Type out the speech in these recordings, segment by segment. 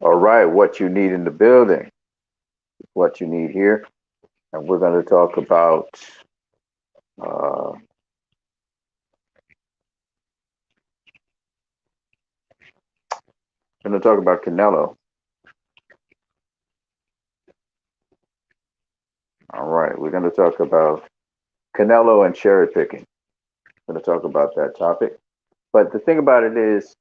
All right, what you need in the building, what you need here, and we're going to talk about uh, Canelo. All right, we're going to talk about Canelo and cherry picking. We're going to talk about that topic. But the thing about it is,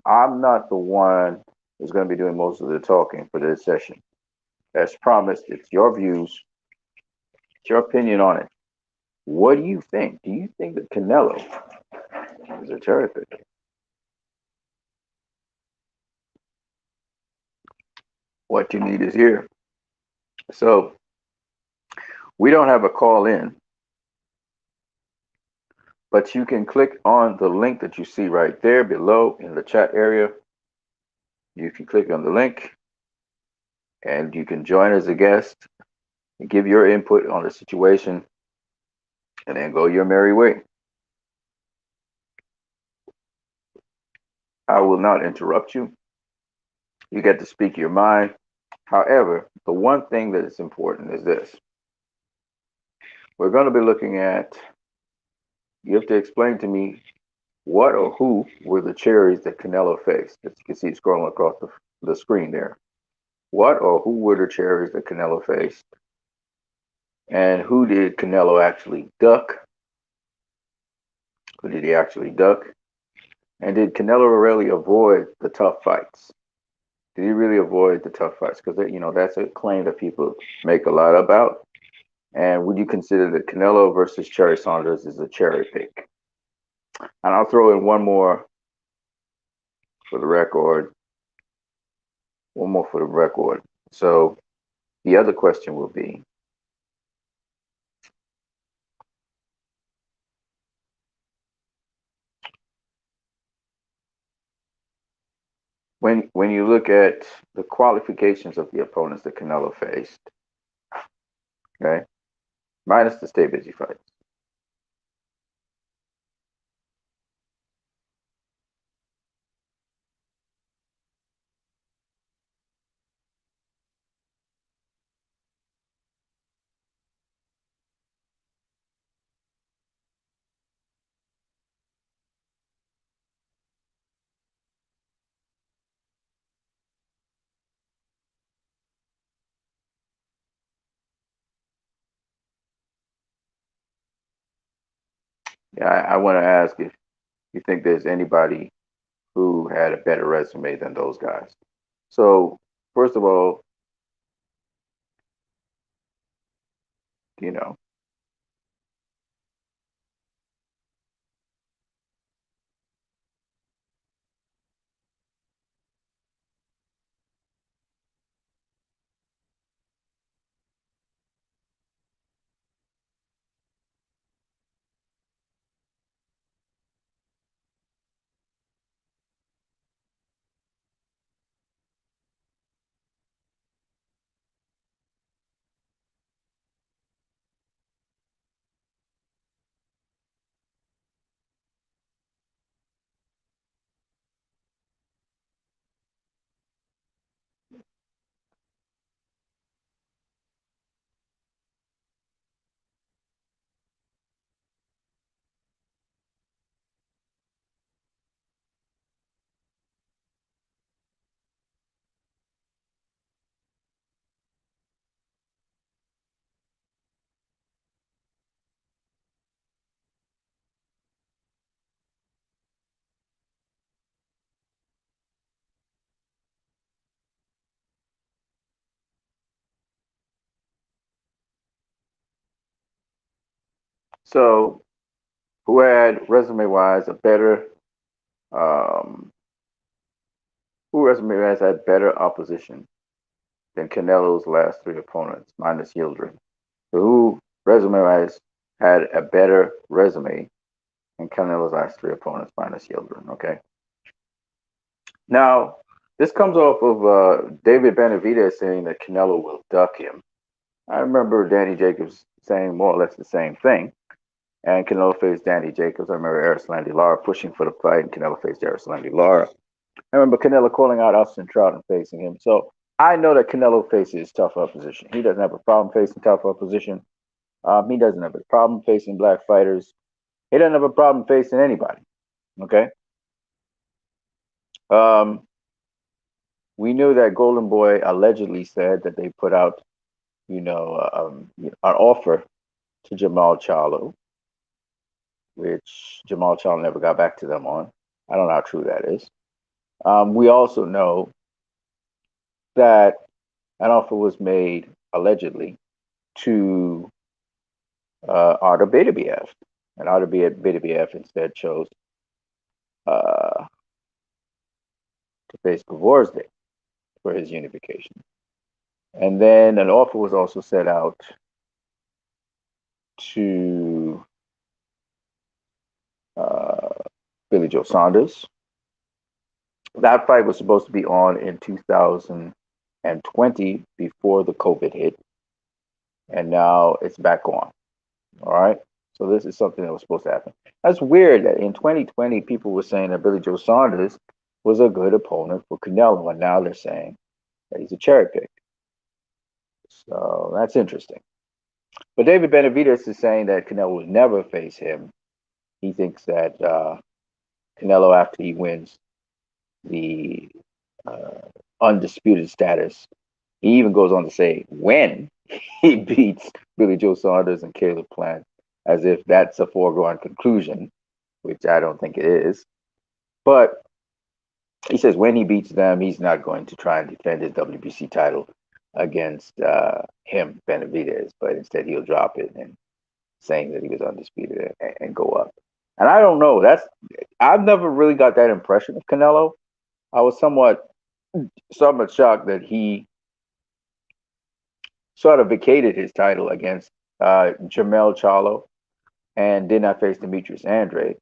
I'm not the one who's going to be doing most of the talking for this session. As promised, it's your views, it's your opinion on it. What do you think? Do you think that Canelo is a cherry picker? What you need is here. So we don't have a call in, but you can click on the link that you see right there below in the chat area. You can click on the link and you can join as a guest and give your input on the situation and then go your merry way. I will not interrupt you. You get to speak your mind. However, the one thing that is important is this. We're going to be looking at, you have to explain to me what or who were the cherries that Canelo faced. As you can see scrolling across the screen there. What or who were the cherries that Canelo faced? And who did Canelo actually duck? Who did he actually duck? And did Canelo really avoid the tough fights? Did he really avoid the tough fights? Because that's a claim that people make a lot about. And would you consider that Canelo versus Cherry Saunders is a cherry pick? And I'll throw in one more for the record. One more for the record. So the other question will be, when you look at the qualifications of the opponents that Canelo faced, okay, minus the stay busy fights. Yeah, I want to ask if you think there's anybody who had a better resume than those guys. So first of all, you know, so who had resume wise a better um, who resume wise had better opposition than Canelo's last three opponents minus Yildirim? So who resume wise had a better resume than Canelo's last three opponents minus Yildirim? Okay. Now this comes off of David Benavidez saying that Canelo will duck him. I remember Danny Jacobs saying more or less the same thing. And Canelo faced Danny Jacobs. I remember Erislandy Lara pushing for the fight, and Canelo faced Erislandy Lara. I remember Canelo calling out Austin Trout and facing him. So I know that Canelo faces tough opposition. He doesn't have a problem facing tough opposition. He doesn't have a problem facing black fighters. He doesn't have a problem facing anybody. Okay. Um, we knew that Golden Boy allegedly said that they put out, an offer to Jamal Charlo, which Jamal Charlo never got back to them on. I don't know how true that is. We also know that an offer was made allegedly to Artur Beterbiev, and Artur Beterbiev instead chose to face Pavorsday for his unification. And then an offer was also set out to uh, Billy Joe Saunders. That fight was supposed to be on in 2020 before the COVID hit, and now it's back on. All right. So this is something that was supposed to happen. That's weird that in 2020 people were saying that Billy Joe Saunders was a good opponent for Canelo, and now they're saying that he's a cherry pick. So that's interesting. But David Benavidez is saying that Canelo will never face him. He thinks that Canelo, after he wins the uh, undisputed status, he even goes on to say when he beats Billy Joe Saunders and Caleb Plant, as if that's a foregone conclusion, which I don't think it is. But he says when he beats them, he's not going to try and defend his WBC title against him, Benavidez, but instead he'll drop it and saying that he was undisputed and go up. And I don't know. I've never really got that impression of Canelo. I was somewhat shocked that he sort of vacated his title against Jamel Charlo and did not face Demetrius Andre.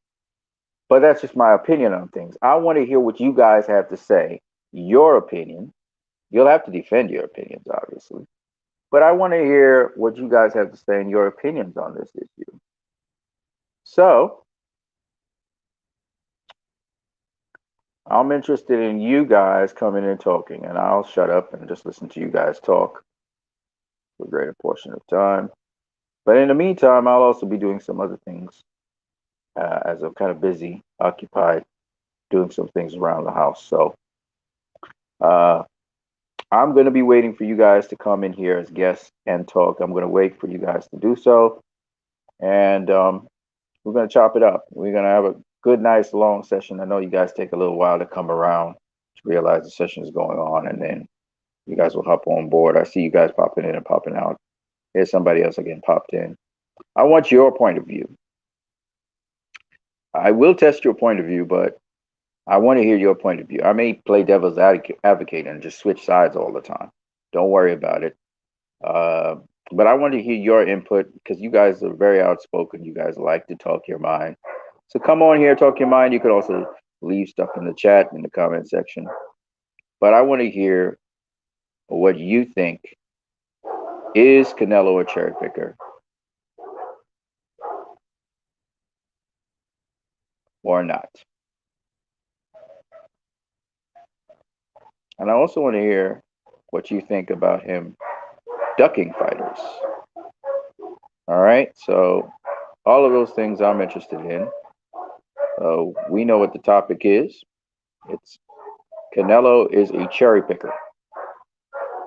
But that's just my opinion on things. I want to hear what you guys have to say, your opinion. You'll have to defend your opinions, obviously. But I want to hear what you guys have to say and your opinions on this issue. So I'm interested in you guys coming and talking, and I'll shut up and just listen to you guys talk for a greater portion of time. But in the meantime, I'll also be doing some other things as I'm kind of busy, occupied, doing some things around the house. So uh, I'm going to be waiting for you guys to come in here as guests and talk. I'm going to wait for you guys to do so. And we're going to chop it up. We're going to have a good, nice, long session. I know you guys take a little while to come around to realize the session is going on, and then you guys will hop on board. I see you guys popping in and popping out. Here's somebody else again popped in. I want your point of view. I will test your point of view, but I want to hear your point of view. I may play devil's advocate and just switch sides all the time. Don't worry about it. Uh, but I want to hear your input because you guys are very outspoken. You guys like to talk your mind. So come on here, talk your mind. You could also leave stuff in the chat in the comment section. But I want to hear what you think. Is Canelo a cherry picker or not? And I also want to hear what you think about him ducking fighters. All right. So all of those things I'm interested in. We know what the topic is. It's Canelo is a cherry picker.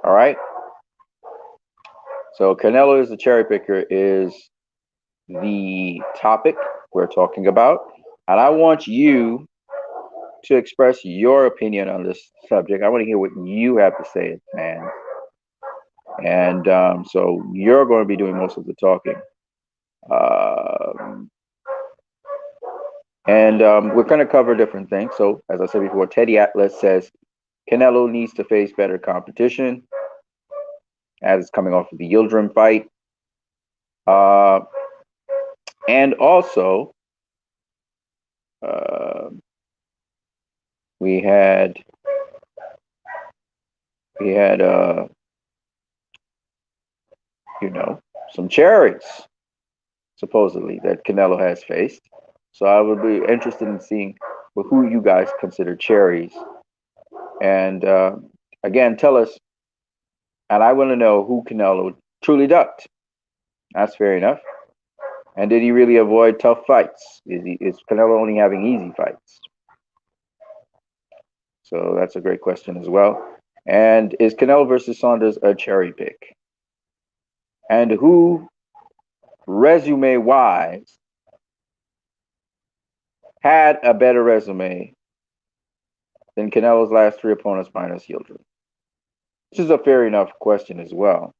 All right. So Canelo is a cherry picker is the topic we're talking about. And I want you to express your opinion on this subject. I want to hear what you have to say as fans. And so you're going to be doing most of the talking. We're going to cover different things. So, as I said before, Teddy Atlas says Canelo needs to face better competition as it's coming off of the Yildirim fight. And also, we had some cherries supposedly that Canelo has faced. So I would be interested in seeing who you guys consider cherries And again, tell us, and I want to know who Canelo truly ducked. That's fair enough. And did he really avoid tough fights? Is Canelo only having easy fights? So that's a great question as well. And is Canelo versus Saunders a cherry pick? And who, resume wise, had a better resume than Canelo's last three opponents minus Yildirim? This is a fair enough question as well.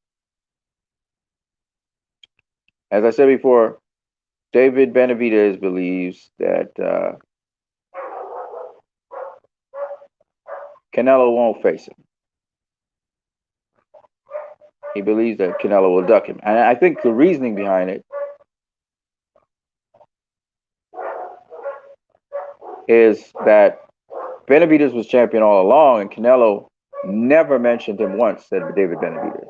As I said before, David Benavidez believes that Canelo won't face him. He believes that Canelo will duck him. And I think the reasoning behind it is that Benavidez was champion all along, and Canelo never mentioned him once, said David Benavidez.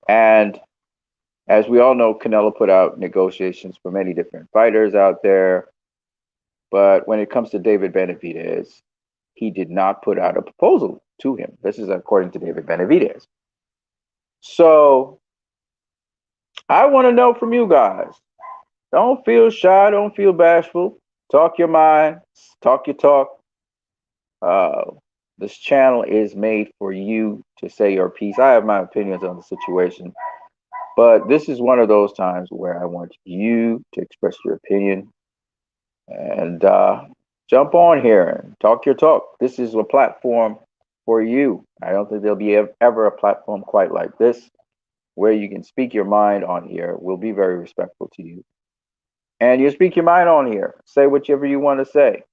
And as we all know, Canelo put out negotiations for many different fighters out there. But when it comes to David Benavidez, he did not put out a proposal to him. This is according to David Benavidez. So I want to know from you guys. Don't feel shy. Don't feel bashful. Talk your mind. Talk your talk. This channel is made for you to say your piece. I have my opinions on the situation, but this is one of those times where I want you to express your opinion and jump on here and talk your talk. This is a platform for you. I don't think there'll be ever a platform quite like this where you can speak your mind on here. We'll be very respectful to you. And you speak your mind on here. Say whatever you want to say.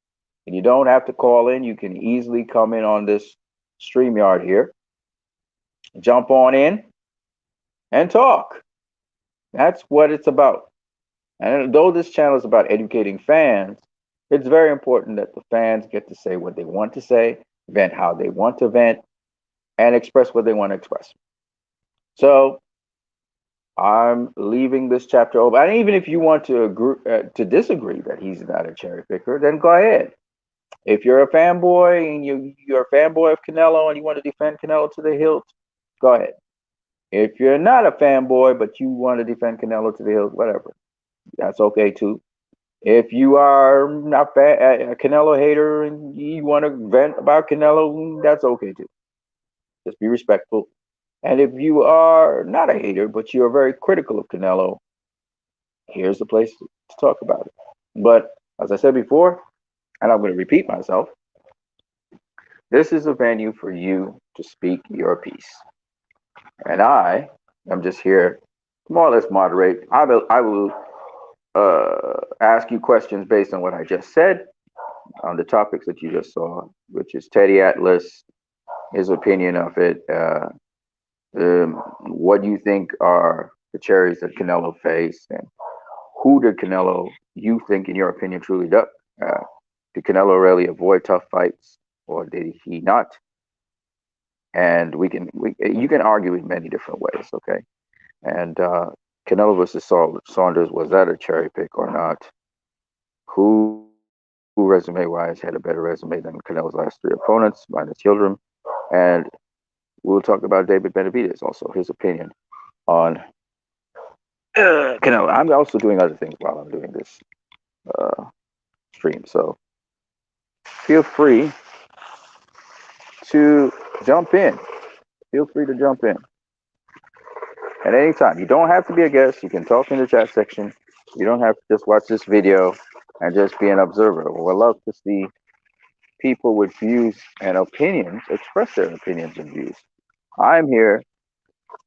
And you don't have to call in. You can easily come in on this StreamYard here. Jump on in and talk. That's what it's about. And though this channel is about educating fans, it's very important that the fans get to say what they want to say, vent how they want to vent, and express what they want to express. So I'm leaving this chapter over. And even if you want to agree, to disagree that he's not a cherry picker, then go ahead. If you're a fanboy and you're a fanboy of Canelo and you want to defend Canelo to the hilt, go ahead. If you're not a fanboy but you want to defend Canelo to the hilt, whatever, that's okay too. If you are not a Canelo hater and you want to vent about Canelo, that's okay too. Just be respectful. And if you are not a hater but you are very critical of Canelo, here's the place to talk about it. But as I said before, and I'm going to repeat myself, this is a venue for you to speak your piece. And I am just here to more or less moderate. I will ask you questions based on what I just said, on the topics that you just saw, which is Teddy Atlas, his opinion of it, what you think are the cherries that Canelo faced, and who did Canelo, you think, in your opinion, truly duck? Did Canelo really avoid tough fights, or did he not? And you can argue in many different ways, okay? And Canelo versus Saunders, was that a cherry pick or not? Who resume-wise had a better resume than Canelo's last three opponents, minus Yildirim? And we'll talk about David Benavidez also, his opinion on Canelo. I'm also doing other things while I'm doing this stream, so feel free to jump in. Feel free to jump in at any time. You don't have to be a guest. You can talk in the chat section. You don't have to just watch this video and just be an observer. We'd love to see people with views and opinions express their opinions and views. I'm here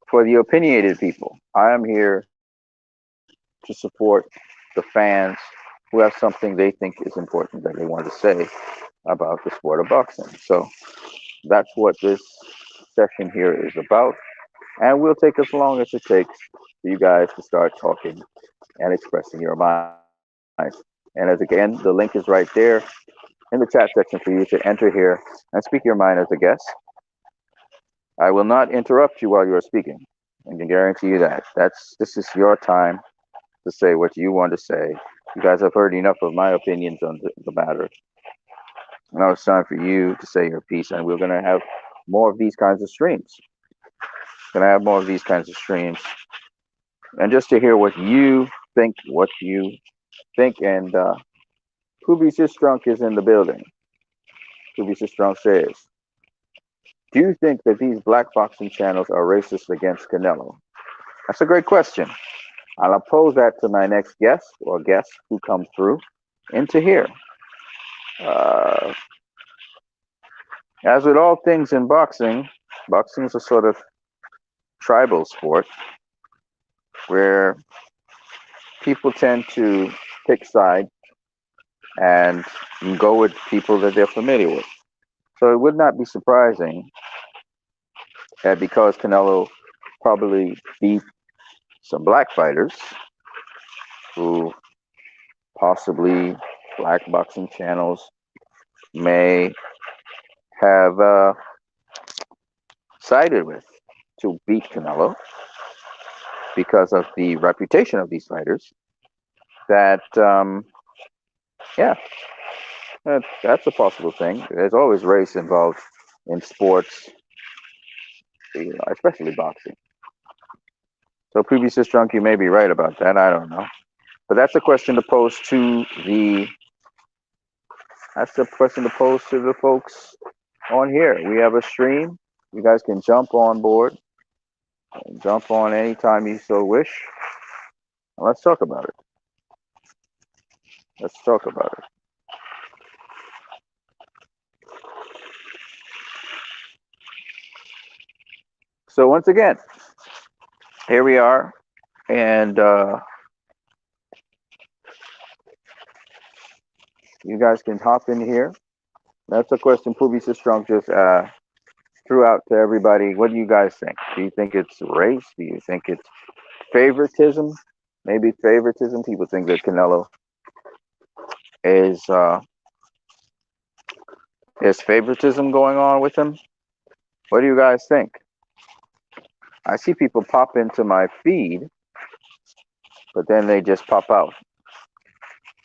for the opinionated people. I am here to support the fans who have something they think is important that they want to say about the sport of boxing. So that's what this session here is about. And we'll take as long as it takes for you guys to start talking and expressing your minds. And as again, the link is right there in the chat section for you to enter here and speak your mind as a guest. I will not interrupt you while you are speaking. I can guarantee you that. This is your time to say what you want to say. You guys have heard enough of my opinions on the matter. Now it's time for you to say your piece, and we're gonna have more of these kinds of streams. Gonna have more of these kinds of streams, and just to hear what you think, and Kubi Sistrunk is in the building. Kubi Sistrunk says, "Do you think that these black boxing channels are racist against Canelo?" That's a great question. I'll pose that to my next guest or guests who come through into here. Uh, as with all things in boxing, boxing is a sort of tribal sport where people tend to pick sides and go with people that they're familiar with. So it would not be surprising that because Canelo probably beat some black fighters who possibly black boxing channels may have sided with to beat Canelo because of the reputation of these fighters. That yeah, that's a possible thing. There's always race involved in sports, especially boxing. So previous is drunk, you may be right about that. I don't know. But that's a question to pose to the folks on here. We have a stream. You guys can jump on board and jump on anytime you so wish. Let's talk about it. Let's talk about it. So once again, here we are, and you guys can hop in here. That's a question Publius Strong just threw out to everybody. What do you guys think? Do you think it's race? Do you think it's favoritism? Maybe favoritism. People think that Canelo is there's favoritism going on with him. What do you guys think? I see people pop into my feed, but then they just pop out.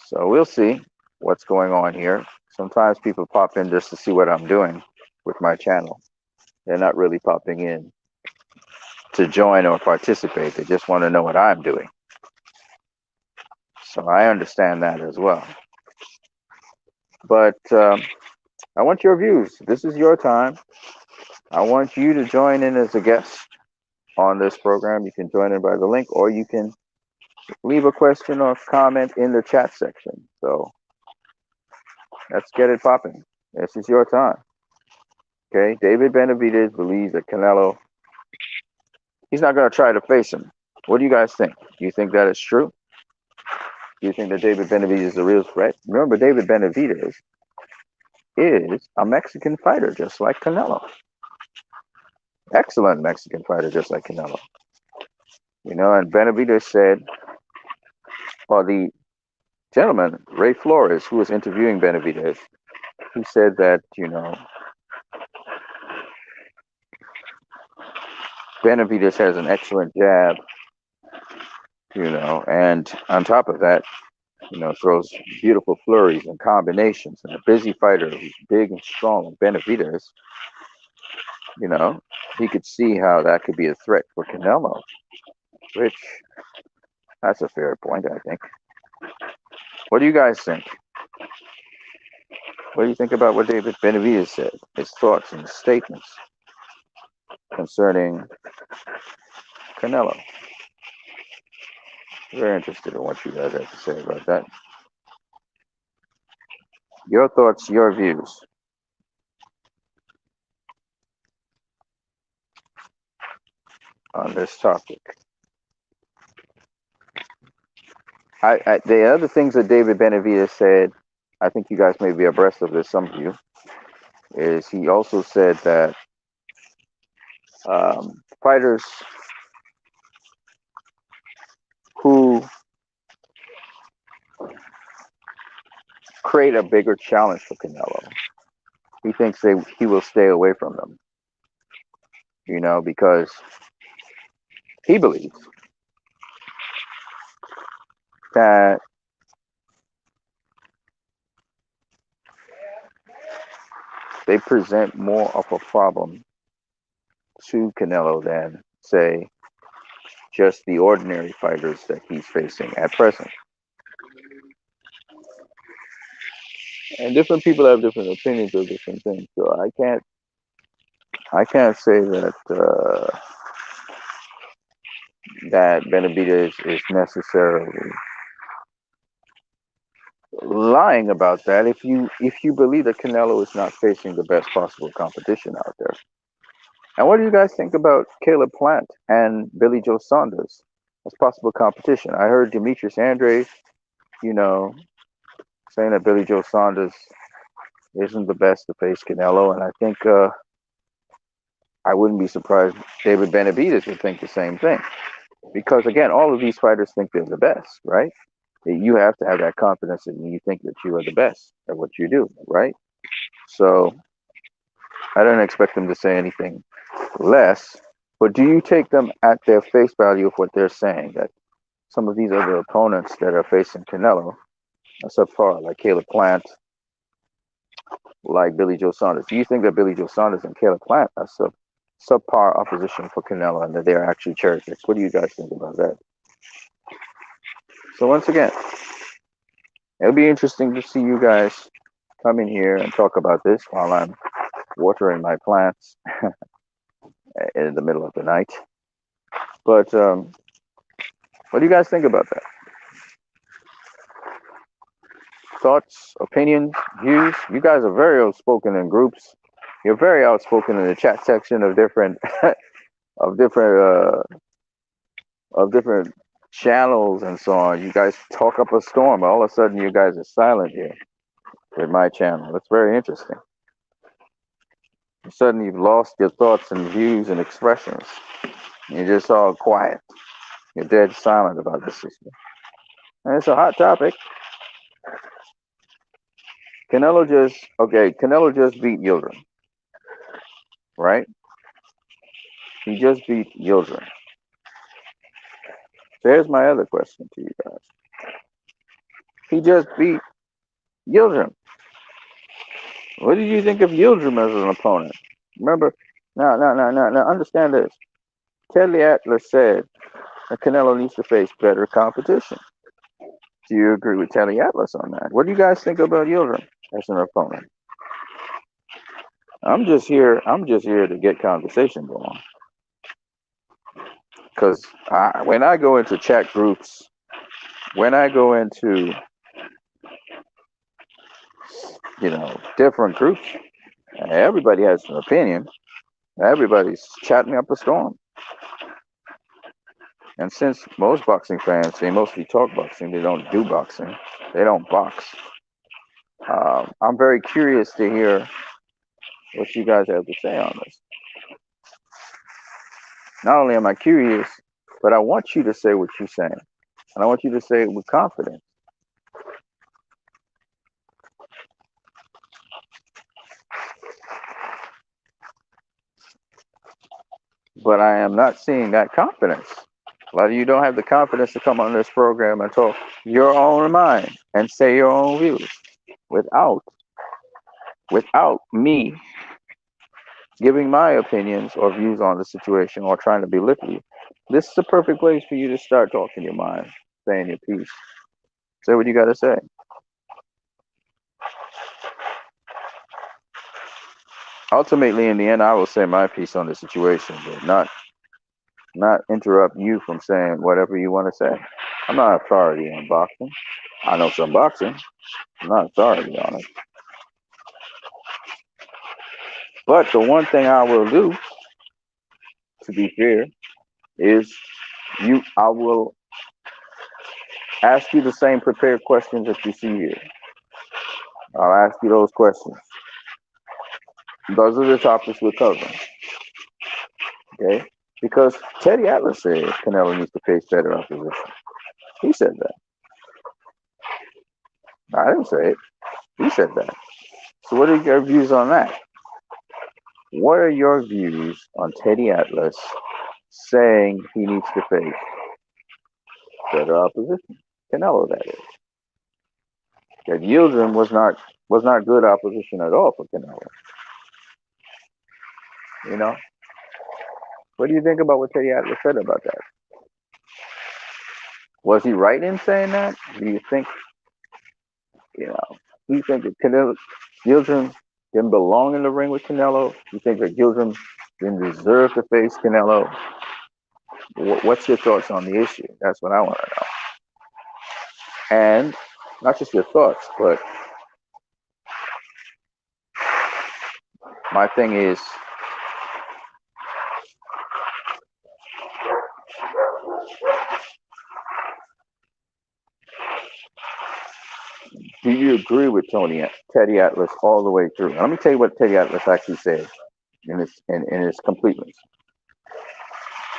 So we'll see what's going on here. Sometimes people pop in just to see what I'm doing with my channel. They're not really popping in to join or participate. They just want to know what I'm doing. So I understand that as well. But I want your views. This is your time. I want you to join in as a guest on this program. You can join in by the link, or you can leave a question or comment in the chat section. So let's get it popping. This is your time. Okay, David Benavidez believes that Canelo, he's not going to try to face him. What do you guys think? Do you think that is true? Do you think that David Benavidez is a real threat? Remember, David Benavidez is a Mexican fighter just like Canelo. Excellent Mexican fighter just like Canelo. And Benavidez said, or the gentleman, Ray Flores, who was interviewing Benavidez, he said that, Benavidez has an excellent jab, and on top of that, throws beautiful flurries and combinations. And a busy fighter who's big and strong like Benavidez, he could see how that could be a threat for Canelo, which that's a fair point, I think. What do you guys think? What do you think about what David Benavidez said? His thoughts and statements concerning Canelo. Very interested in what you guys have to say about that. Your thoughts, your views. On this topic. The other things that David Benavidez said, I think you guys may be abreast of this, some of you, is he also said that fighters who create a bigger challenge for Canelo, he thinks he will stay away from them, because he believes that they present more of a problem to Canelo than, say, just the ordinary fighters that he's facing at present. And different people have different opinions of different things. So I can't say that that Benavidez is necessarily lying about that. If you believe that Canelo is not facing the best possible competition out there. And what do you guys think about Caleb Plant and Billy Joe Saunders as possible competition? I heard Demetrius Andre, you know, saying that Billy Joe Saunders isn't the best to face Canelo, and I think I wouldn't be surprised David Benavidez would think the same thing. Because again, all of these fighters think they're the best, right? You have to have that confidence that you think that you are the best at what you do, right? So I don't expect them to say anything less. But do you take them at their face value of what they're saying? That some of these other opponents that are facing Canelo are subpar, like Caleb Plant, like Billy Joe Saunders. Do you think that Billy Joe Saunders and Caleb Plant are subpar opposition for Canelo and that they're actually cherry picks? What do you guys think about that? So once again, it'll be interesting to see you guys come in here and talk about this while I'm watering my plants in the middle of the night. But what do you guys think about that? Thoughts, opinions, views? You guys are very outspoken in groups. You're very outspoken in the chat section of different of different of different channels and so on. You guys talk up a storm. All of a sudden, you guys are silent here with my channel. That's very interesting. All of a sudden, you've lost your thoughts and views and expressions. You're just all quiet. You're dead silent about this system. And it's a hot topic. Canelo just beat Yildirim, right? He just beat Yildirim. So here's my other question to you guys. He just beat Yildirim. What did you think of Yildirim as an opponent? Remember, now, understand this. Teddy Atlas said that Canelo needs to face better competition. Do you agree with Teddy Atlas on that? What do you guys think about Yildirim as an opponent? I'm just here to get conversation going. Because when I go into chat groups, when I go into different groups, everybody has an opinion. Everybody's chatting up a storm. And since most boxing fans, they mostly talk boxing, they don't do boxing. They don't box. I'm very curious to hear what you guys have to say on this. Not only am I curious, but I want you to say what you're saying. And I want you to say it with confidence. But I am not seeing that confidence. A lot of you don't have the confidence to come on this program and talk your own mind and say your own views without me giving my opinions or views on the situation or trying to belittle you. This is the perfect place for you to start talking your mind, saying your piece. Say what you got to say. Ultimately, in the end, I will say my piece on the situation, but not interrupt you from saying whatever you want to say. I'm not authority on boxing. I know some boxing. I'm not authority on it. But the one thing I will do, to be fair, is I will ask you the same prepared questions that you see here. I'll ask you those questions. Those are the topics we're covering. Okay? Because Teddy Atlas said Canelo needs to face better opposition. He said that. I didn't say it. He said that. So what are your views on that? What are your views on Teddy Atlas saying he needs to face better opposition. Canelo, that is. That Yildirim was not good opposition at all for Canelo. You know, what do you think about what Teddy Atlas said about that? Was he right in saying that? Do you think, you know, do you think that Canelo, Yildirim didn't belong in the ring with Canelo? Do you think that Yildirim didn't deserve to face Canelo? What's your thoughts on the issue? That's what I want to know. And not just your thoughts, but my thing is, do you agree with Teddy Atlas all the way through? Let me tell you what Teddy Atlas actually said in its completeness.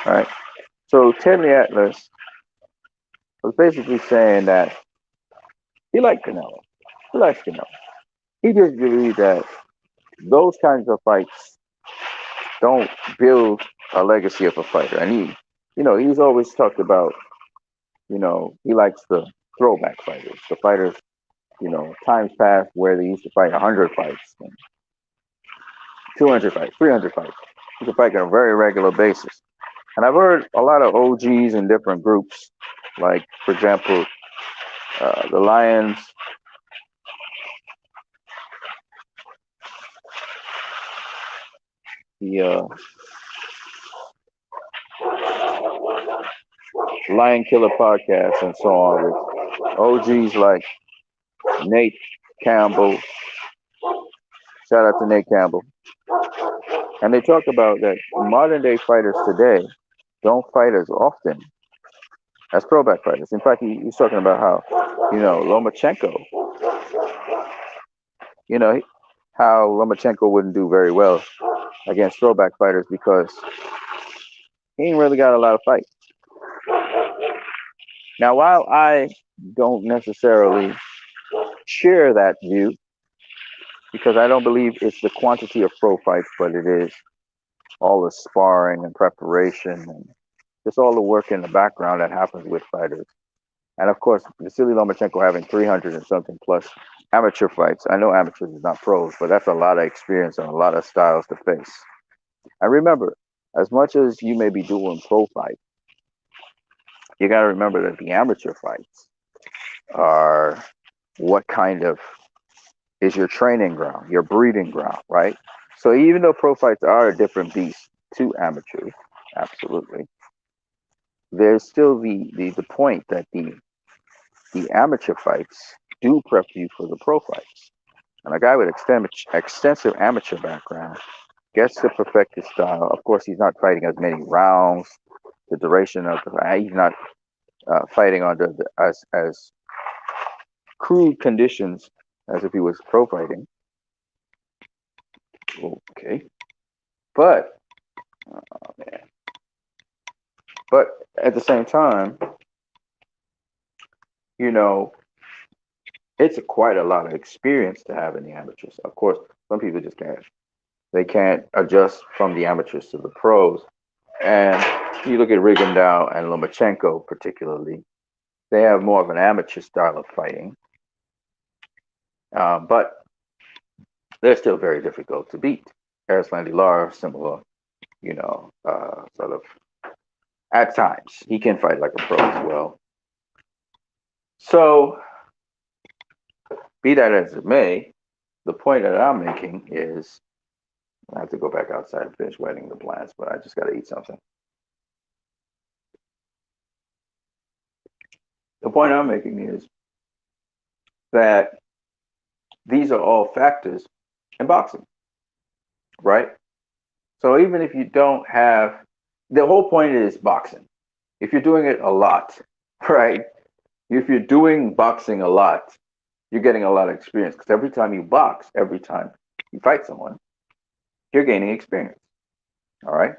All right. So Teddy Atlas was basically saying that he liked Canelo. He likes Canelo. He just believed that those kinds of fights don't build a legacy of a fighter. And he's always talked about, he likes the throwback fighters, the fighters, times past where they used to fight 100 fights, 200 fights, 300 fights. You can fight on a very regular basis. And I've heard a lot of OGs in different groups, like, for example, the Lions, the Lion Killer podcast, and so on, with OGs like Nate Campbell. Shout out to Nate Campbell. And they talk about that modern day fighters today don't fight as often as throwback fighters. In fact, he's talking about how, Lomachenko, how Lomachenko wouldn't do very well against throwback fighters because he ain't really got a lot of fights. Now, while I don't necessarily share that view, because I don't believe it's the quantity of pro fights, but it is all the sparring and preparation and just all the work in the background that happens with fighters. And of course, Vasily Lomachenko having 300 and something plus amateur fights. I know amateurs is not pros, but that's a lot of experience and a lot of styles to face. And remember, as much as you may be doing pro fights, you got to remember that the amateur fights are what kind of is your training ground, your breeding ground, right? So even though pro fights are a different beast to amateurs, absolutely, there's still the point that the amateur fights do prep you for the pro fights. And a guy with extensive amateur background gets to perfect his style. Of course, he's not fighting as many rounds. The duration of he's not fighting under as crude conditions as if he was pro fighting. Okay, but oh man, but at the same time, it's quite a lot of experience to have in the amateurs. Of course, some people just can't. They can't adjust from the amateurs to the pros. And you look at Rigondeaux and Lomachenko particularly, they have more of an amateur style of fighting. But they're still very difficult to beat. Arslan Lara, similar, sort of, at times. He can fight like a pro as well. So, be that as it may, the point that I'm making is, I have to go back outside and finish wetting the plants, but I just got to eat something. The point I'm making is that these are all factors in boxing, right? So even if you don't have, the whole point is boxing. If you're doing it a lot, right? If you're doing boxing a lot, you're getting a lot of experience because every time you box, every time you fight someone, you're gaining experience. All right.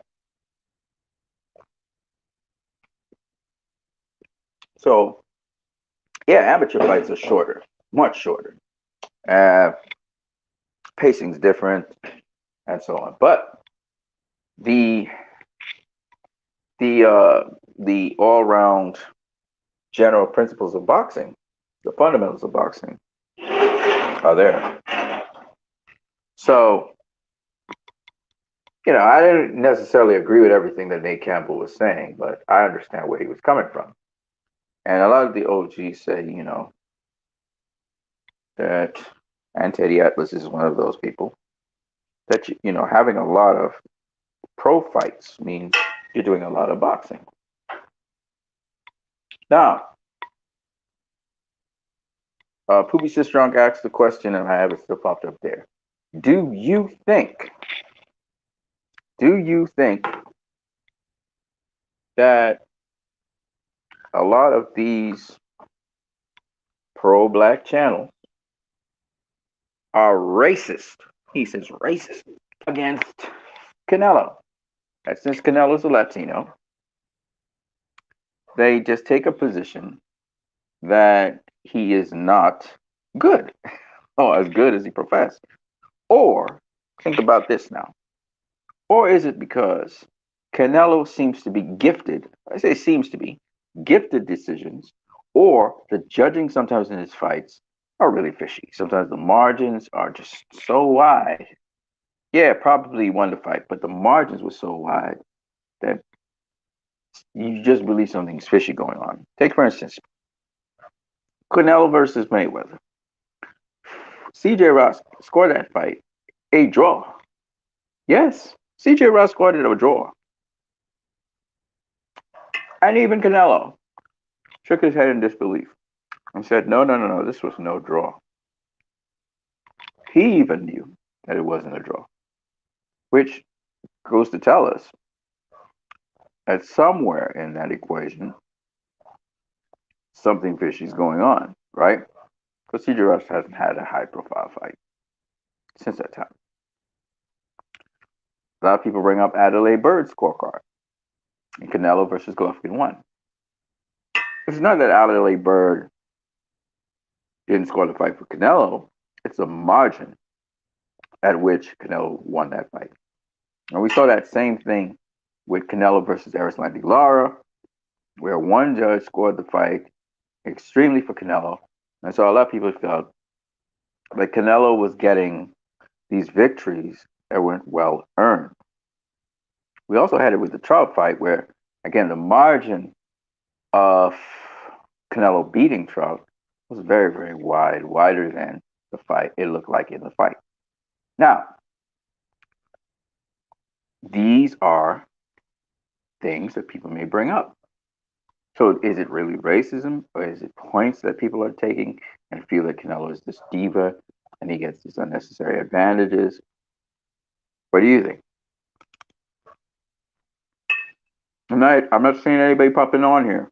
So, yeah, amateur fights are shorter, much shorter. Pacing's different, and so on. But the the all round general principles of boxing, the fundamentals of boxing, are there. So, I didn't necessarily agree with everything that Nate Campbell was saying, but I understand where he was coming from. And a lot of the OGs say, that, and Teddy Atlas is one of those people, that, having a lot of pro fights means you're doing a lot of boxing. Now, Poopy Sistrunk asked the question, and I have it still popped up there. Do you think that a lot of these pro-black channels are racist? He says racist against Canelo. And since Canelo's a Latino, they just take a position that he is not good, or as good as he professed. Or, think about this now. Or is it because Canelo seems to be gifted, I say seems to be, gifted decisions, or the judging sometimes in his fights are really fishy. Sometimes the margins are just so wide. Yeah, probably he won the fight, but the margins were so wide that you just believe something's fishy going on. Take, for instance, Canelo versus Mayweather. CJ Ross scored that fight a draw. Yes, CJ Ross scored it a draw. And even Canelo shook his head in disbelief and said, no, this was no draw. He even knew that it wasn't a draw, which goes to tell us that somewhere in that equation, something fishy is going on, right? Because CJ Ross hasn't had a high-profile fight since that time. A lot of people bring up Adelaide Bird's scorecard in Canelo versus Golovkin 1. It's not that Adelaide Bird didn't score the fight for Canelo. It's a margin at which Canelo won that fight. And we saw that same thing with Canelo versus Erislandy Lara, where one judge scored the fight extremely for Canelo. And so a lot of people felt like Canelo was getting these victories that weren't well earned. We also had it with the Trout fight, where, again, the margin of Canelo beating Trout was very, very wide, wider than the fight it looked like in the fight. Now, these are things that people may bring up. So is it really racism, or is it points that people are taking and feel that Canelo is this diva and he gets these unnecessary advantages? What do you think? Tonight, I'm not seeing anybody popping on here.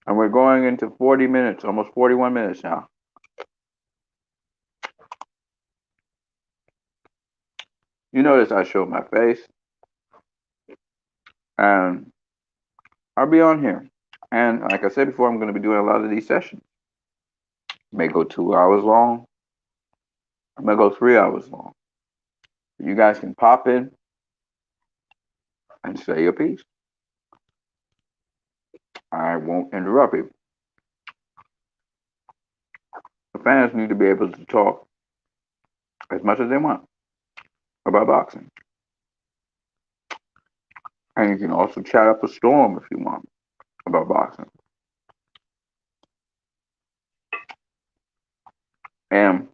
And we're going into 40 minutes, almost 41 minutes now. You notice I showed my face. And I'll be on here. And like I said before, I'm going to be doing a lot of these sessions. May go 2 hours long. I may go 3 hours long. You guys can pop in and say your piece. I won't interrupt you. The fans need to be able to talk as much as they want about boxing. And you can also chat up a storm if you want about boxing. And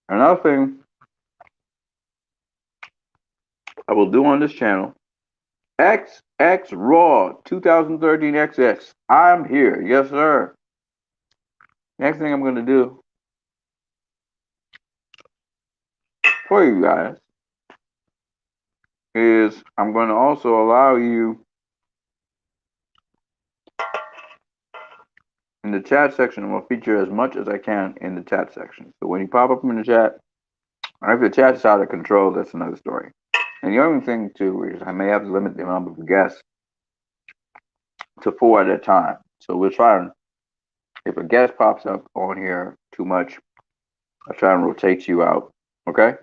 another thing I will do on this channel, XX Raw 2013 XX. I'm here. Yes, sir. Next thing I'm going to do for you guys is I'm going to also allow you in the chat section. I'm going to feature as much as I can in the chat section. So when you pop up in the chat, or if the chat's out of control, that's another story. And the other thing too is I may have to limit the number of guests to 4 at a time. So we'll try and, if a guest pops up on here too much, I'll try and rotate you out. Okay?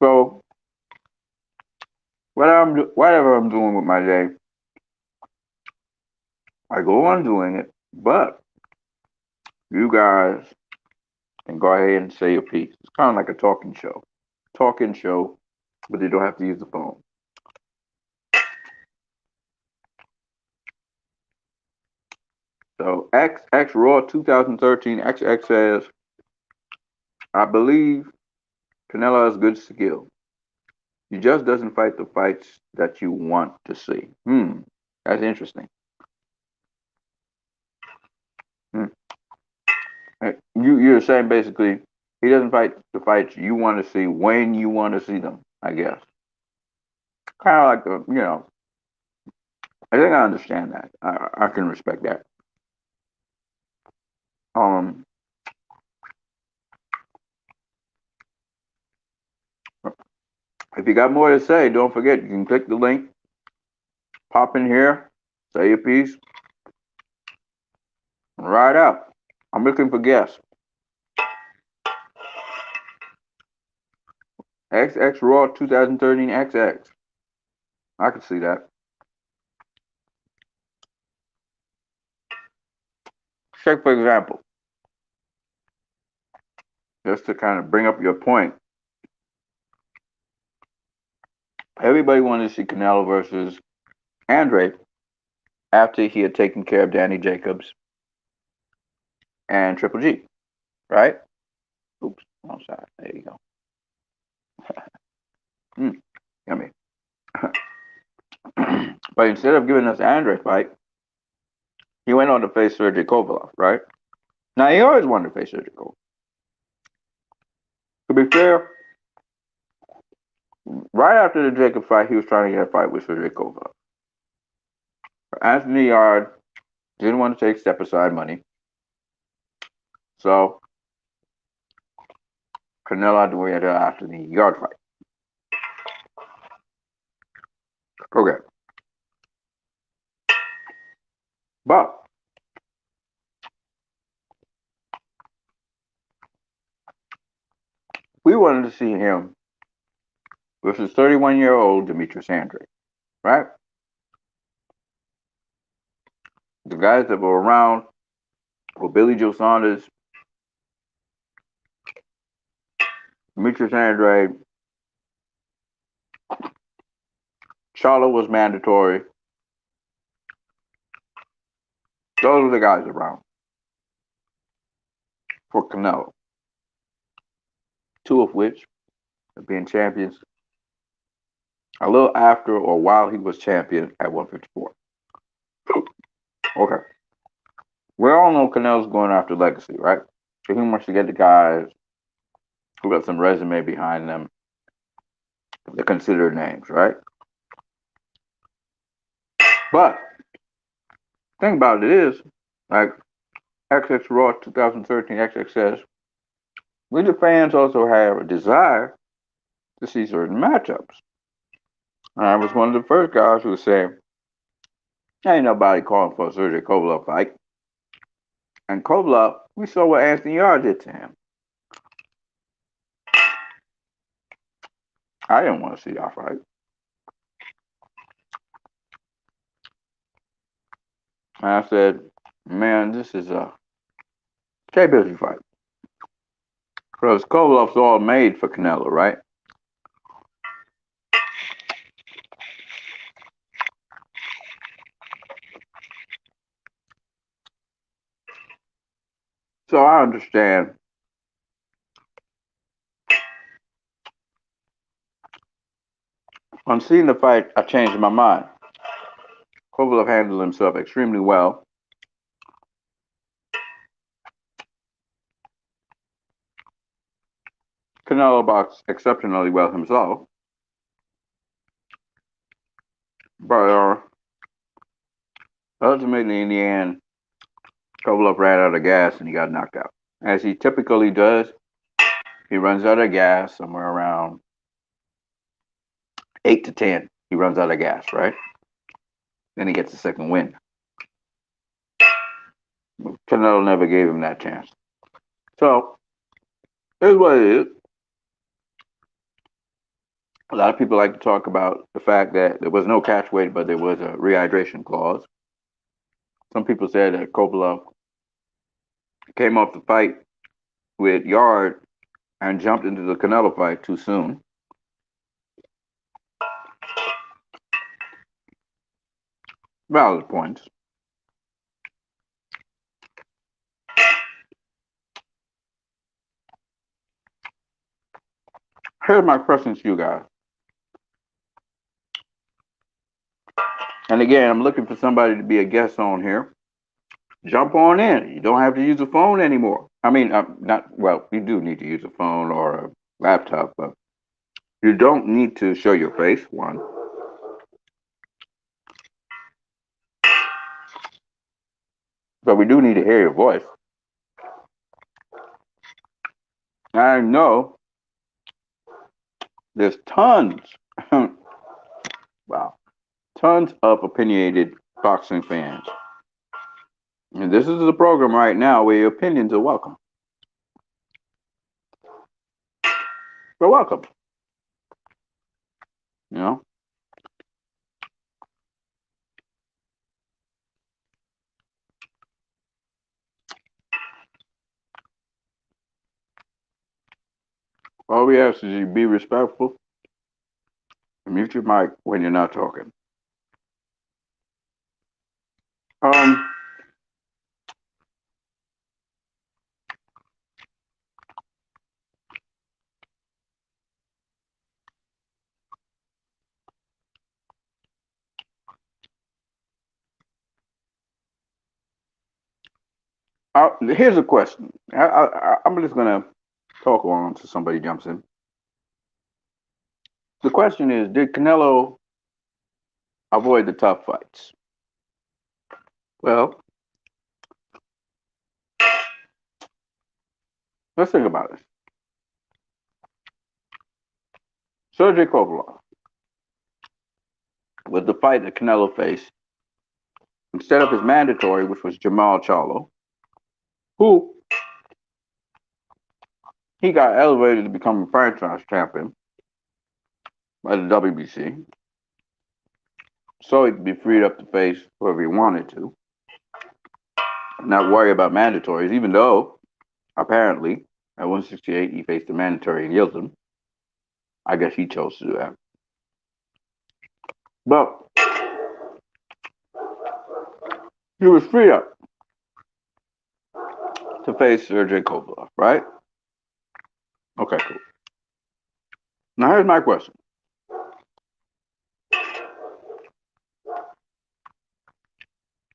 So whatever I'm doing with my day, I go on doing it. But you guys can go ahead and say your piece. It's kind of like a talking show, but you don't have to use the phone. So XX Raw 2013 XX says, I believe Canelo has good skill. He just doesn't fight the fights that you want to see. That's interesting. Hmm. You're saying basically he doesn't fight the fights you want to see when you want to see them. I guess kind of like I think I understand that. I can respect that. Um, if you got more to say, don't forget you can click the link, pop in here, say your piece, and ride out. I'm looking for guests. XX Raw 2013 XX. I can see that. Check for example, just to kind of bring up your point. Everybody wanted to see Canelo versus Andre after he had taken care of Danny Jacobs and Triple G, right? Oops, wrong side. There you go. Yummy. But instead of giving us Andre fight, he went on to face Sergey Kovalev, right? Now he always wanted to face Sergey Kovalev. To be fair, right after the Jacob fight, he was trying to get a fight with Sergey Kovalev. Anthony Yard didn't want to take step aside money, so Canelo had to wait after the Yard fight. Okay, but we wanted to see him versus 31-year-old Demetrius Andre, right? The guys that were around were Billy Joe Saunders, Demetrius Andre, Charlo was mandatory. Those were the guys around for Canelo. Two of which have been champions a little after or while he was champion at 154. Okay. We all know Canelo's going after legacy, right? So he wants to get the guys who got some resume behind them, the considered names, right? But the thing about it is, like XX Raw 2013 XX says, we the fans also have a desire to see certain matchups. And I was one of the first guys who was saying, ain't nobody calling for a Sergey Kovalev fight. And Kovalev, we saw what Anthony Yard did to him. I didn't want to see that fight. And I said, man, this is a busy fight. Because Kovalev's all made for Canelo, right? So I understand. On seeing the fight, I changed my mind. Kovalev handled himself extremely well. Canelo boxed exceptionally well himself. But ultimately, in the end, Kovalev ran out of gas and he got knocked out. As he typically does, he runs out of gas somewhere around 8 to 10. He runs out of gas, right? Then he gets a second win. Canelo never gave him that chance. So, here's what it is. A lot of people like to talk about the fact that there was no catch weight, but there was a rehydration clause. Some people said that Kovalev came off the fight with yard and jumped into the Canelo fight too soon. Valid points. Here's my question to you guys. And again, I'm looking for somebody to be a guest on here. Jump on in. You don't have to use a phone anymore. I mean, not well. You do need to use a phone or a laptop, but you don't need to show your face. One, but we do need to hear your voice. I know there's tons, wow, tons of opinionated boxing fans. And this is the program right now where your opinions are welcome. They're welcome. You know? All we ask is you be respectful and mute your mic when you're not talking. Um, here's a question. I'm just gonna talk on until somebody jumps in. The question is, did Canelo avoid the tough fights? Well, let's think about it. Sergey Kovalev, with the fight that Canelo faced, instead of his mandatory, which was Jamal Charlo, who he got elevated to become a franchise champion by the WBC, so he could be freed up to face whoever he wanted to, not worry about mandatories, even though apparently at 168 he faced a mandatory and yielded him. I guess he chose to do that. But he was free up to face Sergey Kovalev, right? Okay, cool. Now here's my question.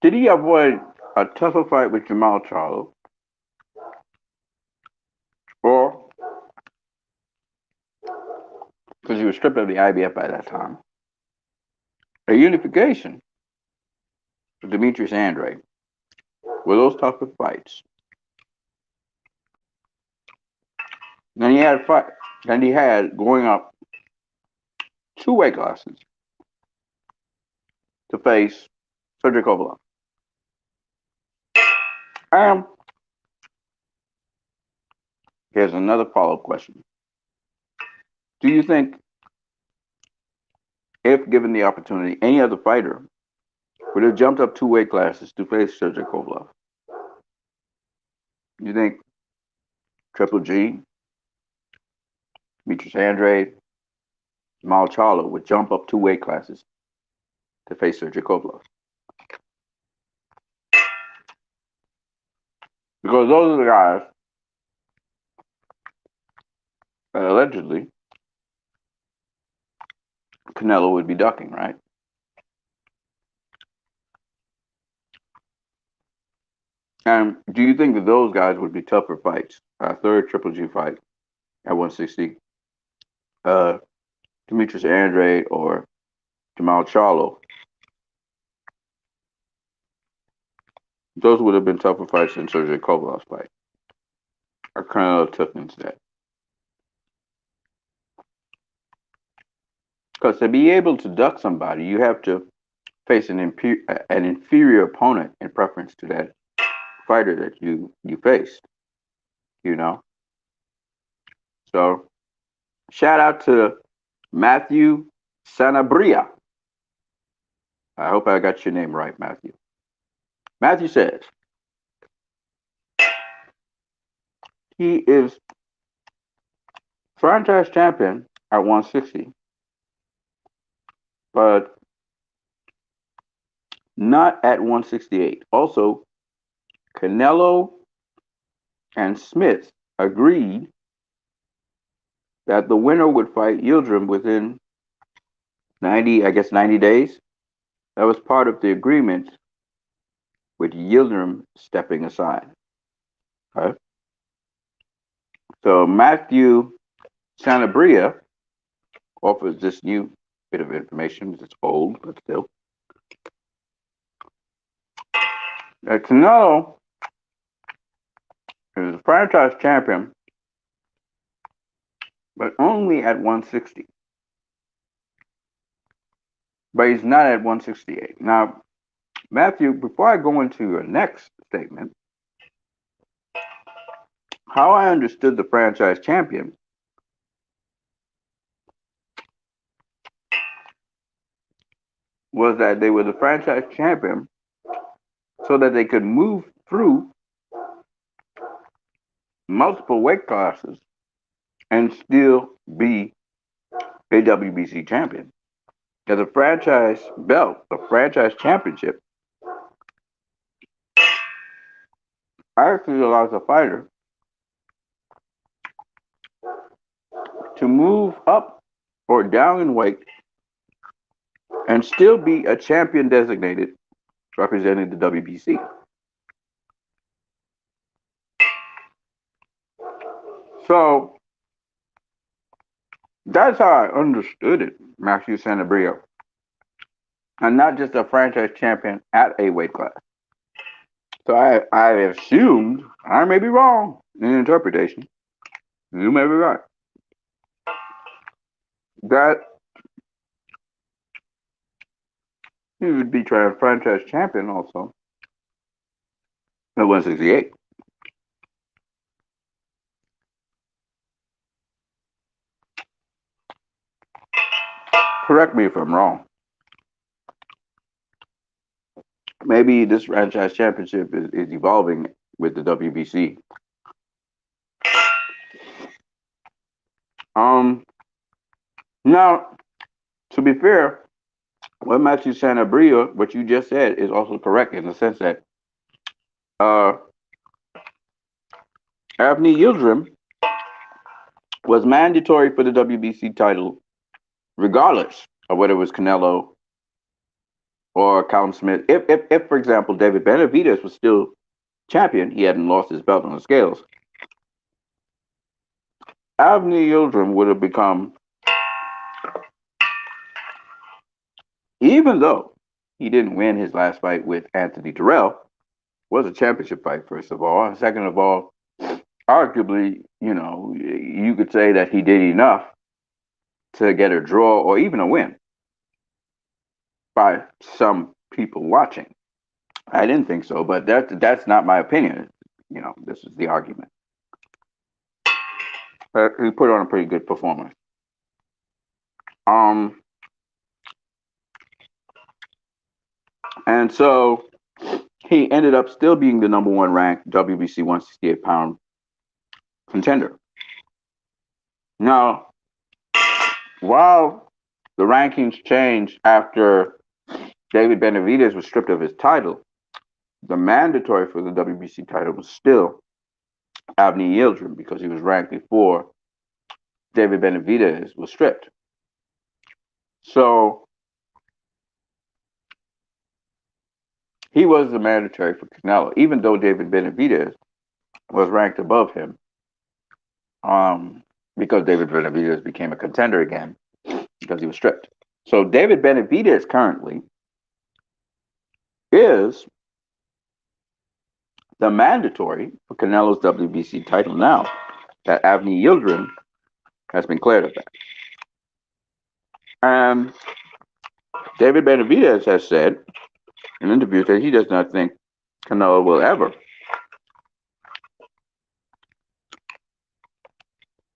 Did he avoid a tougher fight with Jamal Charlo? Or, because he was stripped of the IBF by that time, a unification with Demetrius Andrade? Were those tougher fights? Then he had fight. Then he had going up 2 weight classes to face Sergey Kovalev. Here's another follow-up question. Do you think, if given the opportunity, any other fighter would have jumped up 2 weight classes to face Sergey Kovalev? You think Triple G, Demetrius Andrade, Jamal Charlo would jump up 2 weight classes to face Sergey Kovalev? Because those are the guys that allegedly Canelo would be ducking, right? And do you think that those guys would be tougher fights? A third Triple G fight at 160, Demetrius Andrade or Jamal Charlo? Those would have been tougher fights than Sergey Kovalev's fight. Or Canelo took instead. Because to be able to duck somebody, you have to face an inferior opponent in preference to that fighter that you faced. You know? So, shout out to Matthew Sanabria. I hope I got your name right, Matthew. Matthew says he is franchise champion at 160, but not at 168. Also, Canelo and Smith agreed that the winner would fight Yildirim within 90 days. That was part of the agreement with Yildirim stepping aside. Okay? So Matthew Sanabria offers this new bit of information. It's old, but still. Canelo is a franchise champion, but only at 160. But he's not at 168. Now, Matthew, before I go into your next statement, how I understood the franchise champion was that they were the franchise champion so that they could move through multiple weight classes and still be a WBC champion. Because a franchise belt, a franchise championship, actually allows a fighter to move up or down in weight and still be a champion designated representing the WBC. So that's how I understood it, Matthew Sanabria. And not just a franchise champion at a weight class. So I assumed, I may be wrong in interpretation, you may be right, that he would be franchise champion also at 168. Correct me if I'm wrong. Maybe this franchise championship is evolving with the WBC. Now, to be fair, what Matthew Sanabria, what you just said, is also correct in the sense that Avni Yildirim was mandatory for the WBC title, regardless of whether it was Canelo or Callum Smith. If, for example, David Benavidez was still champion, he hadn't lost his belt on the scales, Avni Yildirim would have become, even though he didn't win his last fight with Anthony Terrell, was a championship fight, first of all. And second of all, arguably, you could say that he did enough to get a draw or even a win by some people watching. I didn't think so, but that's not my opinion. This is the argument. He put on a pretty good performance. And so he ended up still being the number one ranked WBC 168-pound contender. Now, while the rankings changed after David Benavidez was stripped of his title, the mandatory for the WBC title was still Avni Yildirim because he was ranked before David Benavidez was stripped. So he was the mandatory for Canelo, even though David Benavidez was ranked above him, because David Benavidez became a contender again because he was stripped. So David Benavidez currently is the mandatory for Canelo's WBC title now that Avni Yildirim has been cleared of that. And David Benavidez has said in interviews that he does not think Canelo will ever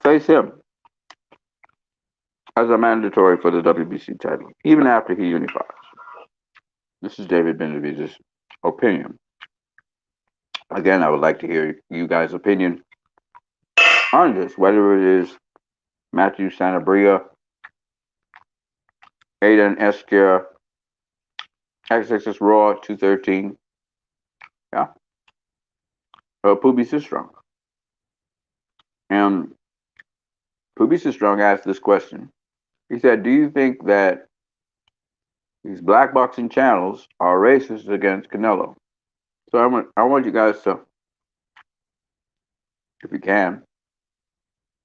face him as a mandatory for the WBC title, even after he unifies. This is David Benavidez's opinion. Again, I would like to hear you guys' opinion on this, whether it is Matthew Sanabria, Aiden Esquire, XXS Raw 213, yeah, Pubi Sistrong. And Pubi Sistrong asked this question. He said, do you think that these black boxing channels are racist against Canelo? So I want you guys to, if you can,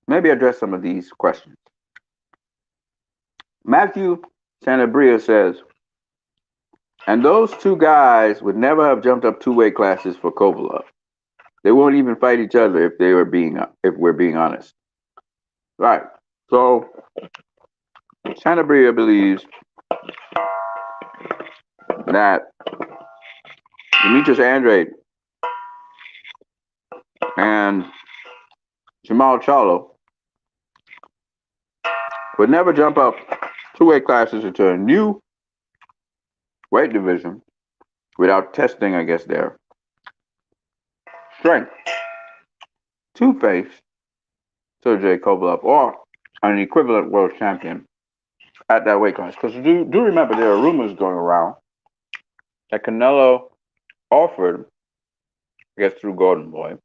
maybe address some of these questions. Matthew Sanabria says, and those two guys would never have jumped up 2 weight classes for Kovalev. They won't even fight each other if we're being honest. Right. So Sanabria believes that Demetrius Andrade and Jamal Charlo would never jump up 2 weight classes into a new weight division without testing, I guess, their strength to face Sergey Kovalev or an equivalent world champion at that weight class. Because do remember, there are rumors going around that Canelo offered, I guess through Golden Boy,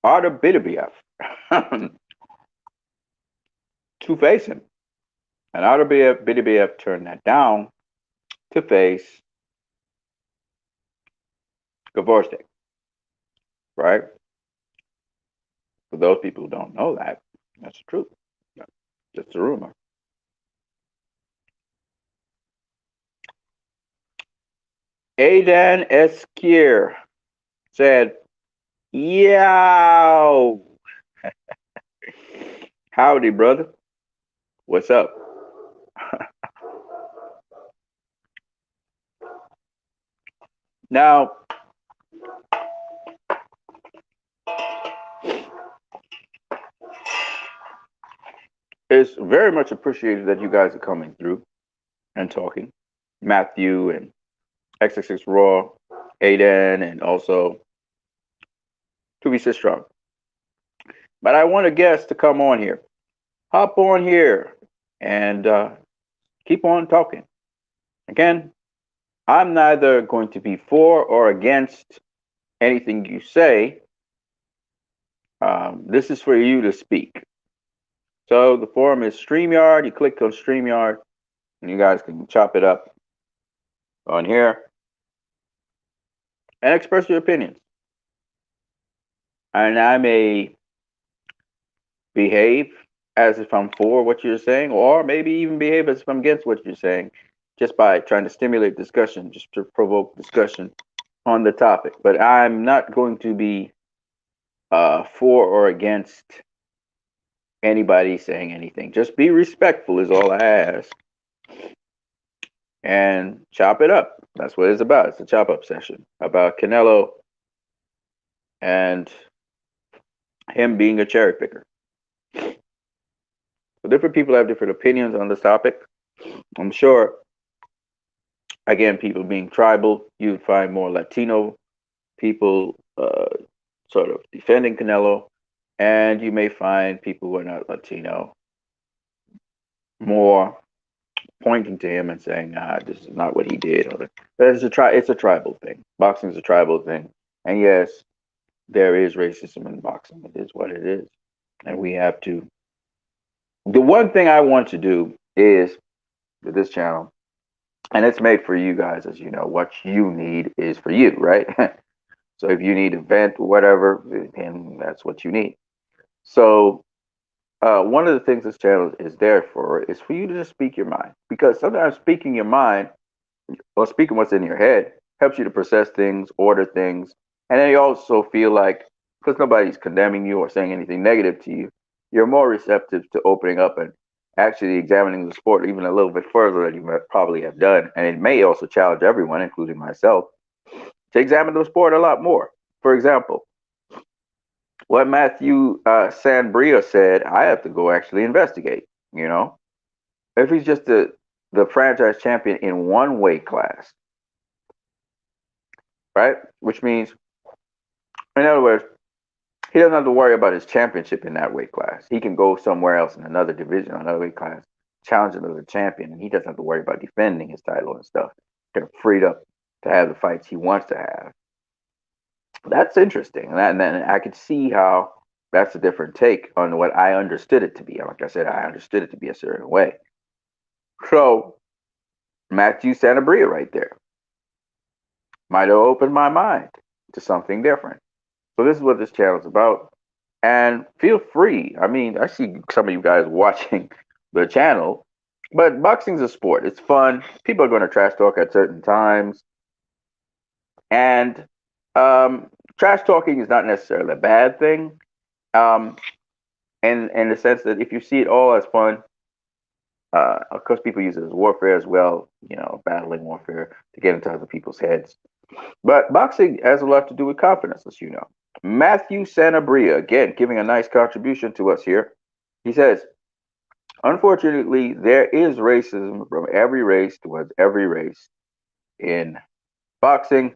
Artur Beterbiev to face him. And Artur Beterbiev turned that down to face Gavorstek, right? For those people who don't know that, that's the truth. Just a rumor. Aidan Esquire said, yow. Howdy, brother. What's up? Now, it's very much appreciated that you guys are coming through and talking. Matthew and XXX Raw, Aiden, and also Pubi Sistrong. But I want a guest to come on here. Hop on here and keep on talking. Again, I'm neither going to be for or against anything you say. This is for you to speak. So the forum is StreamYard. You click on StreamYard, and you guys can chop it up on here and express your opinions. And I may behave as if I'm for what you're saying, or maybe even behave as if I'm against what you're saying, just by trying to stimulate discussion, just to provoke discussion on the topic. But I'm not going to be for or against anybody saying anything. Just be respectful is all I ask. And chop it up. That's what it's about. It's a chop up session about Canelo and him being a cherry picker. So different people have different opinions on this topic. I'm sure, again, people being tribal, you'd find more Latino people sort of defending Canelo, and you may find people who are not Latino more pointing to him and saying, this is not what he did. It's a tribal thing. Boxing is a tribal thing. And yes, there is racism in boxing. It is what it is. And we have to. The one thing I want to do is, with this channel, and it's made for you guys, as you know, what you need is for you, right? So if you need a vent or whatever, then that's what you need. So one of the things this channel is there for is for you to just speak your mind. Because sometimes speaking your mind or speaking what's in your head helps you to process things, order things. And then you also feel like, because nobody's condemning you or saying anything negative to you, you're more receptive to opening up and actually examining the sport even a little bit further than you might probably have done. And it may also challenge everyone, including myself, to examine the sport a lot more. For example, what Matthew Sanabria said, I have to go actually investigate, you know. if he's just the franchise champion in one weight class, right? Which means, in other words, he doesn't have to worry about his championship in that weight class. He can go somewhere else in another division, another weight class, challenge another champion, and he doesn't have to worry about defending his title and stuff. He's freed up to have the fights he wants to have. That's interesting, and then I could see how that's a different take on what I understood it to be. Like I said, I understood it to be a certain way. So Matthew Sanabria right there might have opened my mind to something different. So this is what this channel is about. And feel free. I mean, I see some of you guys watching the channel, but boxing's a sport. It's fun. People are going to trash talk at certain times. And trash talking is not necessarily a bad thing. And in the sense that if you see it all as fun, of course, people use it as warfare as well, battling warfare to get into other people's heads. But boxing has a lot to do with confidence, as you know. Matthew Sanabria, again, giving a nice contribution to us here. He says, unfortunately, there is racism from every race towards every race in boxing.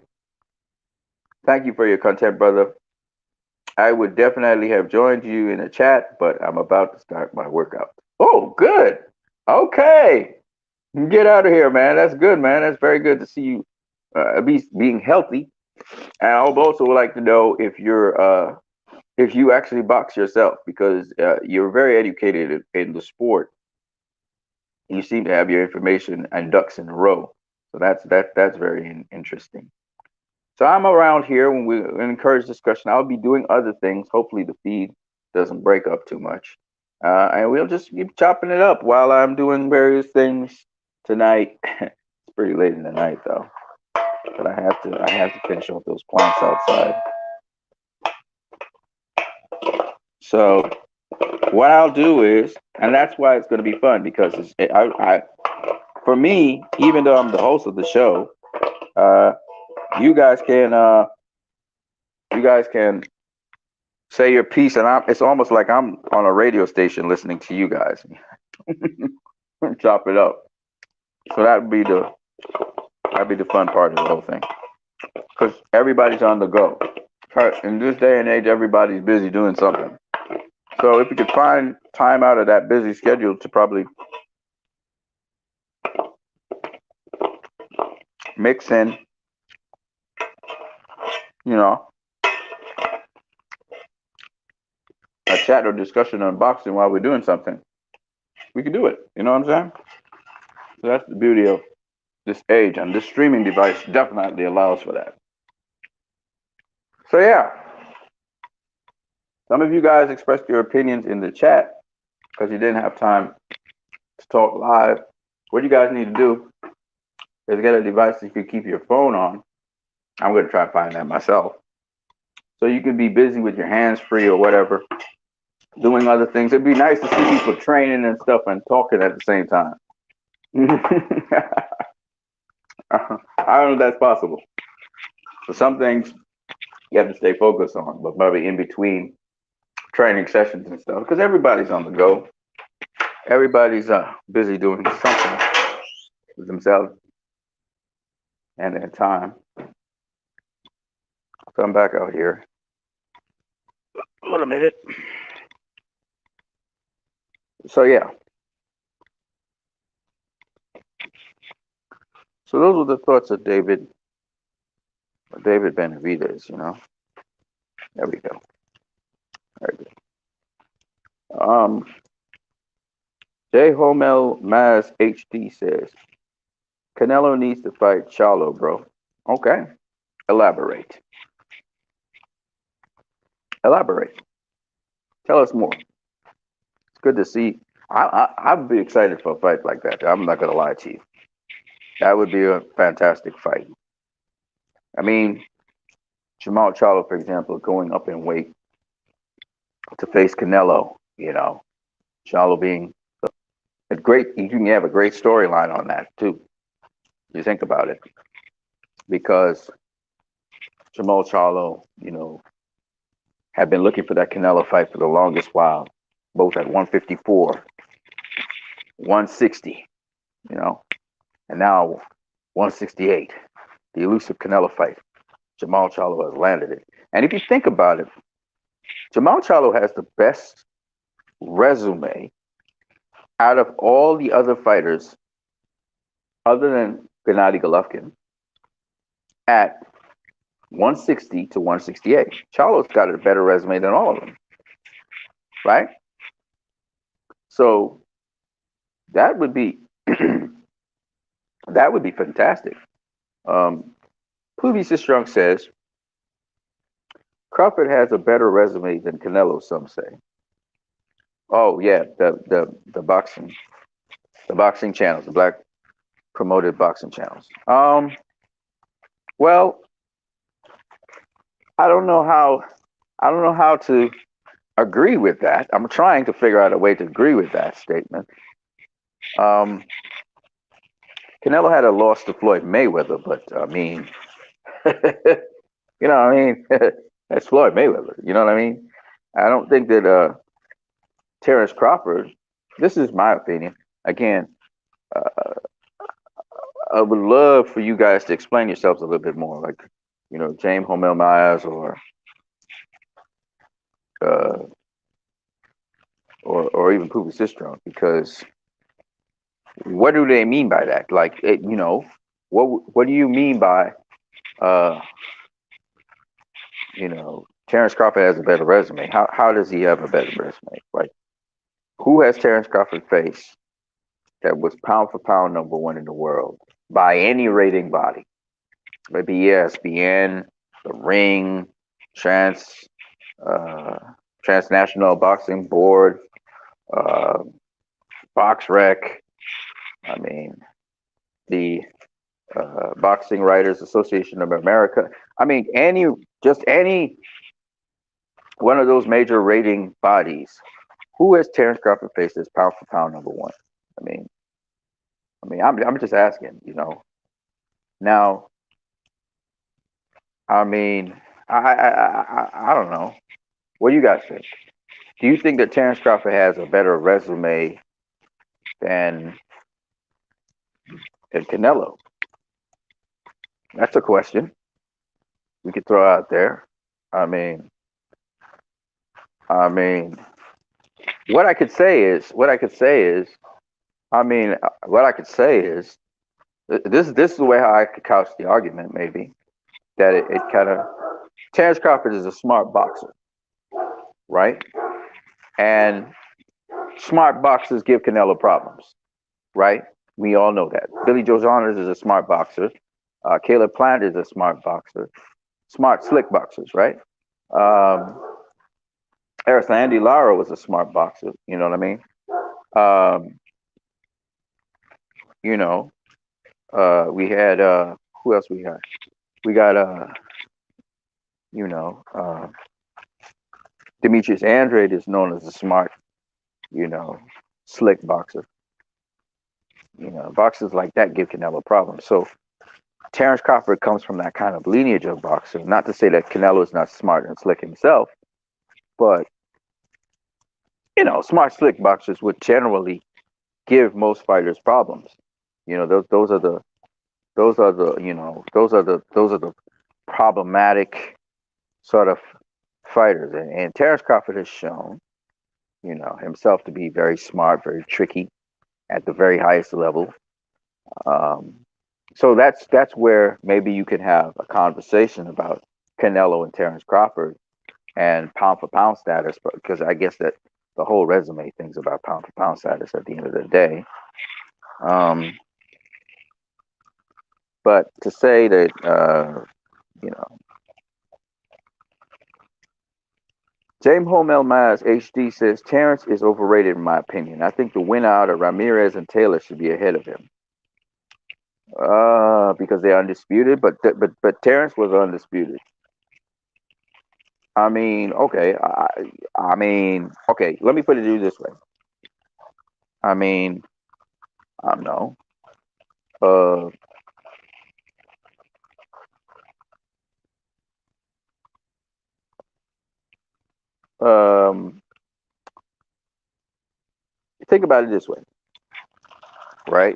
Thank you for your content, brother. I would definitely have joined you in a chat, but I'm about to start my workout. Oh, good. Okay. Get out of here, man. That's good, man. That's very good to see you being healthy. And I would also like to know if you actually box yourself, because you're very educated in the sport. You seem to have your information and ducks in a row. So that's very interesting. So I'm around here when we encourage discussion. I'll be doing other things. Hopefully the feed doesn't break up too much. And we'll just keep chopping it up while I'm doing various things tonight. It's pretty late in the night though. But I have to finish off those plants outside. So what I'll do is, and that's why it's going to be fun, because for me, even though I'm the host of the show, you guys can say your piece, and it's almost like I'm on a radio station listening to you guys. Chop it up. So that'd be the fun part of the whole thing, because everybody's on the go. In this day and age, everybody's busy doing something. So if you could find time out of that busy schedule to probably mix in, a chat or discussion on boxing while we're doing something, we can do it. You know what I'm saying? So that's the beauty of this age, and this streaming device definitely allows for that. So yeah, some of you guys expressed your opinions in the chat because you didn't have time to talk live. What you guys need to do is get a device that you can keep your phone on. I'm going to try to find that myself. So you can be busy with your hands free or whatever, doing other things. It'd be nice to see people training and stuff and talking at the same time. I don't know if that's possible. So some things you have to stay focused on, but maybe in between training sessions and stuff, because everybody's on the go. Everybody's busy doing something with themselves and their time. So I'm back out here. Hold a minute. So yeah. So those were the thoughts of David Benavidez, There we go. Very good. J. Homel Maz HD says, Canelo needs to fight Charlo, bro. Okay. Elaborate. Tell us more. It's good to see. I'd be excited for a fight like that. I'm not going to lie to you. That would be a fantastic fight. I mean, Jamal Charlo, for example, going up in weight to face Canelo, Charlo being a great, you can have a great storyline on that too. You think about it, because Jamal Charlo, had been looking for that Canelo fight for the longest while, both at 154 160, you know, and now 168. The elusive Canelo fight. Jamal Charlo has landed it. And if you think about it, Jamal Charlo has the best resume out of all the other fighters other than Gennady Golovkin at 160 to 168. Charlo's got a better resume than all of them, right? So that would be that would be fantastic. Um, Publius Strong says Crawford has a better resume than Canelo. Some say. Oh yeah, the boxing channels, the black promoted boxing channels. Well, I don't know how to agree with that. I'm trying to figure out a way to agree with that statement. Um, Canelo had a loss to Floyd Mayweather, but I mean, you know, what I mean, that's Floyd Mayweather. You know what I mean? I don't think that Terrence Crawford. This is my opinion. Again, uh, I would love for you guys to explain yourselves a little bit more, like James Homel Myers uh, or even Puba Sistrunk, because what do they mean by that? Like, what do you mean by uh, Terrence Crawford has a better resume? How does he have a better resume? Like, who has Terrence Crawford faced that was pound for pound number one in the world by any rating body? Maybe ESPN, the Ring, Trans uh, Transnational Boxing Board, uh, BoxRec. I mean, the Boxing Writers Association of America. I mean, any one of those major rating bodies. Who has Terrence Crawford faced as pound for pound number one? I mean, I'm just asking. Now, I mean, I don't know. What do you guys think? Do you think that Terrence Crawford has a better resume than Canelo? That's a question we could throw out there. I mean, I mean, what I could say is, this is the way how I could couch the argument. Maybe that it kind of Terrence Crawford is a smart boxer, right? And smart boxers give Canelo problems, right? We all know that. Billy Joe Saunders is a smart boxer. Caleb Plant is a smart boxer. Smart, slick boxers, right? Um, Andy Lara was a smart boxer. You know what I mean? Um, you know, we had who else we had? We got you know, Demetrius Andrade is known as a smart, you know, slick boxer. Boxers like that give Canelo problems. So Terrence Crawford comes from that kind of lineage of boxing. Not to say that Canelo is not smart and slick himself, but smart, slick boxers would generally give most fighters problems. Those are the problematic sort of fighters, and Terrence Crawford has shown himself to be very smart, very tricky at the very highest level. Um, so that's where maybe you can have a conversation about Canelo and Terrence Crawford and pound for pound status, because I guess that the whole resume thing's about pound for pound status at the end of the day. But to say that you know James Homel Myers HD says Terrence is overrated in my opinion. I think the winner out of Ramirez and Taylor should be ahead of him. Because they're undisputed, but Terrence was undisputed. I mean, okay, okay. Let me put it this way. I mean, I don't know. Uh, um, think about it this way. right?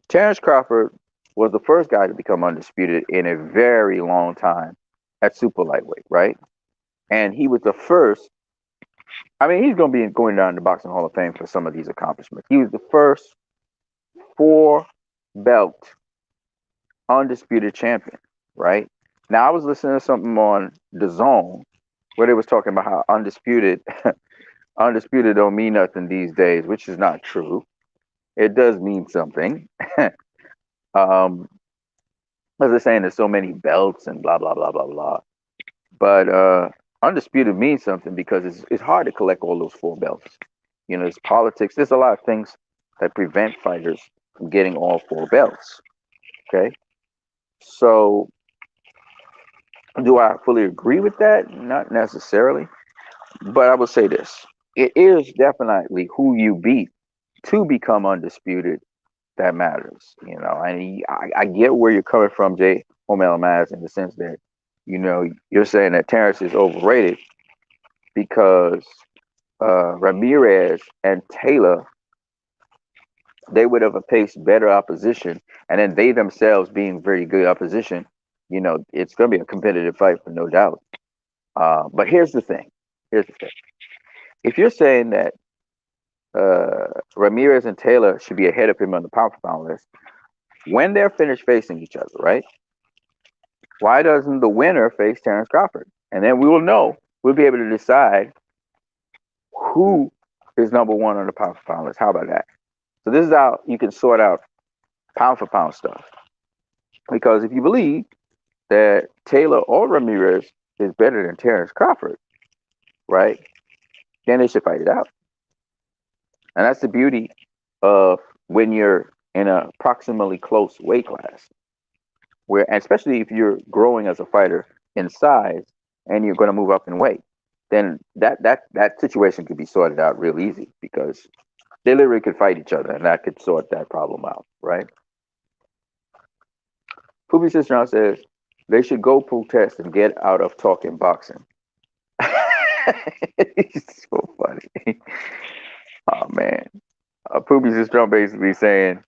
Terrence Crawford was the first guy to become undisputed in a very long time at super lightweight, right? And he was the first. I mean, he's going to be going down in the Boxing Hall of Fame for some of these accomplishments. He was the first four belt undisputed champion, right? Now I was listening to something on the Zone where they was talking about how undisputed don't mean nothing these days, which is not true. It does mean something. um, as they're saying, there's so many belts and blah blah blah blah blah. But undisputed means something because it's hard to collect all those four belts. You know, there's politics. There's a lot of things that prevent fighters from getting all four belts. Okay, so do I fully agree with that? Not necessarily, but I will say this: it is definitely who you beat to become undisputed that matters. You know, and I get where you're coming from, Jay Omel Maz, in the sense that you're saying that Terrence is overrated because Ramirez and Taylor, they would have faced better opposition, and then they themselves being very good opposition. You know, it's going to be a competitive fight for no doubt. But here's the thing. Here's the thing. If you're saying that Ramirez and Taylor should be ahead of him on the pound for pound list, when they're finished facing each other, right? Why doesn't the winner face Terrence Crawford? And then we will know. We'll be able to decide who is number one on the pound for pound list. How about that? So this is how you can sort out pound for pound stuff. Because if you believe that Taylor or Ramirez is better than Terrence Crawford, right? Then they should fight it out. And that's the beauty of when you're in a proximally close weight class, where especially if you're growing as a fighter in size and you're going to move up in weight, then that situation could be sorted out real easy because they literally could fight each other and that could sort that problem out, right? Poopy Sister says they should go protest and get out of talking boxing. It's so funny. Oh man. Poopy Sister basically saying,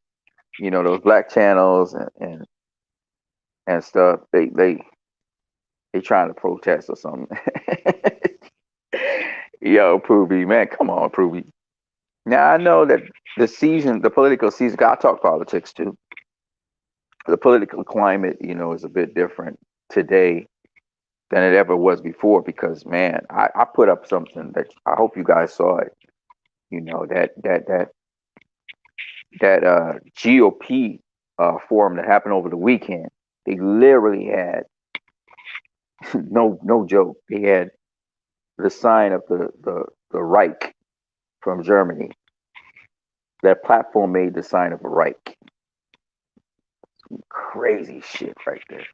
those black channels and stuff, they trying to protest or something. Yo, Poopy, man, come on, Poopy. Now I know that the political season, I talk politics too. The political climate, is a bit different today than it ever was before because man, I put up something that I hope you guys saw it. That GOP forum that happened over the weekend. They literally had no joke. They had the sign of the Reich from Germany. That platform made the sign of a Reich. Crazy shit right there.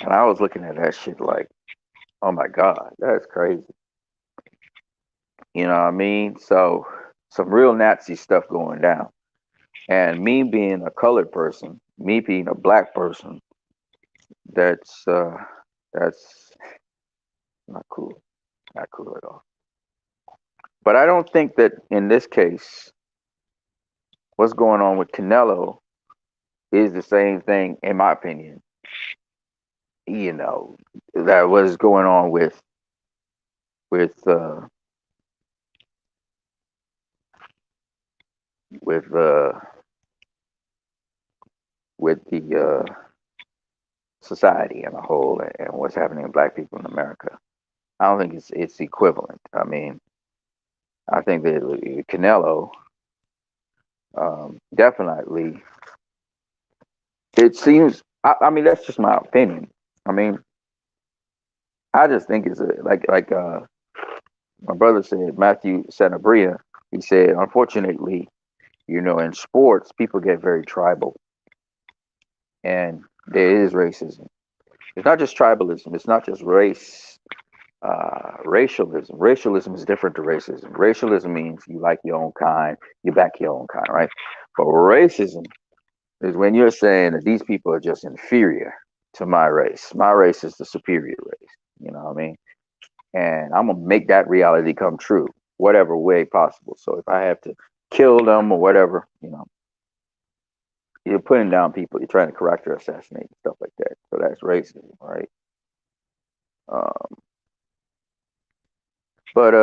And I was looking at that shit like, oh my God, that's crazy. You know what I mean? So some real Nazi stuff going down. And me being a colored person, me being a black person, that's not cool. Not cool at all. But I don't think that in this case, what's going on with Canelo is the same thing, in my opinion. That was going on with uh, with with the society in a whole and what's happening to black people in America. I don't think it's equivalent. I mean, I think that Canelo definitely. It seems. I mean, that's just my opinion. I mean, I just think it's like my brother said, Matthew Sanabria. He said, unfortunately, in sports, people get very tribal, and there is racism. It's not just tribalism. It's not just racialism. Racialism is different to racism. Racialism means you like your own kind, you back your own kind, right? But racism is when you're saying that these people are just inferior to my race. My race is the superior race. You know what I mean? And I'm gonna make that reality come true, whatever way possible. So if I have to kill them or whatever. You're putting down people. You're trying to character assassinate stuff like that. So that's racism, right? Um, but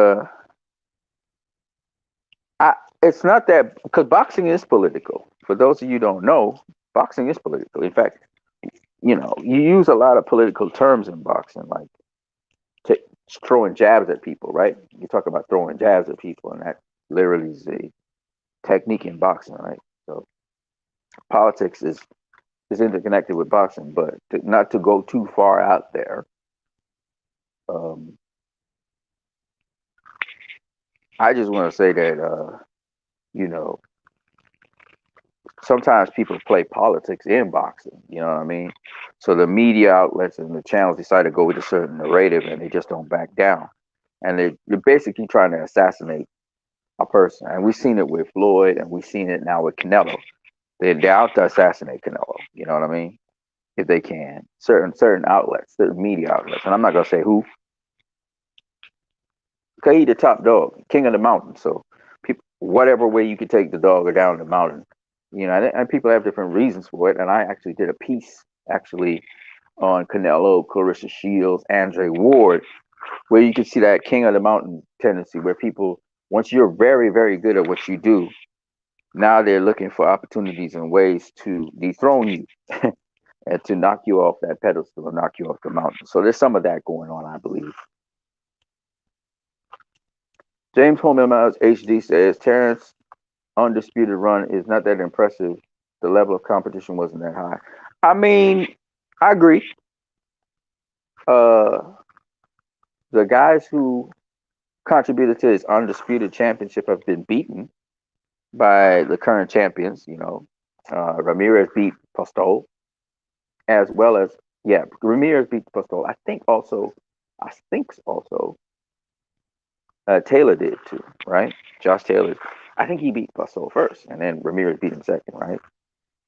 I it's not that because boxing is political. For those of you who don't know, boxing is political. In fact, you use a lot of political terms in boxing, like t- throwing jabs at people, right? You talk about throwing jabs at people, and that literally is a technique in boxing, right? So politics is interconnected with boxing, but not to go too far out there. Um, I just want to say that you know sometimes people play politics in boxing. You know what I mean? So the media outlets and the channels decide to go with a certain narrative, and they just don't back down, and they're basically trying to assassinate a person. And we've seen it with Floyd, and we've seen it now with Canelo. They're out to assassinate Canelo. You know what I mean? If they can, certain outlets, certain media outlets, and I'm not gonna say who, because he's the top dog, king of the mountain. So people, whatever way you could take the dog or down the mountain, and people have different reasons for it. And I actually did a piece actually on Canelo, Clarissa Shields, Andre Ward, where you can see that king of the mountain tendency, where people, once you're very, very good at what you do, now they're looking for opportunities and ways to dethrone you and to knock you off that pedestal and knock you off the mountain. So there's some of that going on, I believe. James Holman Miles HD says Terrence undisputed run is not that impressive. The level of competition wasn't that high. I mean, I agree. Uh, the guys who contributed to his undisputed championship have been beaten by the current champions. Ramirez beat Postol, as well as Ramirez beat Postol. I think also Taylor did too, right? Josh Taylor. I think he beat Postol first, and then Ramirez beat him second, right?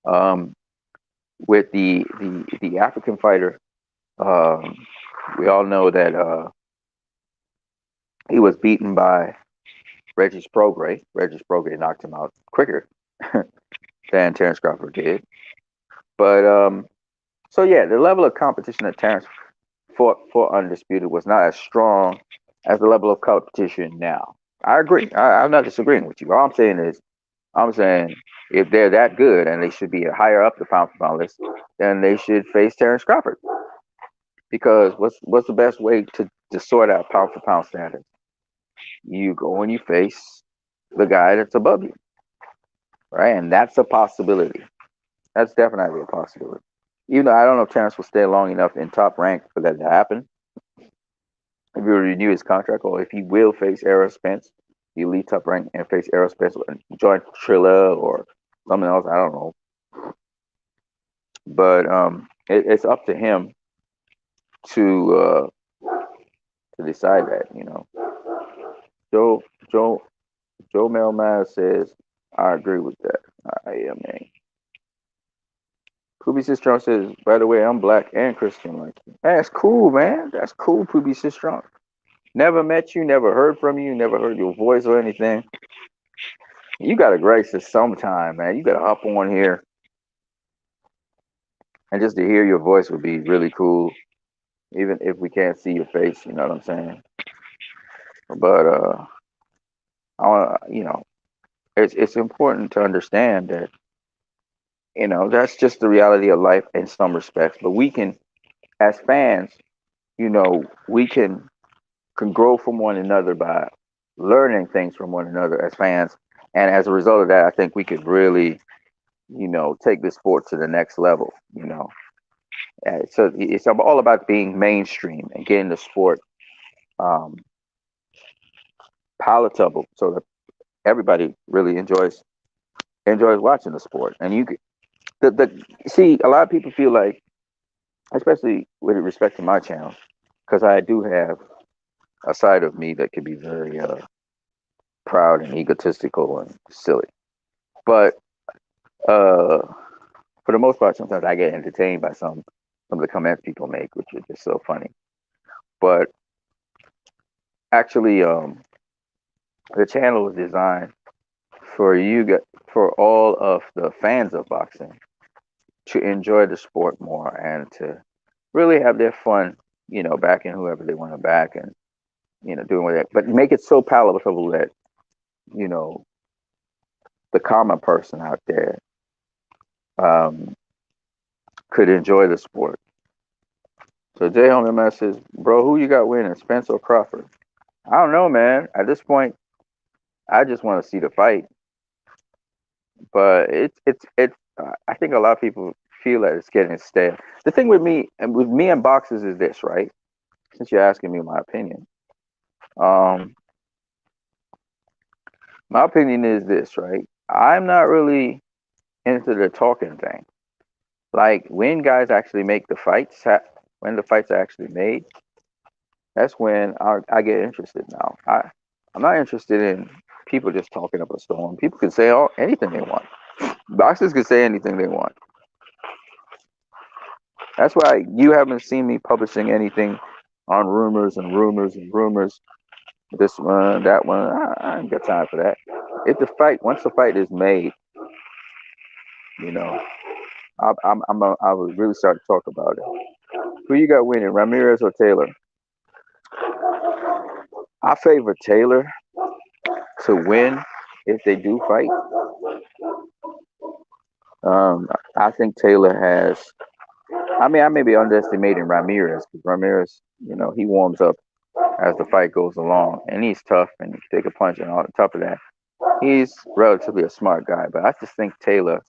Um, with the African fighter, um, we all know that he was beaten by Regis Prograis. Regis Prograis knocked him out quicker than Terrence Crawford did. But so yeah, the level of competition that Terrence fought for undisputed was not as strong as the level of competition now. I agree. I'm not disagreeing with you. All I'm saying is, I'm saying if they're that good and they should be higher up the pound for pound list, then they should face Terrence Crawford. Because what's the best way to sort out pound for pound status? You go and you face the guy that's above you, right? And that's a possibility. That's definitely a possibility. Even though I don't know if Terrence will stay long enough in top rank for that to happen, if he will renew his contract, or if he will face Errol Spence, he leave top rank and face Errol Spence, join Trilla or something else. I don't know, but it's up to him to to decide that. Joe Joe Joe Melmaz says, I agree with that. I am a. Poopy Sistrunk says, by the way, I'm black and Christian like you. That's cool, man. That's cool, Poopy Sistrunk. Never met you, never heard from you, never heard your voice or anything. You gotta grace us sometime, man. You gotta hop on here and just to hear your voice would be really cool. Even if we can't see your face, you know what I'm saying? But I wanna it's important to understand that, that's just the reality of life in some respects. But we can, as fans, we can grow from one another by learning things from one another as fans. And as a result of that, I think we could really, take this sport to the next level. So it's all about being mainstream and getting the sport um, palatable, so that everybody really enjoys watching the sport. And you could, the see, a lot of people feel like, especially with respect to my channel, because I do have a side of me that can be very proud and egotistical and silly. But uh, for the most part, sometimes I get entertained by some of the comments people make, which is just so funny. But actually, the channel is designed for for all of the fans of boxing to enjoy the sport more and to really have their fun, backing whoever they want to back and doing whatever, but make it so palatable that you know the common person out there um, could enjoy the sport. So Jay Home MS says, "Bro, who you got winning, Spence or Crawford?" I don't know, man. At this point, I just want to see the fight. But it's. I think a lot of people feel that it's getting stale. The thing with me and boxers is this, right? Since you're asking me my opinion, um, my opinion is this, right? I'm not really into the talking thing. Like when guys actually make the fights, when the fights are actually made, that's when I get interested now. I'm not interested in people just talking up a storm. People can say anything they want. Boxers can say anything they want. That's why you haven't seen me publishing anything on rumors and rumors and rumors. This one, that one. I ain't got time for that. If the fight, once the fight is made, you know, I would really start to talk about it. Who you got winning, Ramirez or Taylor? I favor Taylor to win if they do fight. Um, I think Taylor has. I mean, I may be underestimating Ramirez because Ramirez, he warms up as the fight goes along, and he's tough and he can take a punch and all on top of that. He's relatively a smart guy, but I just think Taylor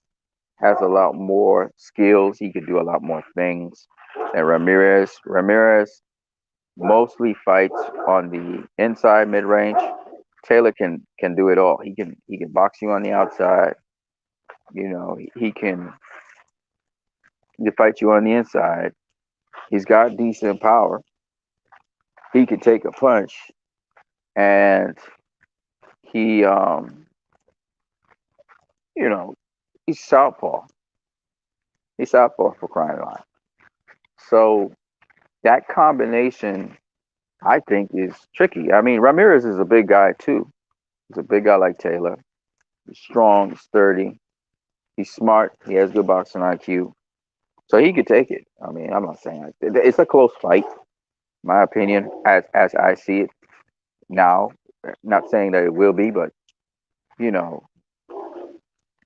has a lot more skills. He can do a lot more things than Ramirez. Ramirez mostly fights on the inside mid range. Taylor can do it all. He can box you on the outside. He can fight you on the inside. He's got decent power. He can take a punch, and he you know he's southpaw. He's southpaw for crying out loud. So that combination, I think, is tricky. I mean, Ramirez is a big guy too. He's a big guy like Taylor. He's strong, sturdy. He's smart. He has good boxing IQ. So he could take it. I mean, I'm not saying it's a close fight, my opinion, as I see it now. Not saying that it will be, but you know,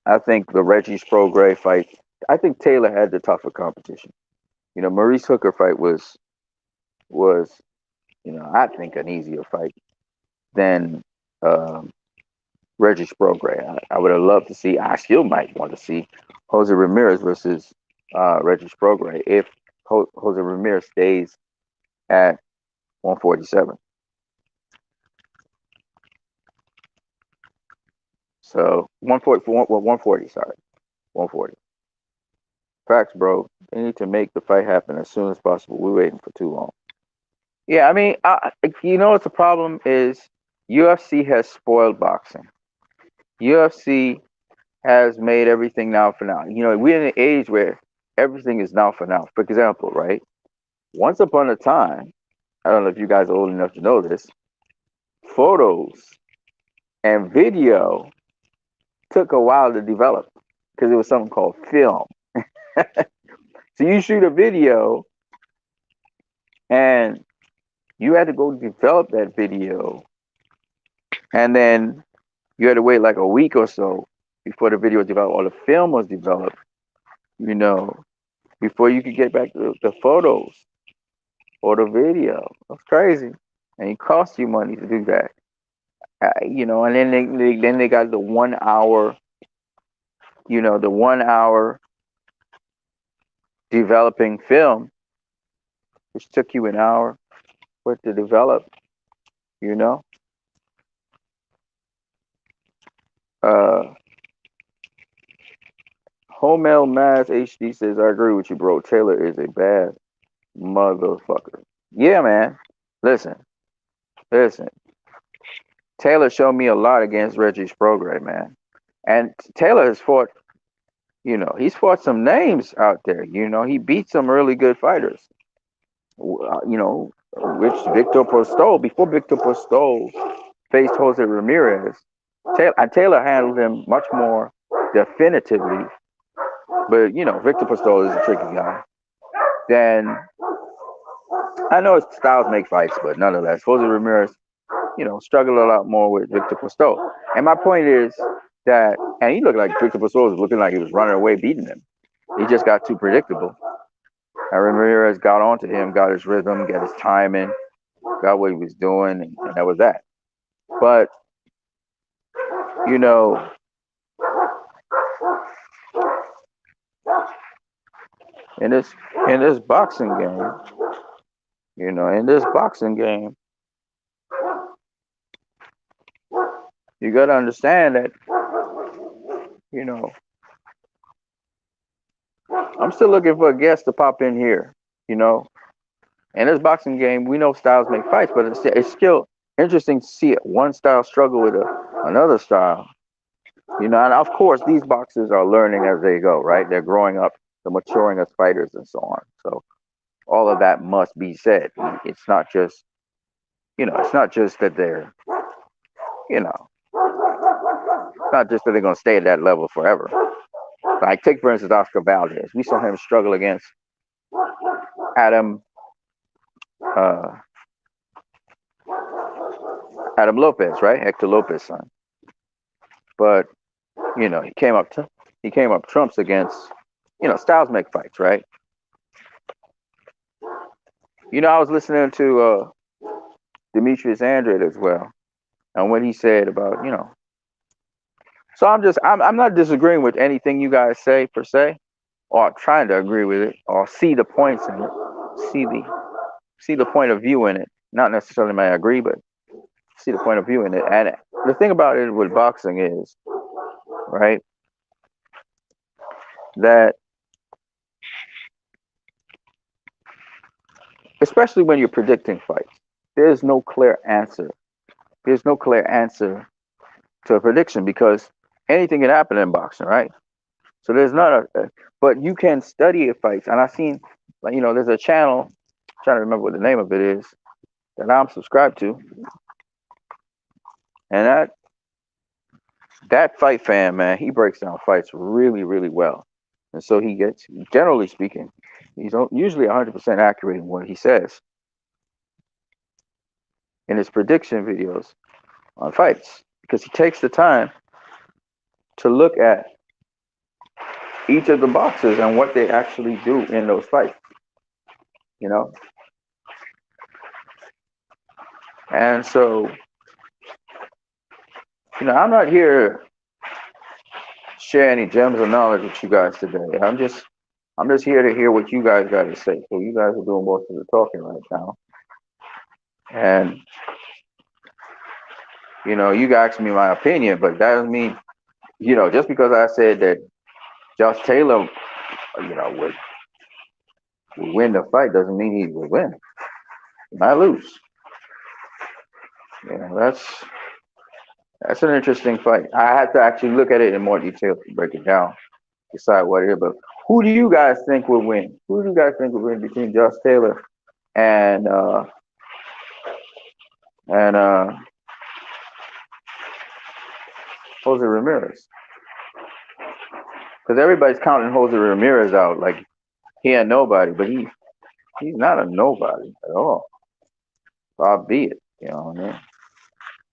I think the Reggie Sprogray fight. I think Taylor had the tougher competition. Maurice Hooker fight was I think an easier fight than um, Reggie Sprogray. I would have loved to see. I still might want to see Jose Ramirez versus Reggie Sprogray if Jose Ramirez stays at 147. So 140 for 140. Sorry, 140. Facts, bro. They need to make the fight happen as soon as possible. We're waiting for too long. Yeah, I mean, what's the problem is UFC has spoiled boxing. UFC has made everything now for now. We're in an age where everything is now for now. For example, right? Once upon a time, I don't know if you guys are old enough to know this, photos and video took a while to develop because it was something called film. So you shoot a video and you had to go develop that video, and then you had to wait like a week or so before the video was developed or the film was developed, before you could get back to the photos or the video. That's crazy. And it costs you money to do that. And then they got the 1 hour, the 1 hour developing film, which took you an hour for it to develop, you know. Homel Mass HD says, I agree with you, bro. Taylor is a bad motherfucker. Yeah, man. Listen. Taylor showed me a lot against Reggie Sprogray, man. And Taylor has fought, he's fought some names out there. He beat some really good fighters. Which Victor Postol, before Victor Postol faced Jose Ramirez, Taylor handled him much more definitively, but Victor Pistol is a tricky guy. Then I know styles make fights, but nonetheless, Jose Ramirez, struggled a lot more with Victor Pistol. And my point is that, and he looked like Victor Pistol was looking like he was running away, beating him. He just got too predictable. And Ramirez got onto him, got his rhythm, got his timing, got what he was doing, and that was that. But you know, in this boxing game, in this boxing game, you got to understand that, you know, I'm still looking for a guest to pop in here. You know, in this boxing game, we know styles make fights, but it's still interesting to see one style struggle with another style. And of course, these boxers are learning as they go, right? They're growing up, they're maturing as fighters, and so on. So all of that must be said. It's not just, that they're, you know, it's not just that they're going to stay at that level forever. Like, take for instance Oscar Valdez. We saw him struggle against Adam uh, Adam Lopez, right? Hector Lopez's son. But he came up trumps against, styles make fights, right? I was listening to Demetrius Andrade as well, and what he said about, So I'm not disagreeing with anything you guys say per se, or trying to agree with it, or see the points in it, see the point of view in it. Not necessarily may I agree, but see the point of view in it. And the thing about it with boxing is, right, that especially when you're predicting fights, there's no clear answer. There's no clear answer to a prediction because anything can happen in boxing, right? So there's not but you can study a fight. And I've seen, like, there's a channel, I'm trying to remember what the name of it is, that I'm subscribed to. And that fight fan, man, he breaks down fights really, really well. And so he gets, generally speaking, he's usually 100% accurate in what he says in his prediction videos on fights because he takes the time to look at each of the boxers and what they actually do in those fights, And so, I'm not here to share any gems of knowledge with you guys today. I'm just here to hear what you guys got to say. So you guys are doing most of the talking right now. And, you asked me my opinion, but that doesn't mean, just because I said that Josh Taylor, would win the fight doesn't mean he would win. He might lose. That's an interesting fight. I have to actually look at it in more detail to break it down, decide what it is. But who do you guys think will win? Who do you guys think will win between Josh Taylor and Jose Ramirez? Because everybody's counting Jose Ramirez out like he ain't nobody, but he's not a nobody at all. Far be it, you know what I mean?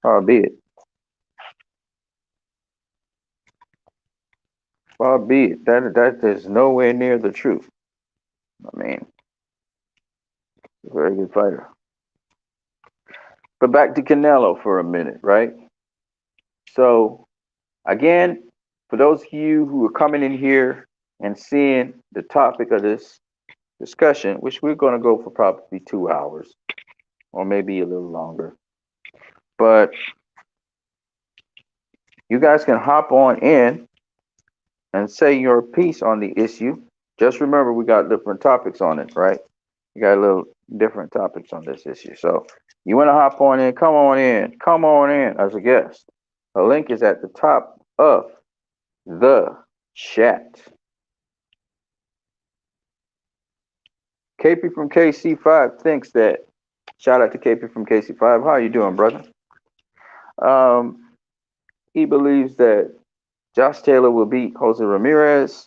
Far be it. Far be it. That is nowhere near the truth. I mean, a very good fighter. But back to Canelo for a minute, right? So, again, for those of you who are coming in here and seeing the topic of this discussion, which we're going to go for probably 2 hours or maybe a little longer, but you guys can hop on in and say your piece on the issue. Just remember, we got different topics on it, right? We got a little different topics on this issue. So you want to hop on in, come on in as a guest. The link is at the top of the chat. KP from KC5 thinks that, shout out to KP from KC5. How you doing, brother? He believes that Josh Taylor will beat Jose Ramirez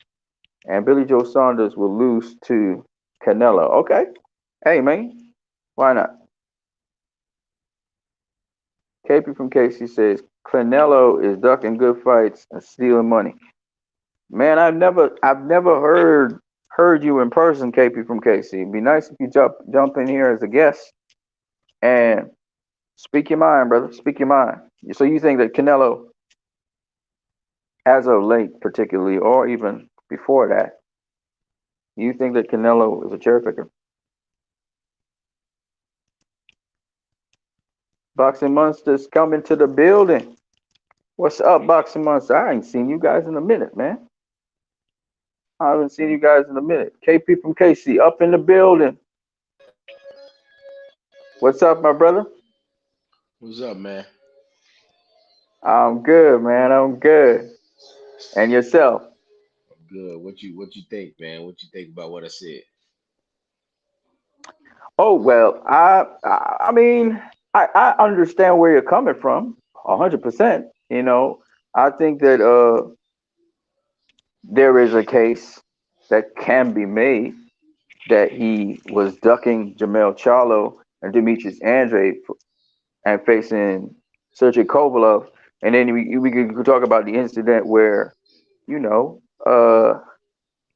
and Billy Joe Saunders will lose to Canelo. Okay. Hey, man. Why not? KP from Casey says Canelo is ducking good fights and stealing money. Man, I've never heard you in person, KP from KC. It'd be nice if you jump in here as a guest and speak your mind, brother. Speak your mind. So you think that Canelo, as of late, particularly, or even before that, you think that Canelo is a cherry picker? Boxing Monsters coming to the building. What's up, Boxing Monster? I ain't seen you guys in a minute, man. I haven't seen you guys in a minute. KP from KC up in the building. What's up, my brother? What's up, man? I'm good, man. I'm good. And yourself? I'm good. What you think, man? What you think about what I said? Oh well, I mean, I understand where you're coming from, 100%. I think that there is a case that can be made that he was ducking Jamel Charlo and Demetrius Andre and facing Sergey Kovalev, and then we could talk about the incident where you know uh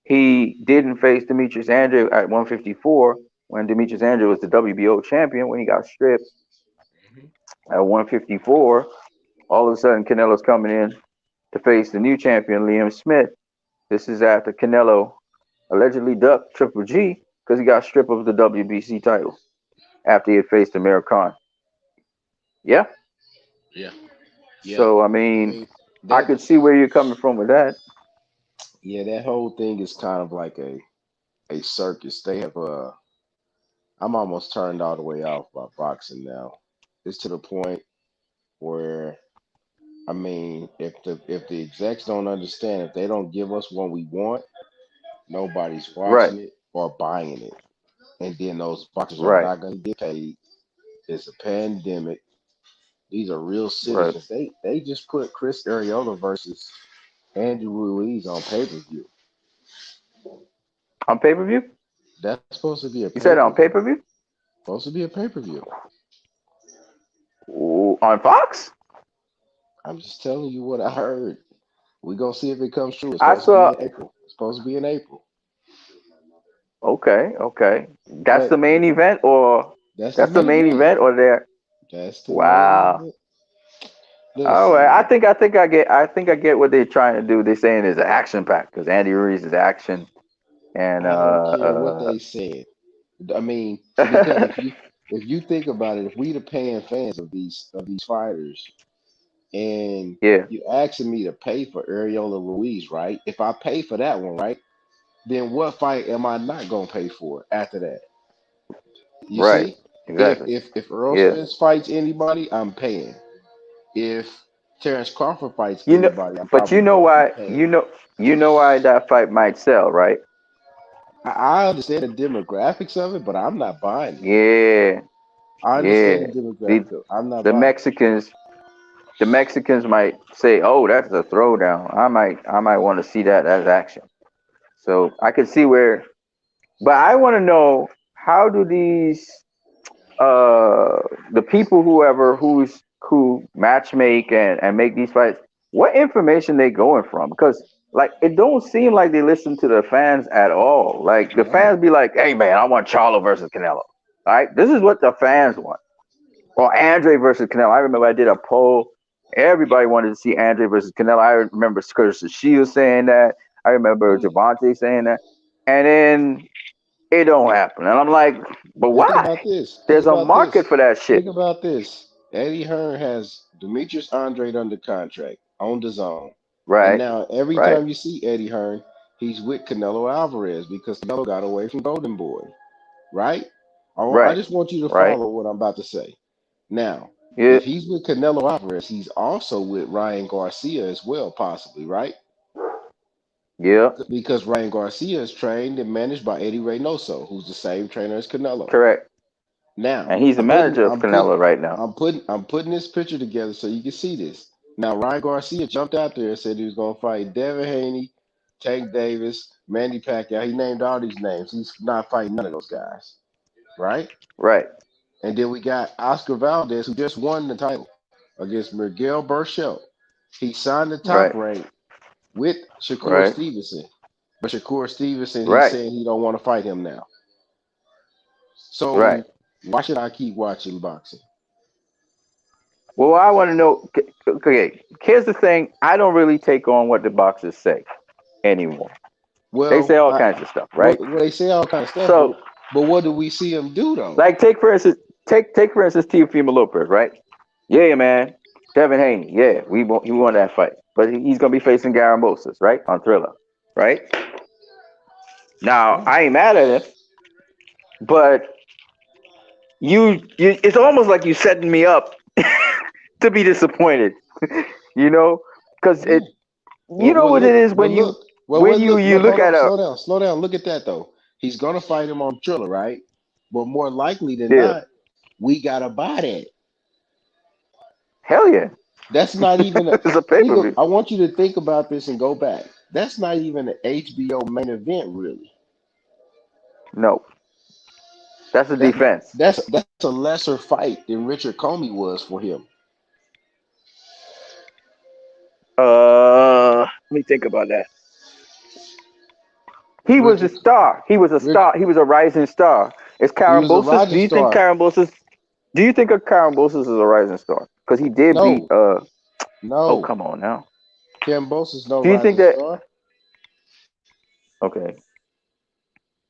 he didn't face Demetrius Andre at 154 when Demetrius Andre was the WBO champion when he got stripped Hmm. at 154. All of a sudden, Canelo's coming in to face the new champion, Liam Smith. This is after Canelo allegedly ducked Triple G because he got stripped of the WBC title after he had faced Amir Khan. Yeah. Yeah, yeah. So, I I mean, mean I that. could see where you're coming from with that. Yeah, that whole thing is kind of like a circus. They have I'm almost turned all the way off by boxing now. It's to the point where I mean, if the execs don't understand, if they don't give us what we want, nobody's Right, watching it or buying it. And then those boxers are right, not going to get paid. It's a pandemic. These are real right. citizens. They just put Chris Ariola versus Andrew Ruiz on pay per view. On pay per view? That's supposed to be a You pay said per on pay view. per view? Supposed to be a pay per view. On Fox? I'm just telling you what I heard. We gonna see if it comes true. It's I supposed to be saw. in April. It's supposed to be in April. Okay, okay. That's the But main event, or that's the that's the main main event. event, or there? That's the main Wow. event. All Listen, right. I man. think I think I get I think I get what they're trying to do. They're saying it's an action pack because Andy Ruiz is action, and I don't care what they said. I mean, because if you think about it, if we the paying fans of these fighters, and yeah, you asking me to pay for Ariola Ruiz, right? If I pay for that one, right, then what fight am I not gonna pay for after that? You right, see, if exactly. if if Earl Yeah, Spence fights anybody, I'm paying. If Terrence Crawford fights you know, anybody, I'm but probably you know gonna be why? paying. You know why that fight might sell, right? I understand the demographics of it, but I'm not buying it. Yeah, I understand yeah. the The demographic of it. I'm not the buying it. Mexicans the Mexicans might say, "Oh, that's a throwdown." I might want to see that as action. So I can see where, but I want to know how do these uh the people who matchmake and make these fights, what information they going from? Because like it don't seem like they listen to the fans at all. Like the No, fans be like, "Hey man, I want Charlo versus Canelo." All right, this is what the fans want. Or Andre versus Canelo. I remember I did a poll. Everybody wanted to see Andre versus Canelo. I remember Curtis Shields saying that. I remember yeah. Javante saying that. And then it don't happen. And I'm like, but And think why? about this. Think There's a about market this. for that shit. Think about this. Eddie Hearn has Demetrius Andrade under contract on the zone. And Right, now every right, time you see Eddie Hearn, he's with Canelo Alvarez because Canelo got away from Golden Boy. Right? I right, just want you to right. follow what I'm about to say. Now, Yeah, if he's with Canelo Alvarez, he's also with Ryan Garcia as well, possibly, right? yeah, Because Ryan Garcia is trained and managed by Eddie Reynoso, who's the same trainer as Canelo. correct. Now, And he's the I'm putting manager of I'm putting Canelo right now. I'm putting I'm putting this picture together so you can see this. Now Ryan Garcia jumped out there and said he was going to fight Devin Haney, Tank Davis, Manny Pacquiao. He named all these names. He's not fighting none of those guys, right? Right. And then we got Oscar Valdez, who just won the title against Miguel Burchell. He signed the top Right. rank with Shakur Right. Stevenson, but Shakur Stevenson, he's Right. saying he don't want to fight him now. Right. So why should I keep watching boxing? Well, I want to know. Okay, here's the thing. I don't really take on what the boxers say anymore. They say Well, all kinds of stuff, well, right? well, they say all kind of stuff, So, but what do we see him do though? like, take for instance, Teofimo Lopez, right? Yeah, man. Devin Haney, yeah, he won that fight, but he's gonna be facing Garambosis, right, on Thriller, right? Now, Right. I ain't mad at him, but it's almost like you setting me up to be disappointed, you know, because Yeah. you know what it is Well, look. you look Hold at on, a slow down. Look at that though. He's gonna fight him on Triller, right? But more likely than yeah, not, we gotta buy that. hell yeah, That's not even a it's a pay per view. I want you to think about this and go back. That's not even an HBO main event, really. No, that's a That defense. that's a lesser fight than Richard Comey was for him. Let me think about that. He was a Richard, star. He was a Rich, star. He was a rising star. Is he was a Carambosis? rising Do you think star. Carambosis? Do you think of Carambosis as a rising star? Because he did beat. No, Oh, no. come on now. Cambosis is no Do you think rising that? star. Okay,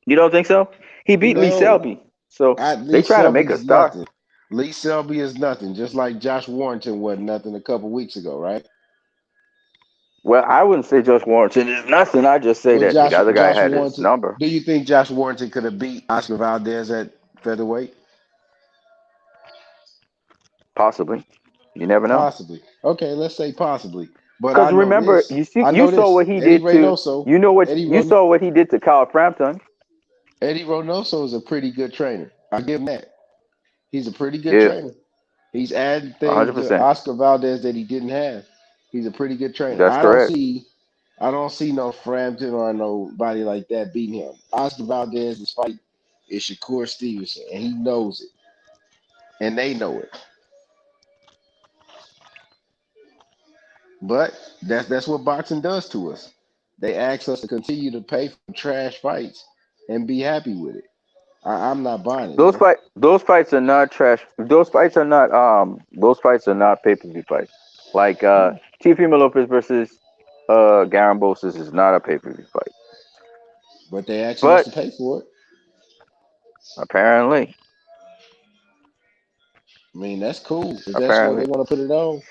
you don't think so? He beat Lee No. Selby, so Lee they trying to make a Selby's star. nothing. Lee Selby is nothing. Just like Josh Warrington wasn't nothing a couple weeks ago, right? Well, I wouldn't say Josh Warrington is nothing. I just say Well, that the other guy Josh had his Warrington. number. Do you think Josh Warrington could have beat Oscar Valdez at featherweight? Possibly, you never know. Possibly. Okay, let's say possibly. But Because remember, I you know saw this. what he did to. Eddie You Ron, saw what he did to Kyle Frampton. Eddie Reynoso is a pretty good trainer. I give him that. He's a pretty good Yeah, trainer. He's adding things to 100%. Oscar Valdez that he didn't have. He's a pretty good trainer. That's correct. I don't see no Frampton or nobody like that beating him. Oscar Valdez's fight is Shakur Stevenson, and he knows it, and they know it. But that's what boxing does to us. They ask us to continue to pay for trash fights and be happy with it. I'm not buying it, man. Those fights are not trash. Those fights are not pay per view fights. Like No, Teofimo Lopez versus Garambosis is not a pay per view fight. but they asking us But to pay for it. apparently, I mean, that's cool. If that's what they apparently, want to put it on.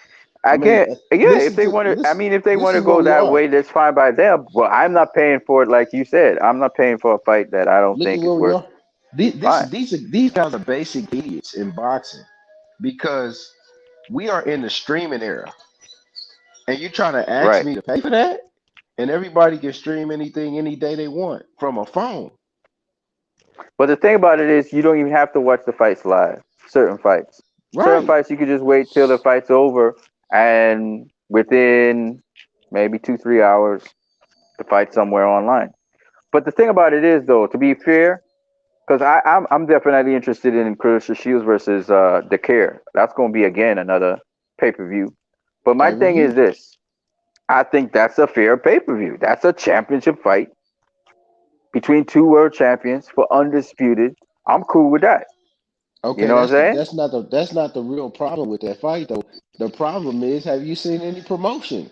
I I mean, can't. Yeah, if they want to, I mean, if they This want to is where go we that are. way, that's fine by them. Well, I'm not paying for it, like you said. I'm not paying for a fight that I don't Look at think is where we worth. are. Fine, These guys are basic idiots in boxing because we are in the streaming era, and you're trying to ask right? me to pay for that, and everybody can stream anything any day they want from a phone. But the thing about it is, you don't even have to watch the fights live. Certain Right. fights, you could just wait till the fight's over, and within maybe 2 3 hours, the fight's somewhere online. But the thing about it is, though, to be fair, because I'm definitely interested in Clarissa Shields versus Dakar. That's going to be again another pay per view. But my Pay per thing view. is this: I think that's a fair pay per view. That's a championship fight between two world champions for undisputed. I'm cool with that. You Okay, know what I'm saying? that's not the real problem with that fight though. The problem is, have you seen any promotion?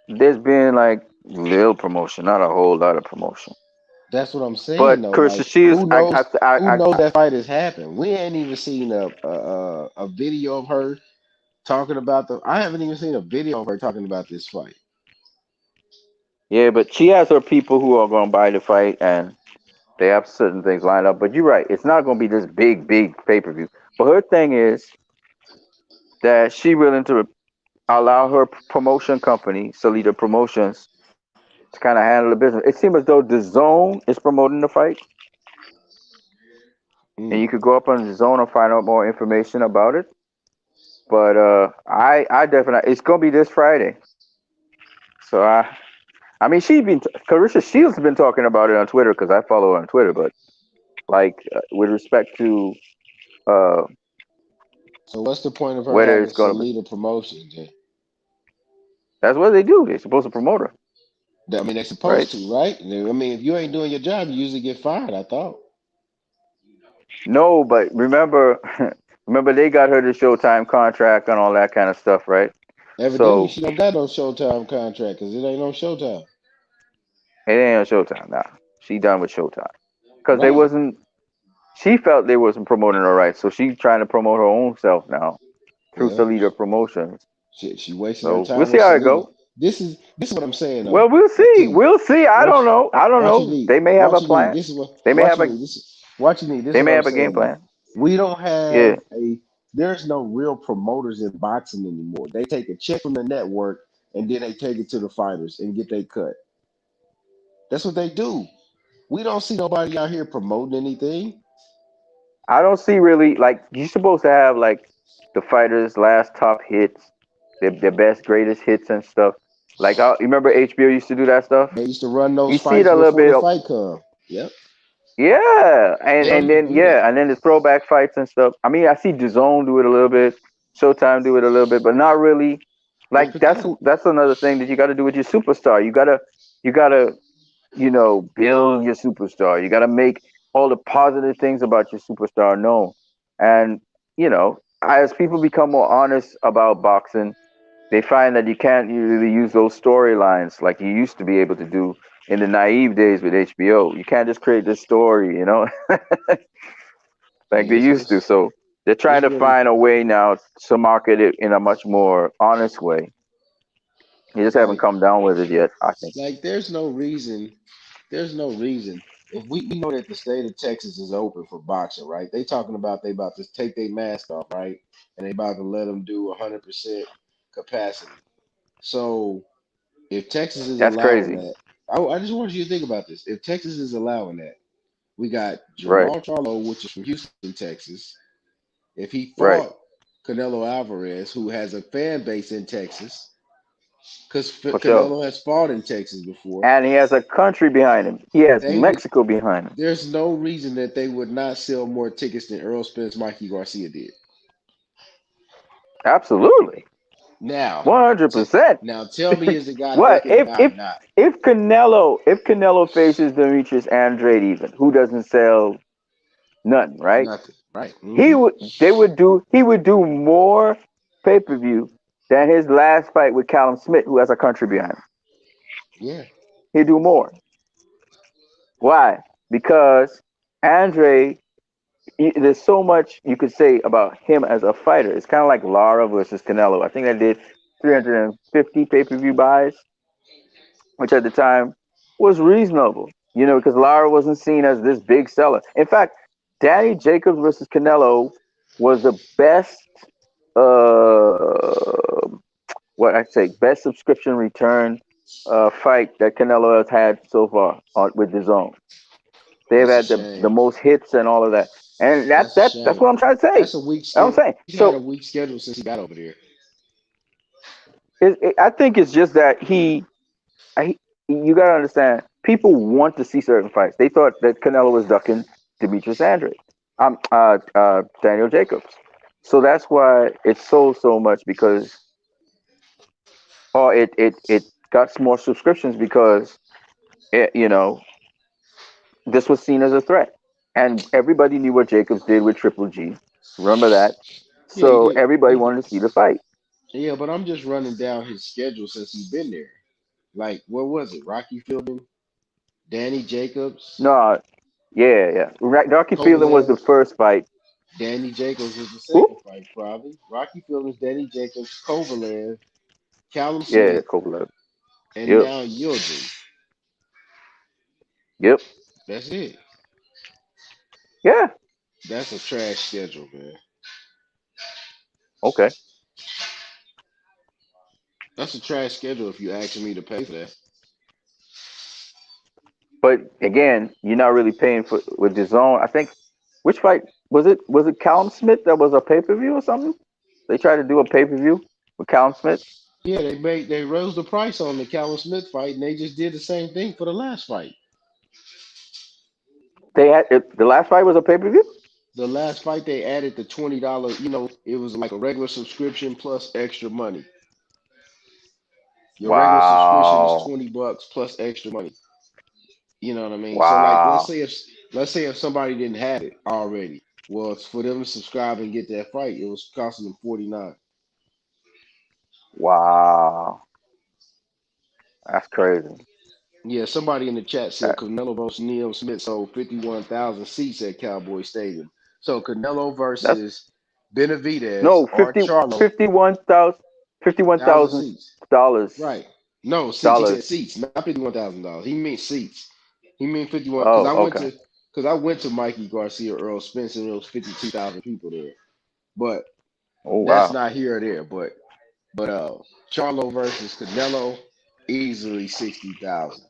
There's been like little promotion, not a whole lot of promotion. That's what I'm saying But though. Clarissa Like, Shields, who knows that fight has happened? We ain't even seen a video of her talking about the. I haven't even seen a video of her talking about this fight. yeah, but she has her people who are going to buy the fight, and they have certain things lined up. But you're right, it's not going to be this big pay per view. But her thing is that she willing to allow her promotion company, Salida Promotions, to kind of handle the business. It seems as though the Zone is promoting the fight, and Mm. you could go up on the Zone and find out more information about it. But I definitely it's gonna be this Friday. So I mean Carissa Shields has been talking about it on Twitter because I follow her on Twitter. But like with respect to uh So what's the point of her whether having it's to gonna be, lead a promotion? Then? that's what they do. They're supposed to promote her, I mean, they're right? supposed to, right? I mean, if you ain't doing your job, you usually get fired. I thought. No, but remember, remember they got her the Showtime contract and all that kind of stuff, right? Evidently, So she don't got no Showtime contract because it ain't no Showtime. it ain't on Showtime now. She done with Showtime because they Right. wasn't. She felt they wasn't promoting her right, so she's trying to promote her own self now through Well, Salida Promotions. she wasting her So we'll time see with how it Salida. go. This is what I'm saying though. Well, we'll To see. you, We'll see. I don't watch, know. I don't watch your know. knee. They may have a Watch your knee. plan. This is what. They may Watch have your a. knee. Watch your knee. This is They what may I'm have a game saying though. plan. We don't Yeah, have a. There's no real promoters in boxing anymore. They take a check from the network and then they take it to the fighters and get their cut. That's what they do. We don't see nobody out here promoting anything. I don't see really like you're supposed to have like the fighters' last top hits, their best greatest hits and stuff. Like you remember HBO used to do that stuff. They used to run You those see it fights a little before bit. the fight come. Yep. Yeah, They don't and even then do that. yeah, and then the throwback fights and stuff. I mean, I see DAZN do it a little bit, Showtime do it a little bit, but not really. It's Like pathetic. that's another thing that you got to do with your superstar. You gotta build your superstar. You gotta make all the positive things about your superstar known. And as people become more honest about boxing, they find that you can't really use those storylines like you used to be able to do in the naive days with HBO. You can't just create this story, like Yeah, they used to. So they're trying it's to really find a way now to market it in a much more honest way. You just haven't like come down with it yet, I think. there's no reason. There's no reason. If we know that the state of Texas is open for boxing, right? They talking about they about to take their mask off, right? And they about to let them do 100% capacity. So if Texas is That's allowing crazy. that, I just want you to think about this. If Texas is allowing that, we got Right, Jamal Charlo, which is from Houston, Texas. If he right. fought Canelo Alvarez, who has a fan base in Texas, because For sure. Canelo has fought in Texas before, And he has a country behind him. He has they would. Mexico behind him. There's no reason that they would not sell more tickets than Earl Spence, Mikey Garcia did. Absolutely. Now, 100%. tell me, is the guy What thinking about not? if Canelo faces Demetrius Andrade even, who doesn't sell nothing, right? Nothing, right? He Hmm. would he would do more pay-per-view than his last fight with Callum Smith, who has a country behind him. Yeah, He'd do more. Why? Because Andre, there's so much you could say about him as a fighter. It's kind of like Lara versus Canelo. I think I did 350 pay-per-view buys, which at the time was reasonable, because Lara wasn't seen as this big seller. In fact, Danny Jacobs versus Canelo was the best, uh, what I say, best subscription return fight that Canelo has had so far with his own. They've that's a had the shame. most hits and all of that, and That's a that's shame. what I'm trying to say. That's a weak I'm schedule. saying He's had a so. weak schedule since he got over there. I think it's just that you gotta understand, people want to see certain fights. They thought that Canelo was ducking Demetrius Andrade, Daniel Jacobs. So that's why it sold so much because, or it got more subscriptions because it, this was seen as a threat, and everybody knew what Jacobs did with Triple G. Remember that? Yeah, So everybody he wanted to see the fight. yeah, but I'm just running down his schedule since he's been there. Like, what was it? Rocky Fielding, Danny Jacobs, No, yeah, yeah. Rocky Fielding was Kovalev. the first fight. Danny Jacobs was the Who? second fight, probably. Rocky Fielding's Danny Jacobs, Kovalev, Callum Yeah, Smith, Kovalev. and Yep, now Yildiz. yep. That's it. Yeah. That's a trash schedule, man. Okay. That's a trash schedule if you asking me to pay for that. But again, you're not really paying for with the zone. I think which fight was it? Was it Callum Smith that was a pay per view or something? They tried to do a pay-per-view with Callum Smith. Yeah, they rose the price on the Callum Smith fight, and they just did the same thing for the last fight. The last fight was a pay-per-view. The last fight they added the $20. It was like a regular subscription plus extra money. Your regular subscription is Wow. $20 plus extra money. You know what I mean? So like, Wow. let's say if somebody didn't have it already, well, it's for them to subscribe and get that fight. It was costing them 49. Wow. That's crazy. Yeah, somebody in the chat said That, Canelo versus Neil Smith sold 51,000 seats at Cowboy Stadium. So Canelo that's versus Benavidez no or 50 Charlo, 51,000 fifty-one thousand thousand seats. dollars Right. No, seats. He said dollars. seats, not $51,000. He meant seats. He meant 51 because Oh, okay. I went to Mikey Garcia Earl Spence and there was 52,000 people there. But Oh that's wow. not here or there. But Charlo versus Canelo, easily 60,000.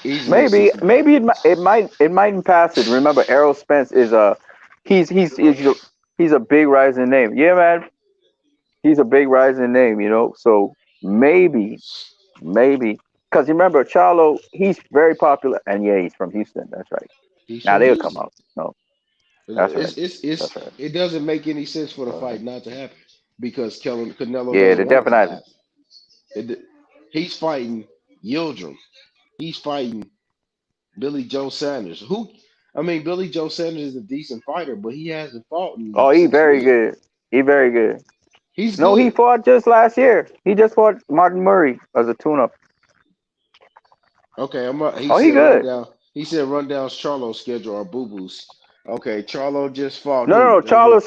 Easily Maybe 60,000. it mightn't pass it. Remember, Errol Spence is a he's a big rising name. Yeah, man, he's a big rising name. So maybe because remember Charlo, he's very popular, and yeah, he's from Houston. That's right. He's Now from they'll come Houston. out. No, that's right. It's That's right. it doesn't make any sense for the All fight right. not to happen because Canelo Yeah, doesn't the want it to definitely. happen. It, he's fighting Yildirim. He's fighting Billy Joe Sanders. Billy Joe Sanders is a decent fighter, but he hasn't fought in Oh, he 6 years. very good. He very good. He's No, he good. fought just last year. He just fought Martin Murray as a tune-up. Okay, he Oh, he said run good. down. He said run down Charlo's schedule or Boo Boo's. Okay, Charlo just fought No, no, who? no.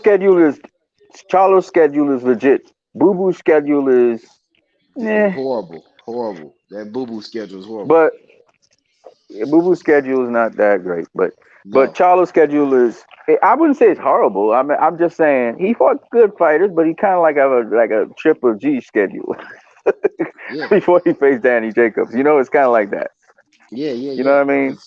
Charlo's schedule is legit. Boo Boo's schedule is eh, Horrible, horrible. That Boo Boo schedule is horrible. but Boo Boo's schedule is not that great. But No, Charlo's schedule is. I wouldn't say it's horrible. I'm just saying he fought good fighters, but he kind of like have a Triple G schedule yeah, before he faced Danny Jacobs. It's kind of like that. You know yeah. what I mean?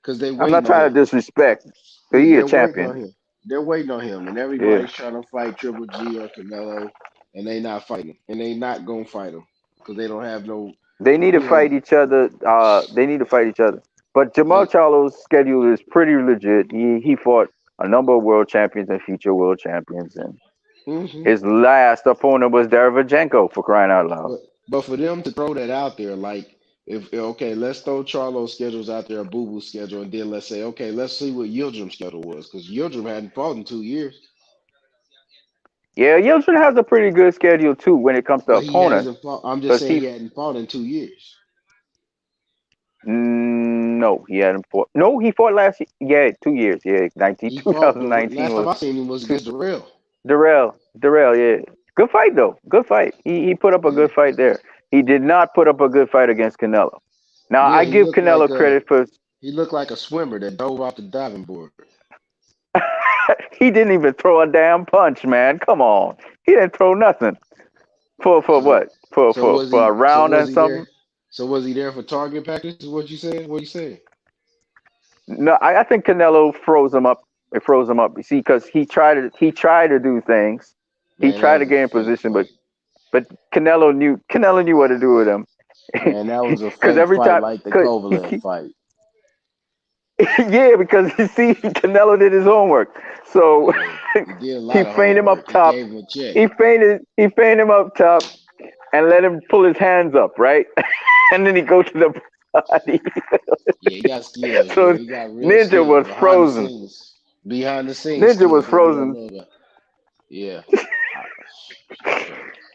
Because they I'm not waiting on trying him. to disrespect, but Yeah, he a they're waiting champion. on him. They're waiting on him, and Yeah. everybody's trying to fight Triple G or Canelo, and they not fighting, and they not gonna fight him because they don't have no. They need to He has fight each other. They need to fight each other. But Jamal they. Charlo's schedule is pretty legit. He fought a number of world champions and future world champions, and hmm his last opponent was Derevyanchenko, for crying out loud. but for them to throw that out there, like if okay, let's throw Charlo's schedules out there, a Boo Boo schedule, and then let's say okay, let's see what Yildirim's schedule was because Yildirim hadn't fought in 2 years, Yeah, Yilchin has a pretty good schedule too when it comes to but he opponents, hasn't fought. I'm just because saying he hadn't fought in 2 years. no, he hadn't fought. No, he fought last year. Yeah, 2 years. Yeah, He two fought thousand the nineteen last time was I seen him was two, against Darrell. Darrell. Yeah, good fight though. Good fight. He put up a Yeah, good fight there. He did not put up a good fight against Canelo. Now yeah, I give Canelo credit for he looked like a swimmer that dove off the diving board. he didn't even throw a damn punch, man. Come on, he didn't throw nothing for So what for a round was and he there? something. So was he there for target practice? Is what you said? What you saying? No, I think Canelo froze him up. It froze him up. You see, because he tried to do things. He Man, that tried to was a get in fake position, but fight. but Canelo knew what to do with him. Man, that was a Because fake every fight time, like the cause Kovalev fight. yeah, because you see, Canelo did his homework. So Yeah, he did a he lot of feigned him up homework. He top. gave him a check. He feigned him up top and let him pull his hands up, right? And then he go to the body. Yeah, So he got real Ninja skilled was behind the frozen. scenes. Behind the scenes Ninja was skills that we don't frozen. know about. Yeah, I-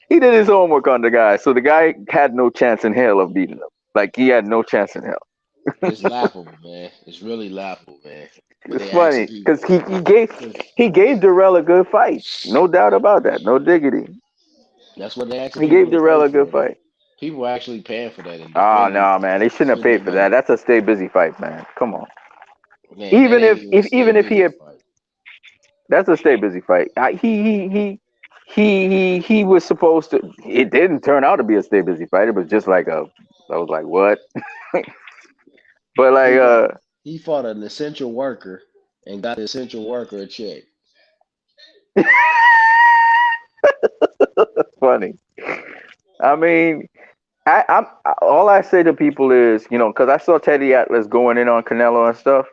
He did his homework on the guy, so the guy had no chance in hell of beating him. Like he had no chance in hell. it's laughable, man. It's really laughable, man. But It's they funny asking people because he gave Darrell a good fight, no doubt about that, no diggity. that's what they asking He gave people to Darrell pay a good for. fight. People are actually paying for that and Oh defending no, man, they shouldn't have paid defending for that. money. That's a stay busy fight, man. Come on. Man, that Even ain't if, even a if stay even if he busy had, fight. that's a stay busy fight. He was supposed to. It didn't turn out to be a stay busy fight. It was just like a. I was like, what? But like, He he fought an essential worker and got the essential worker a check. That's funny. I mean, all I say to people is, because I saw Teddy Atlas going in on Canelo and stuff.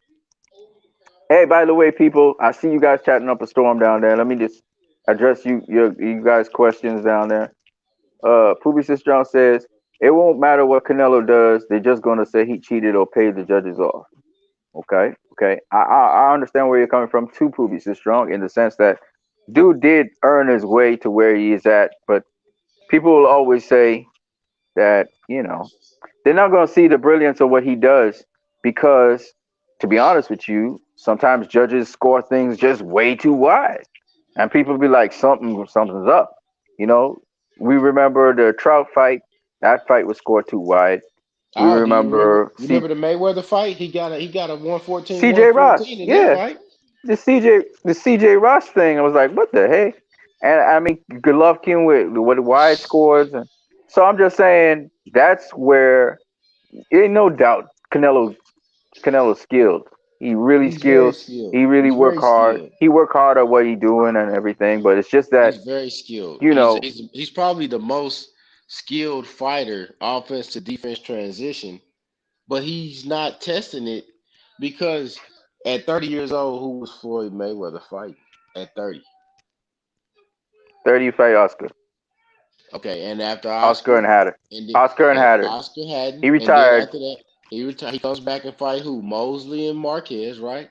Hey, by the way, people, I see you guys chatting up a storm down there. Let me just address you guys' questions down there. Publicist John says it won't matter what Canelo does. They're just gonna say he cheated or paid the judges off. Okay, okay. I understand where you're coming from too, Publicist Strong, in the sense that dude did earn his way to where he is at, but people will always say that they're not going to see the brilliance of what he does because, to be honest with you, sometimes judges score things just way too wide, and people be like, something's up. You know, we remember the Trout fight. That fight was scored too wide. We Oh, do you remember? remember You remember the Mayweather fight? He got a 114, CJ Ross. 114 in that Yeah, fight. the CJ Ross thing. I was like, what the heck? And I mean, Golovkin with wide scores, and so I'm just saying that's where ain't no doubt Canelo's skilled. He really He's very skilled. skilled. He really He's work very hard. skilled. He work hard at what he doing and everything. But it's just that He's very skilled. you know He's probably the most skilled fighter, offense to defense transition, but he's not testing it because at 30 years old, who was Floyd Mayweather fighting at 30? 30 fight Oscar, Okay, and after Oscar Oscar, and Hatter, and then Oscar and Hatter. Oscar hadn't, He and then retired. after that, he comes back and fight who? Mosley and Marquez, right?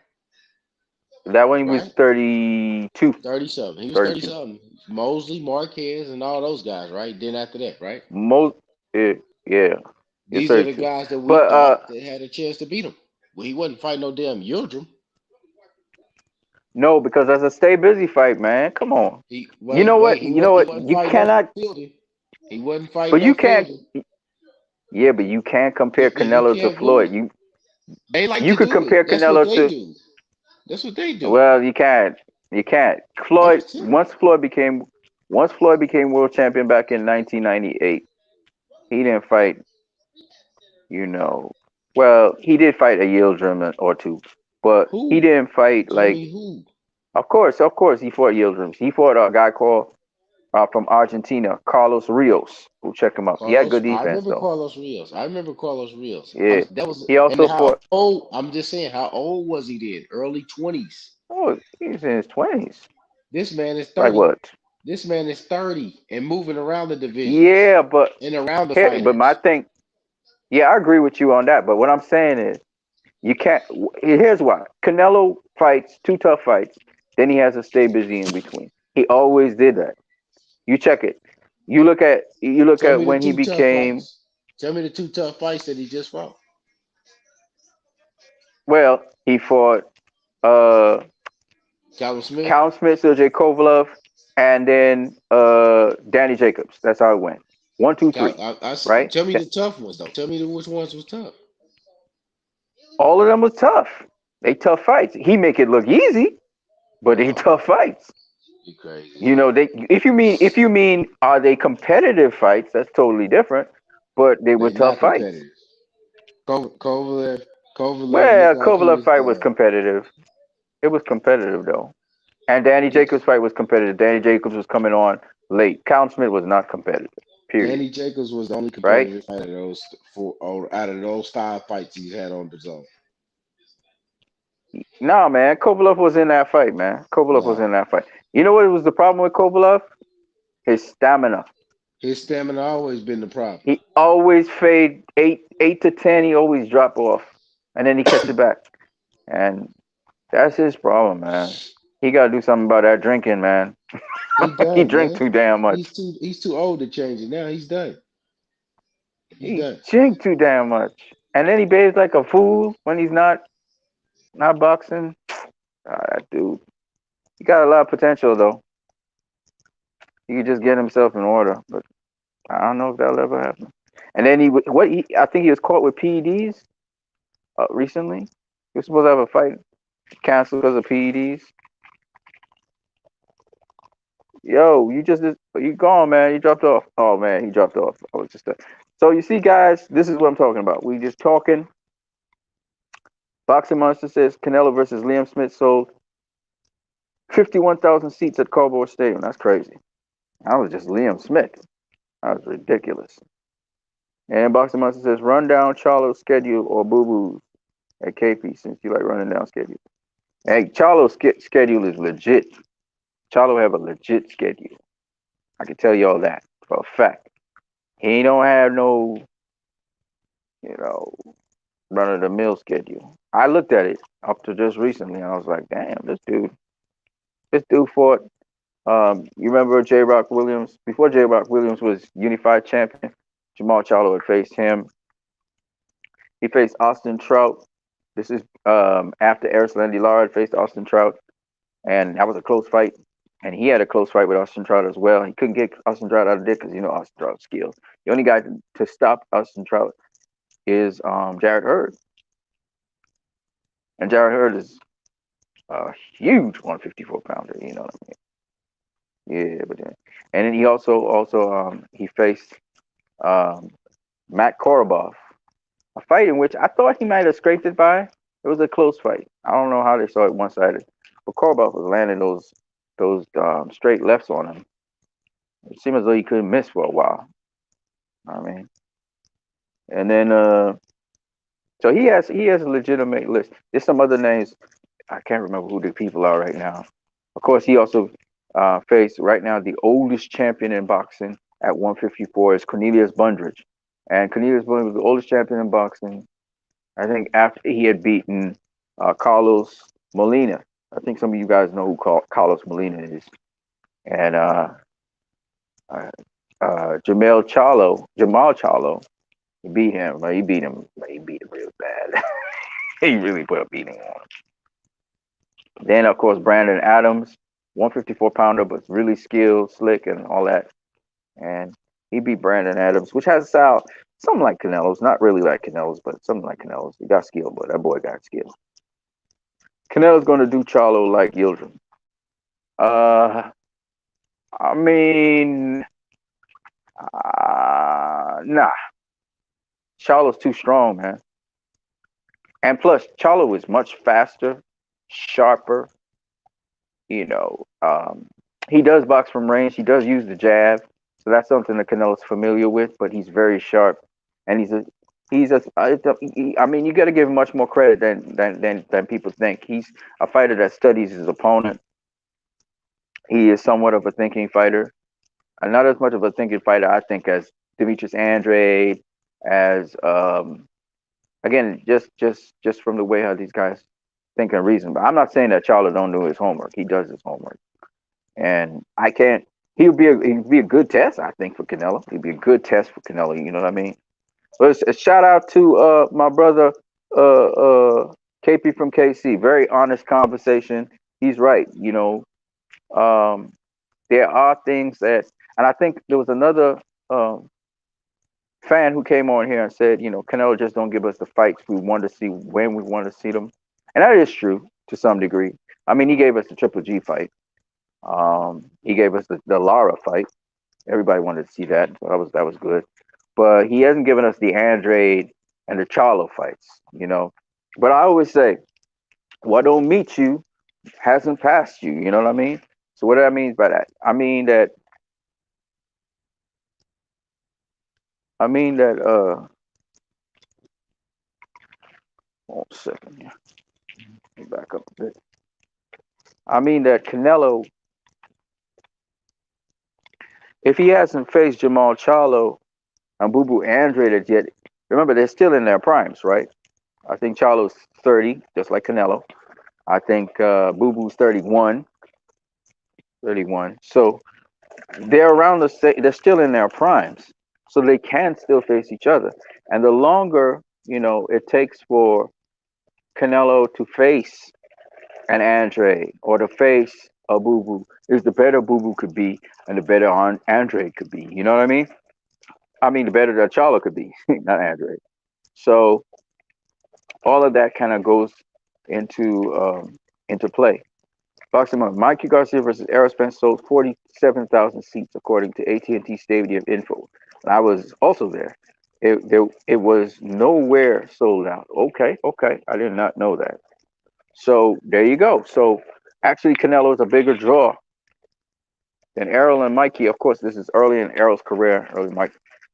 That one he was Right? 32. 30 something. He was 30 32. something. Mosley, Marquez, and all those guys, right? Then after that, right? Most yeah, yeah, he was These are the 32. guys that we But thought that had a chance to beat him. Well, he wasn't fighting no damn Yildirim. no, because that's a stay busy fight, man. Come on. He You know wait. what? He You know wasn't. He what? wasn't You fighting no cannot. fielding. He wasn't fighting But no you can't. fielding. Yeah, but you can't compare You Canelo to can't do Floyd. it. They like You to could do it. compare That's what Canelo they to. do. That's what they do. Well, you can't. You can't. I'm Floyd. just saying. Once Floyd became world champion back in 1998, he didn't fight. You know. Well, he did fight a Yildirim or two, but he Who? didn't fight Tell like. me who. Of course, he fought Yildirim. He fought a guy called from Argentina, Carlos Rios. Who check him up. He had Carlos. good I defense remember though. Carlos Rios. I remember Carlos Rios. Yeah. That was. He And also how fought. old? I'm just saying. How old was he then? Early 20s. Oh, he's in his 20s. This man is Like 30. what? This man is 30 and moving around the divisions Yeah, but and around the but my fighters. thing. Yeah, I agree with you on that. But what I'm saying is, you can't. Here's why: Canelo fights two tough fights, then he has to stay busy in between. He always did that. You check it. You look at Tell me the when he two tough became. fights. Tell me the two tough fights that he just fought. Well, he fought uh Callum Smith. Cal Smith, Sergey Kovalev, and then Danny Jacobs. That's how it went. One, two, three. Right? Tell me the tough ones though. Tell me which ones was tough. All of them was tough. They tough fights. He make it look easy, but they Oh, tough fights. you crazy. They if you mean are they competitive fights, that's totally different. But they were They tough not fights. competitive. Kovalev, Kovalev Well, looked like he Kovalev was. fight was competitive. It was competitive though. And Danny Jacobs fight was competitive. Danny Jacobs was coming on late. Count Smith was not competitive. Period. Danny Jacobs was the only Right? competitive fight of those four out of those five fights he's had on the zone. Nah, man. Kovalev was in that fight, man. Kovalev was No, in that fight. You know what was the problem with Kovalev? His stamina. his stamina always been the problem. He always fade eight to ten. He always drop off, and then he catch it back. And that's his problem, man. He got to do something about that drinking, man. He He done, drink man. too damn much. He's too old to change it now. He's done. He's He done. drink too damn much. And then he behaves like a fool when he's not boxing. That dude. He got a lot of potential though. He could just get himself in order, but I don't know if that'll ever happen. And then I think he was caught with PEDs recently. He was supposed to have a fight canceled because of PEDs. Yo, you gone, man. You dropped off. Oh man, he dropped off. I was just so you see, guys, this is what I'm talking about. We just talking. Boxing Monster says Canelo versus Liam Smith sold 51,000 seats at Cowboy Stadium. That's crazy. I was just Liam Smith. That was ridiculous. And Boxing Monster says, run down Charlo's schedule or Boo Boo's at KP since you like running down schedule. Hey, Charlo's schedule is legit. Charlo have a legit schedule. I can tell you all that for a fact. He don't have no, you know, run of the mill schedule. I looked at it up to just recently, and I was like, damn, this dude fought. You remember J. Rock Williams? Before J. Rock Williams was unified champion, Jamal Charlo had faced him. He faced Austin Trout. This is after Eris Landy Lara had faced Austin Trout, and that was a close fight. And he had a close fight with Austin Trout as well. He couldn't get Austin Trout out of it because you know Austin Trout's skills. The only guy to stop Austin Trout is Jared Hurd, and Jared Hurd is a huge 154 pounder. You know what I mean? Yeah, but then, and then he also he faced um, Matt Korobov, a fight in which I thought he might have scraped it by. It was a close fight. I don't know how they saw it one sided, but Korobov was landing those straight lefts on him. It seemed as though he couldn't miss for a while. I mean, and then so he has a legitimate list. There's some other names I can't remember who the people are right now. Of course, he also faced right now the oldest champion in boxing at 154 is Cornelius Bundridge, and Cornelius Bundridge was the oldest champion in boxing. I think after he had beaten Carlos Molina. I think some of you guys know who Carlos Molina is, and uh, Jamal Charlo, he beat him. He beat him real bad. He really put a beating on him. Then of course Brandon Adams, 154 pounder, but really skilled, slick, and all that. And he beat Brandon Adams, which has a style something like Canelo's, not really like Canelo's, but something like Canelo's. He got skill, but that boy got skill. Canelo's going to do Charlo like Yildirim. Uh, I mean, nah. Charlo's too strong, man. And plus, Charlo is much faster, sharper. You know, he does box from range. He does use the jab, so that's something that Canelo's familiar with. But he's very sharp, and I mean, you got to give him much more credit than people think. He's a fighter that studies his opponent. He is somewhat of a thinking fighter, and not as much of a thinking fighter, I think, as Demetrius Andrade, as again, just from the way how these guys think and reason. But I'm not saying that Charlo don't do his homework. He does his homework, and I can't. He'd be a good test, I think, for Canelo. He'd be a good test for Canelo. You know what I mean? But a shout out to my brother KP from KC. Very honest conversation. He's right. You know, um, there are things that, and I think there was another fan who came on here and said, you know, Canelo just don't give us the fights we want to see when we want to see them, and that is true to some degree. I mean, he gave us the Triple G fight. He gave us the Lara fight. Everybody wanted to see that. So that was good. But he hasn't given us the Andrade and the Charlo fights, you know. But I always say, what don't meet you hasn't passed you. You know what I mean? So what do I mean by that? I mean that hold on a second here. Let me back up a bit. I mean that Canelo, if he hasn't faced Jamal Charlo and Boo Boo Andrade yet, remember they're still in their primes, right? I think Charlo's 30, just like Canelo. I think Boo Boo's 31, 31. So they're around they're still in their primes. So they can still face each other. And the longer, it takes for Canelo to face an Andre or to face a Boo Boo, is the better Boo Boo could be and the better Andre could be. You know what I mean? I mean, the better that Charlo could be, not Andre. So all of that kind of goes into play. Boxing Month. Mikey Garcia versus Errol Spence sold 47,000 seats according to AT&T Stadium info. And I was also there. It was nowhere sold out. Okay, I did not know that. So there you go. So Actually, Canelo is a bigger draw than Errol and Mikey. Of course, this is early in Errol's career. Early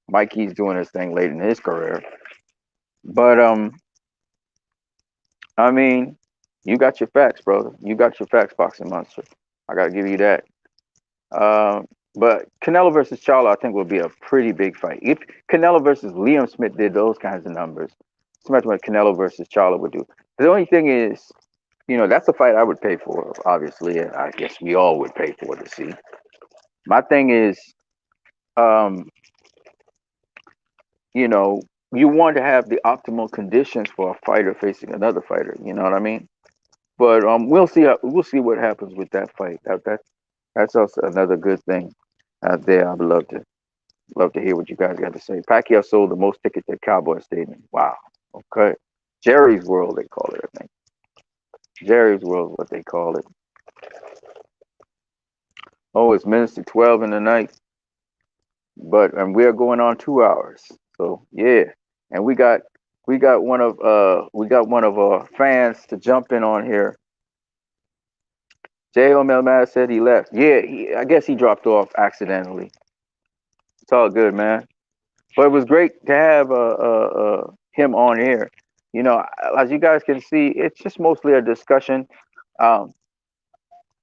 Mikey's doing his thing late in his career. But I mean, you got your facts, brother. You got your facts, Boxing Monster. I gotta give you that. But Canelo versus Charlo, I think, will be a pretty big fight. If Canelo versus Liam Smith did those kinds of numbers, it's much what Canelo versus Charlo would do. The only thing is, that's a fight I would pay for, obviously, and I guess we all would pay for to see. My thing is, um, you know, you want to have the optimal conditions for a fighter facing another fighter. You know what I mean? But we'll see. We'll see what happens with that fight. That's also another good thing out there. I'd love to hear what you guys got to say. Pacquiao sold the most tickets at Cowboy Stadium. Wow. Okay. Jerry's World, they call it. I think Jerry's World is what they call it. Oh, it's minutes to 12 in the night, but and we're going on 2 hours. So yeah, and we got one of our fans to jump in on here. J.O. Melmaz said he left. Yeah, I guess he dropped off accidentally. It's all good, man. But it was great to have him on here. As you guys can see, it's just mostly a discussion. Um,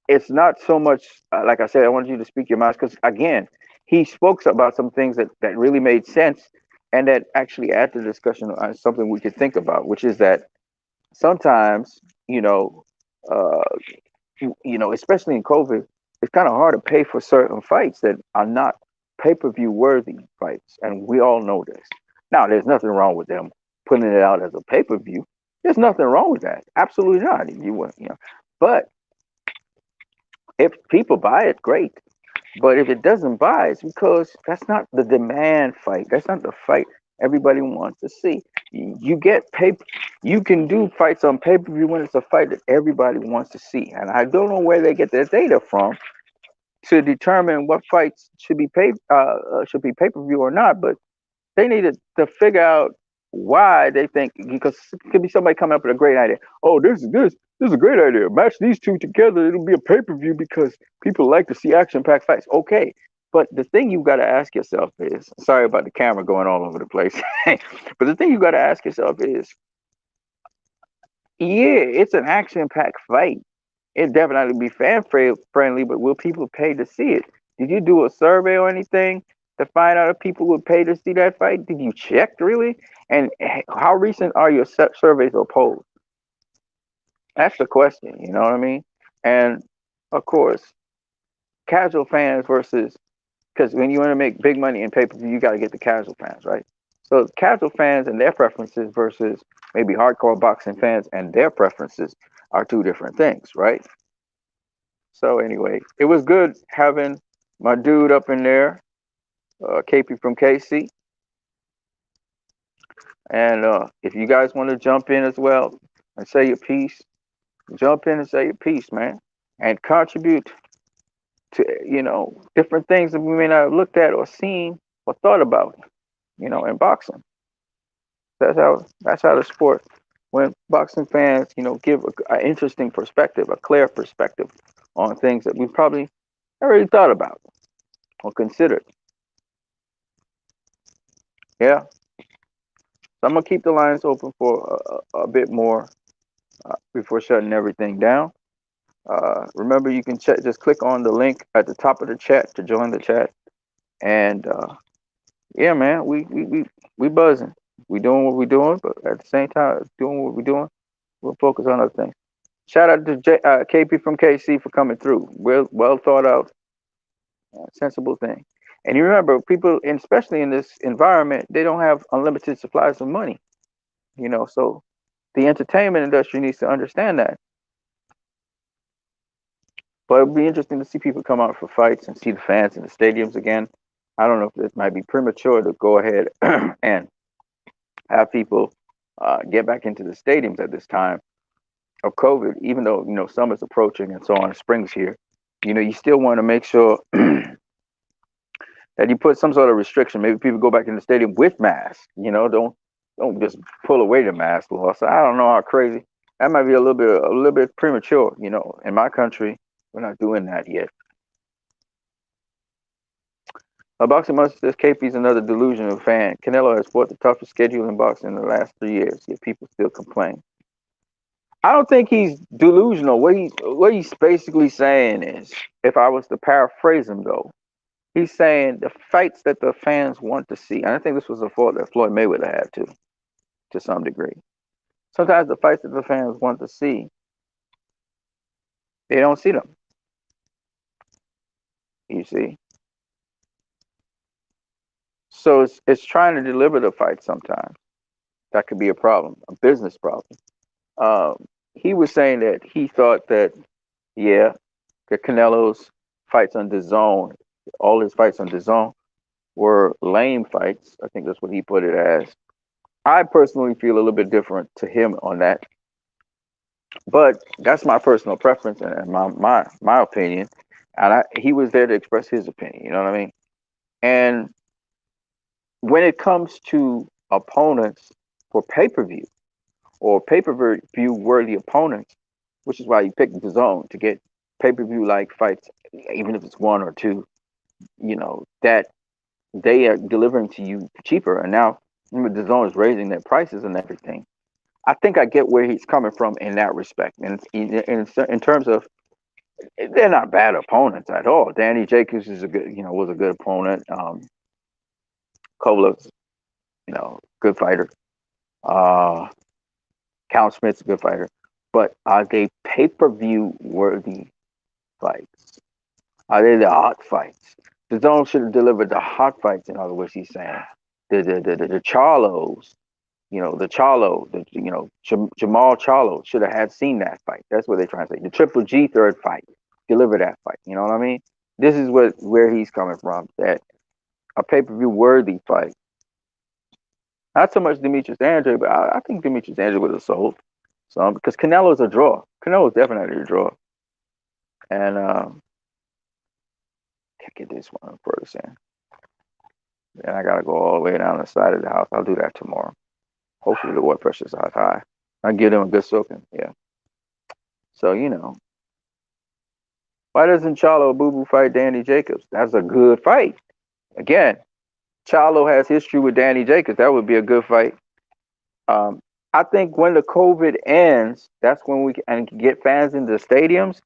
it's not so much like I said. I wanted you to speak your minds because again, he spoke about some things that really made sense and that actually add to the discussion on something we could think about, which is that sometimes uh, especially in COVID, it's kind of hard to pay for certain fights that are not pay-per-view worthy fights, and we all know this. Now, there's nothing wrong with them putting it out as a pay-per-view. There's nothing wrong with that. Absolutely not. But if people buy it, great. But if it doesn't buy, it's because that's not the demand fight. That's not the fight everybody wants to see. You get pay. You can do fights on pay per view when it's a fight that everybody wants to see. And I don't know where they get their data from to determine what fights should be pay per view or not. But they need to figure out why they think, because it could be somebody coming up with a great idea. Oh, this is a great idea. Match these two together. It'll be a pay per view because people like to see action packed fights. Okay. But the thing you got to ask yourself is, sorry about the camera going all over the place, but the thing you got to ask yourself is, yeah, it's an action packed fight. It definitely be fan friendly, but will people pay to see it? Did you do a survey or anything to find out if people would pay to see that fight? Did you check really? And how recent are your surveys or polls? That's the question. You know what I mean? And of course, casual fans versus, because when you want to make big money in pay per view, you got to get the casual fans, right? So casual fans and their preferences versus maybe hardcore boxing fans and their preferences are two different things, right? So anyway, it was good having my dude up in there, KP from KC. And if you guys want to jump in as well and say your piece, jump in and say your piece, man, and contribute to different things that we may not have looked at or seen or thought about, in boxing. That's how the sport. When boxing fans, give an interesting perspective, a clear perspective on things that we probably already thought about or considered. Yeah. So I'm gonna keep the lines open for a bit more before shutting everything down. Remember, you can check. Just click on the link at the top of the chat to join the chat. And yeah, man, we buzzing. We doing what we doing, but at the same time, doing what we doing, we'll focus on other things. Shout out to KP from KC for coming through. Well thought out, sensible thing. And you remember, people, and especially in this environment, they don't have unlimited supplies of money. So the entertainment industry needs to understand that. But it'll be interesting to see people come out for fights and see the fans in the stadiums again. I don't know if it might be premature to go ahead and have people get back into the stadiums at this time of COVID, even though summer's approaching and so on, spring's here. You still want to make sure that you put some sort of restriction. Maybe people go back in the stadium with masks. Don't just pull away the mask law. So I don't know how crazy. That might be a little bit premature. In my country, we're not doing that yet. A boxing monster says KP's another delusional fan. Canelo has fought the toughest schedule in boxing in the last 3 years, yet people still complain. I don't think he's delusional. What he's basically saying is, if I was to paraphrase him though, he's saying the fights that the fans want to see, and I think this was a fault that Floyd Mayweather had too, to some degree. Sometimes the fights that the fans want to see, they don't see them. You see, so it's trying to deliver the fight sometimes. That could be a problem, a business problem. He was saying that he thought that, yeah, the Canelo's fights on DAZN, all his fights on DAZN were lame fights. I think that's what he put it as. I personally feel a little bit different to him on that, but that's my personal preference and my opinion. And he was there to express his opinion. You know what I mean? And when it comes to opponents for pay-per-view or pay-per-view worthy opponents, which is why you pick the zone to get pay-per-view like fights, even if it's one or two, that they are delivering to you cheaper. And now the zone is raising their prices and everything. I think I get where he's coming from in that respect. And in terms of, they're not bad opponents at all. Danny Jacobs is was a good opponent. Kovalev, good fighter. Uh, Count Smith's a good fighter. But are they pay-per-view worthy fights? Are they the hot fights? The zone should have delivered the hot fights. In other words, he's saying the Charlos, the Charlo, Jamal Charlo should have had seen that fight. That's what they're trying to say. The Triple G third fight, deliver that fight. You know what I mean? This is where he's coming from. That a pay-per-view worthy fight. Not so much Demetrius Andre, but I think Demetrius Andre would have sold some because Canelo's a draw. Canelo's definitely a draw. And can't get this one first in. Then I gotta go all the way down the side of the house. I'll do that tomorrow. Hopefully the water pressure's not high. I give them a good soaking. Yeah. So why doesn't Charlo Boo Boo fight Danny Jacobs? That's a good fight. Again, Charlo has history with Danny Jacobs. That would be a good fight. Um, I think when the COVID ends, that's when we can get fans into the stadiums.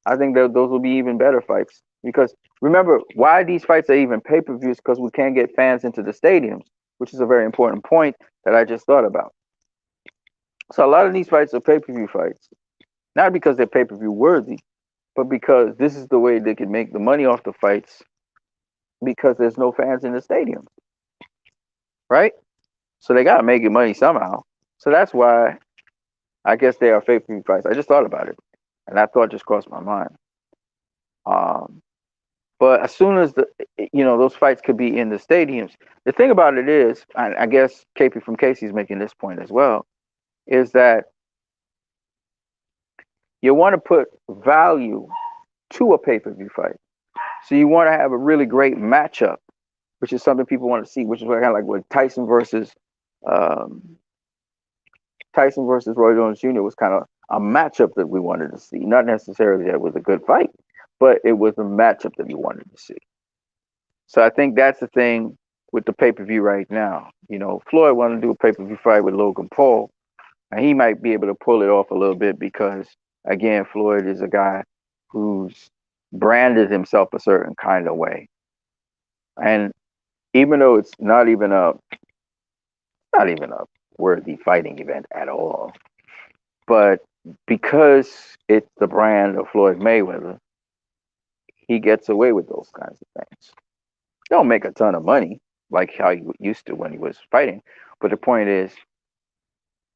I think that those will be even better fights. Because remember, why these fights are even pay-per-views, because we can't get fans into the stadiums, which is a very important point that I just thought about. So a lot of these fights are pay-per-view fights, not because they're pay-per-view worthy, but because this is the way they can make the money off the fights because there's no fans in the stadium, right? So they got to make it money somehow. So that's why I guess they are pay-per-view fights. I just thought about it, and that thought just crossed my mind. Um, but as soon as those fights could be in the stadiums, the thing about it is, I guess KP from Casey's making this point as well, is that you want to put value to a pay-per-view fight. So you want to have a really great matchup, which is something people want to see, which is kind of like what um, Tyson versus Roy Jones Jr. was kind of a matchup that we wanted to see. Not necessarily that it was a good fight, but it was a matchup that we wanted to see. So I think that's the thing with the pay-per-view right now. Floyd wanted to do a pay-per-view fight with Logan Paul, and he might be able to pull it off a little bit because, again, Floyd is a guy who's branded himself a certain kind of way. And even though it's not even a worthy fighting event at all, but because it's the brand of Floyd Mayweather, he gets away with those kinds of things. Don't make a ton of money like how he used to when he was fighting, but the point is,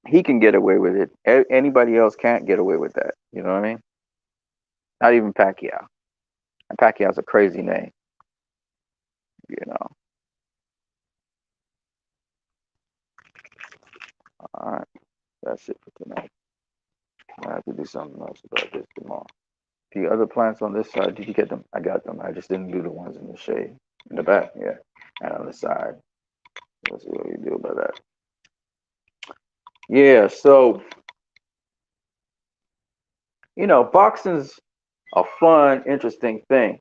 he can get away with it. Anybody else can't get away with that. You know what I mean? Not even Pacquiao. And Pacquiao's a crazy name. You know. All right, that's it for tonight. I have to do something else about this tomorrow. The other plants on this side, did you get them? I got them. I just didn't do the ones in the shade. In the back, yeah. And on the side. Let's see what you do about that. Yeah, so boxing's a fun, interesting thing.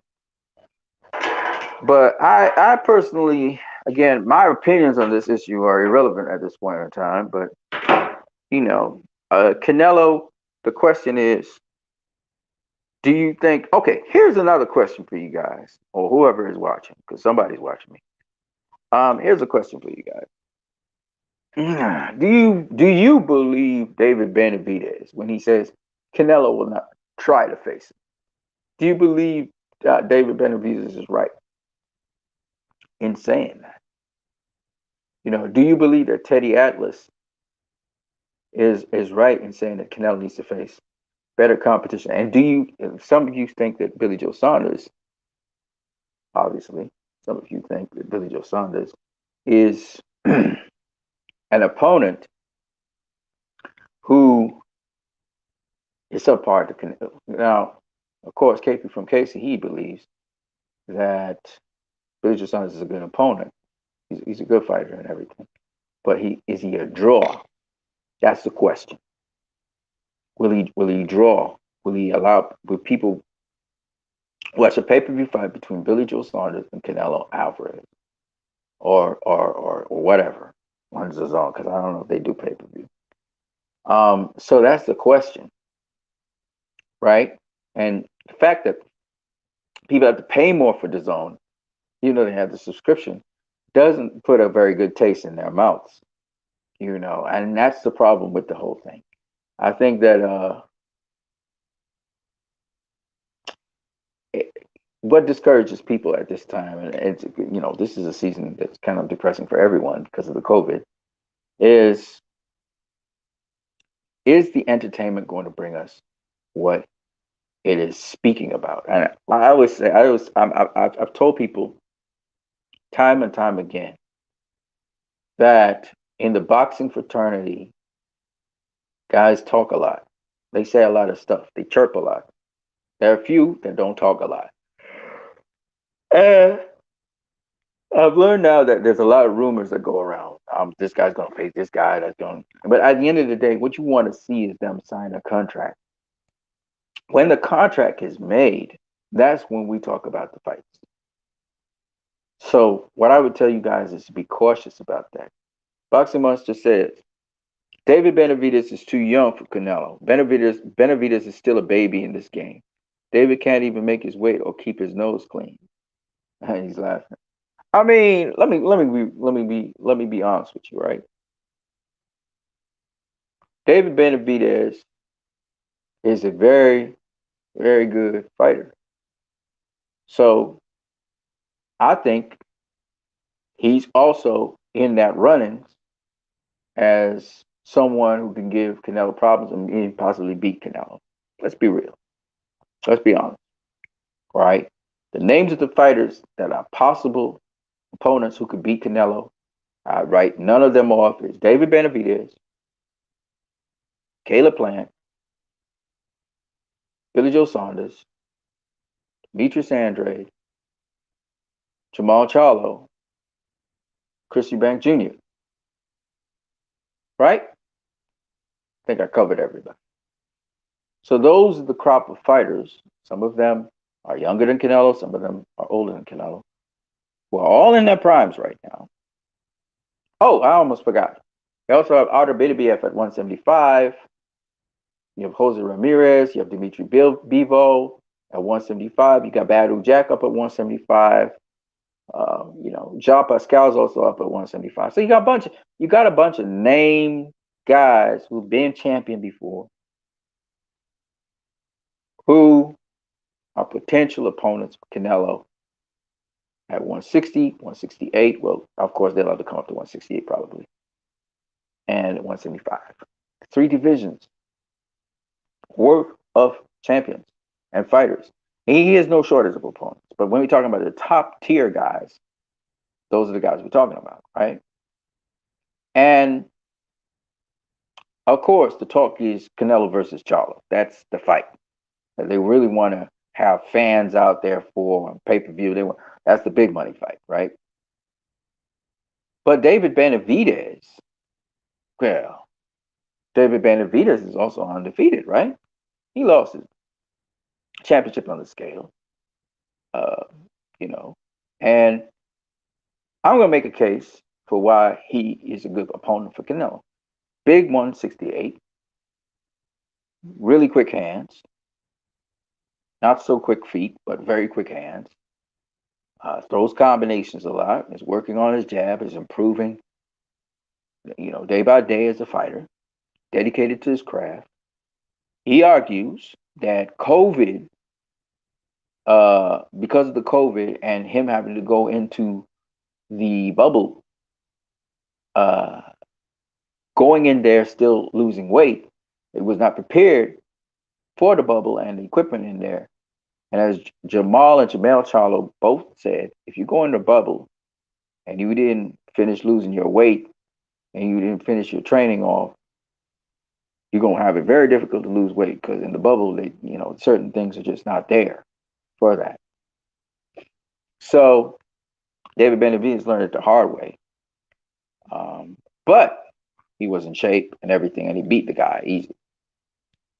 But I personally, again, my opinions on this issue are irrelevant at this point in time. But Canelo. The question is, do you think? Okay, here's another question for you guys, or whoever is watching, because somebody's watching me. Here's a question for you guys. Do you believe David Benavidez when he says Canelo will not try to face him? Do you believe David Benavidez is right in saying that? Do you believe that Teddy Atlas is right in saying that Canelo needs to face better competition? And some of you think that Billy Joe Saunders, obviously, some of you think that Billy Joe Saunders is an opponent who is subpar to Canelo. Now, of course, KP from Casey, he believes that Billy Joe Saunders is a good opponent. He's a good fighter and everything. But is he a draw? That's the question. Will he draw? Will people watch a pay-per-view fight between Billy Joe Saunders and Canelo Alvarez? Or whatever. One's his own, because I don't know if they do pay-per-view. So that's the question, right? And the fact that people have to pay more for the zone, they have the subscription, doesn't put a very good taste in their mouths, and that's the problem with the whole thing. I think that what discourages people at this time, and this is a season that's kind of depressing for everyone because of the COVID, is the entertainment going to bring us what it is speaking about? And I always say, I've told people time and time again that in the boxing fraternity, guys talk a lot. They say a lot of stuff. They chirp a lot. There are a few that don't talk a lot. And I've learned now that there's a lot of rumors that go around. This guy's going to face this guy. That's going. But at the end of the day, what you want to see is them sign a contract. When the contract is made, that's when we talk about the fights. So what I would tell you guys is to be cautious about that. Boxing Monster says David Benavidez is too young for Canelo. Benavidez is still a baby in this game. David can't even make his weight or keep his nose clean. And he's laughing. I mean, let me be honest with you, right? David Benavidez is a very, very good fighter. So I think he's also in that running as someone who can give Canelo problems and possibly beat Canelo. Let's be real. Let's be honest. Right? The names of the fighters that are possible opponents who could beat Canelo, I write none of them off. It's David Benavidez, Caleb Plant, Billy Joe Saunders, Demetrius Andrade, Jamal Charlo, Chris Eubank Jr. Right? I think I covered everybody. So those are the crop of fighters. Some of them are younger than Canelo. Some of them are older than Canelo. We're all in their primes right now. Oh, I almost forgot. We also have Artur Beterbiev at 175. You have Jose Ramirez. You have Dimitri Bivol at 175. You got Badu Jack up at 175. Jean Pascal's also up at 175. So you got a bunch of named guys who've been champion before, who are potential opponents for Canelo at 160, 168. Well, of course, they'll have to come up to 168 probably, and at 175. 3 divisions worth of champions and fighters. He is no shortage of opponents. But when we're talking about the top tier guys, those are the guys we're talking about, right? And of course, the talk is Canelo versus Charlo. That's the fight that they really want to have fans out there for pay-per-view. That's the big money fight, right? But David Benavidez, well, David Benavidez is also undefeated, right? He lost his championship on the scale. Uh, you know, and I'm gonna make a case for why he is a good opponent for Canelo. Big 168, really quick hands, not so quick feet, but very quick hands. Throws combinations a lot. Is working on his jab. Is improving, day by day as a fighter. Dedicated to his craft. He argues that because of the COVID and him having to go into the bubble, uh, going in there still losing weight, it was not prepared for the bubble and the equipment in there. And as Jamal and Jamel Charlo both said, if you go in the bubble and you didn't finish losing your weight and you didn't finish your training off, you're gonna have it very difficult to lose weight because in the bubble, certain things are just not there for that. So David Benavidez learned it the hard way, but he was in shape and everything, and he beat the guy easy.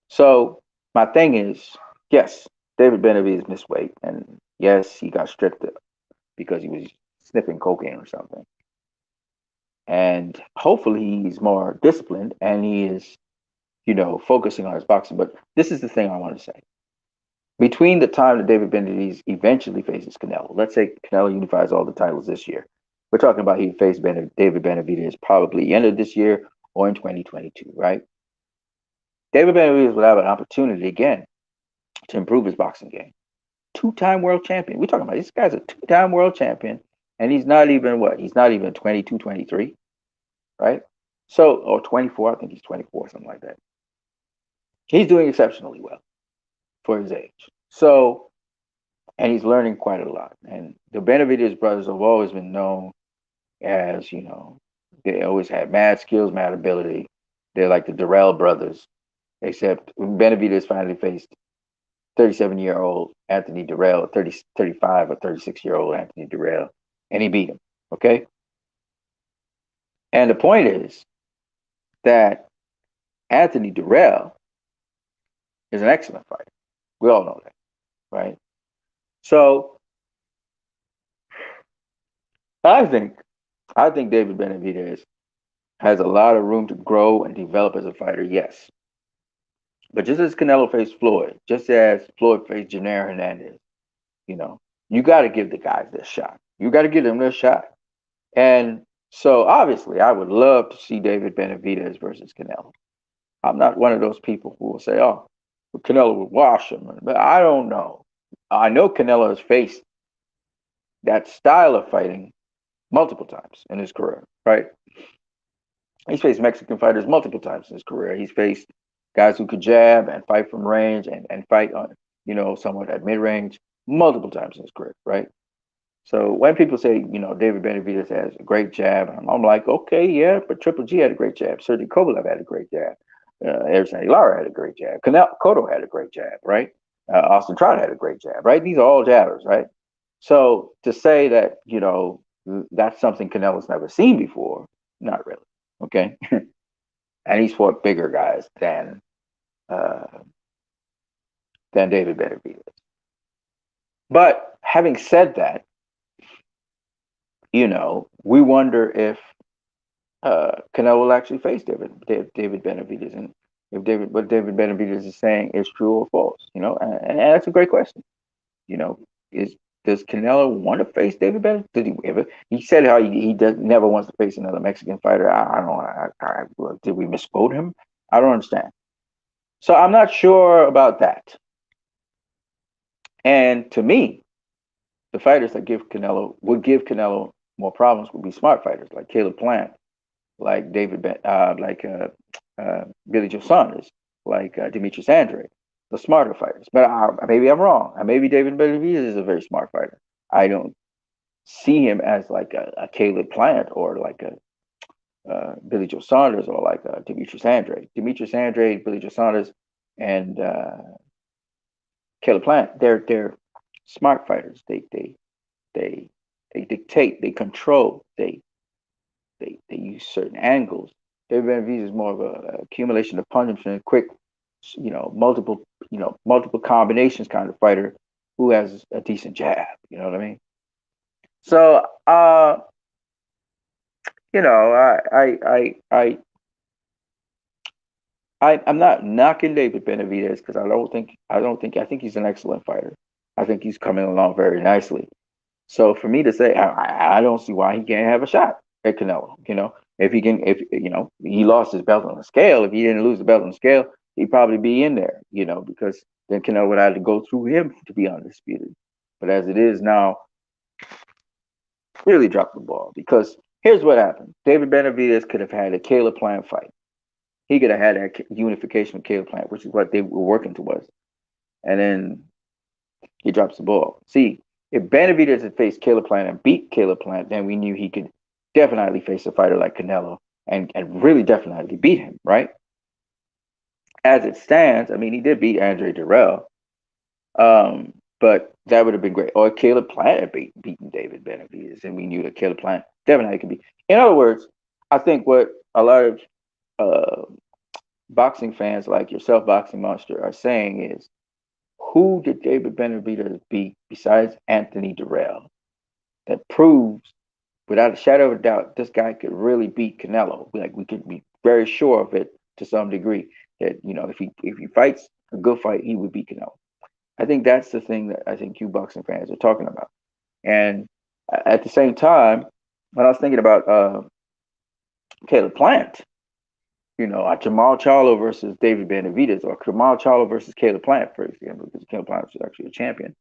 So my thing is, yes, David Benavidez missed weight, and yes, he got stripped because he was sniffing cocaine or something. And hopefully, he's more disciplined and he is, focusing on his boxing. But this is the thing I want to say. Between the time that David Benavidez eventually faces Canelo, let's say Canelo unifies all the titles this year. We're talking about he faced David Benavidez probably end of this year or in 2022, right? David Benavidez will have an opportunity again to improve his boxing game. Two-time world champion. We're talking about this guy's a two-time world champion, and he's not even what? He's not even 22, 23, right? So, or 24, I think he's 24, something like that. He's doing exceptionally well for his age. So, and he's learning quite a lot. And the Benavidez brothers have always been known as, they always had mad skills, mad ability. They're like the Durrell brothers, except Benavidez finally faced 37-year-old Anthony Durrell, 35 or 36-year-old Anthony Durrell, and he beat him. Okay? And the point is that Anthony Durrell is an excellent fighter. We all know that, right? So I think I think David Benavidez has a lot of room to grow and develop as a fighter, yes. But just as Canelo faced Floyd, just as Floyd faced Janelle Hernandez, you know, you got to give the guys their shot. You got to give them their shot. And so obviously, I would love to see David Benavidez versus Canelo. I'm not one of those people who will say, "Oh, Canelo would wash him," but I don't know. I know Canelo has faced that style of fighting multiple times in his career, right? He's faced Mexican fighters multiple times in his career. He's faced guys who could jab and fight from range and fight on, somewhat at mid range multiple times in his career, right? So when people say, David Benavidez has a great jab, I'm like, okay, yeah, but Triple G had a great jab. Sergey Kovalev had a great jab. Erislandy Lara had a great jab. Cotto had a great jab, right? Austin Trout had a great jab, right? These are all jabbers, right? So to say that, that's something Canelo's never seen before, not really, okay? And he's fought bigger guys uh, than David Benavidez. But having said that, we wonder if Canelo will actually face David Benavidez, and if what David Benavidez is saying is true or false. And that's a great question. You know, is does Canelo want to face David Benavidez? Did he ever? He said how he does never wants to face another Mexican fighter. I don't. Did we misquote him? I don't understand. So I'm not sure about that. And to me, the fighters that would give Canelo more problems would be smart fighters like Caleb Plant, like Billy Joe Saunders, like Demetrius Andrade, the smarter fighters. But maybe I'm wrong. Maybe David Benavidez is a very smart fighter. I don't see him as like a Caleb Plant or like a Billy Joe Saunders or like Demetrius Andrade. Demetrius Andrade, Billy Joe Saunders, and Caleb Plant. They're smart fighters. They they dictate. They control. They use certain angles. David Benavidez is more of a accumulation of punishment, quick, multiple, multiple combinations kind of fighter who has a decent jab. You know what I mean? So, you know, I'm not knocking David Benavidez because I think he's an excellent fighter. I think he's coming along very nicely. So for me to say I don't see why he can't have a shot at Canelo. If he can, if he lost his belt on the scale. If he didn't lose the belt on the scale, he'd probably be in there. Because then Canelo would have to go through him to be undisputed. But as it is now, really dropped the ball because here's what happened: David Benavidez could have had a Caleb Plant fight. He could have had that unification with Caleb Plant, which is what they were working towards. And then he drops the ball. See, if Benavidez had faced Caleb Plant and beat Caleb Plant, then we knew he could definitely face a fighter like Canelo and really definitely beat him, right? As it stands, I mean, he did beat Andre Durrell, but that would have been great. Or Caleb Plant had beaten David Benavidez, and we knew that Caleb Plant definitely could be. In other words, I think what a lot of uh, boxing fans like yourself, Boxing Monster, are saying is, who did David Benavidez beat besides Anthony Durrell that proves, without a shadow of a doubt, this guy could really beat Canelo? Like we could be very sure of it to some degree that if he fights a good fight, he would beat Canelo. I think that's the thing that I think you boxing fans are talking about. And at the same time, when I was thinking about Caleb Plant, Jamal Charlo versus David Benavidez, or Jamal Charlo versus Caleb Plant, for example, because Caleb Plant was actually a champion,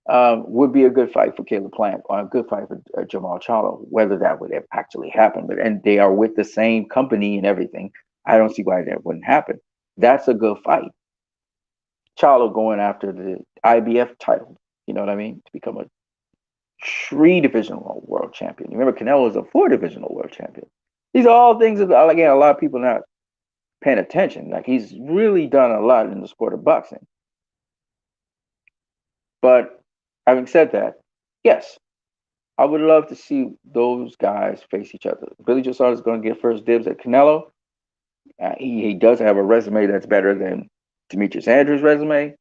would be a good fight for Caleb Plant or a good fight for Jamal Charlo. Whether that would actually happen, and they are with the same company and everything, I don't see why that wouldn't happen. That's a good fight. Charlo going after the IBF title, you know what I mean, to become a three-divisional world champion. You remember Canelo is a four-divisional world champion. These are all things that, again, a lot of people not paying attention. Like, he's really done a lot in the sport of boxing. But having said that, yes, I would love to see those guys face each other. Billy Joe Saunders is going to get first dibs at Canelo. He does have a resume that's better than Demetrius Andrews' resume.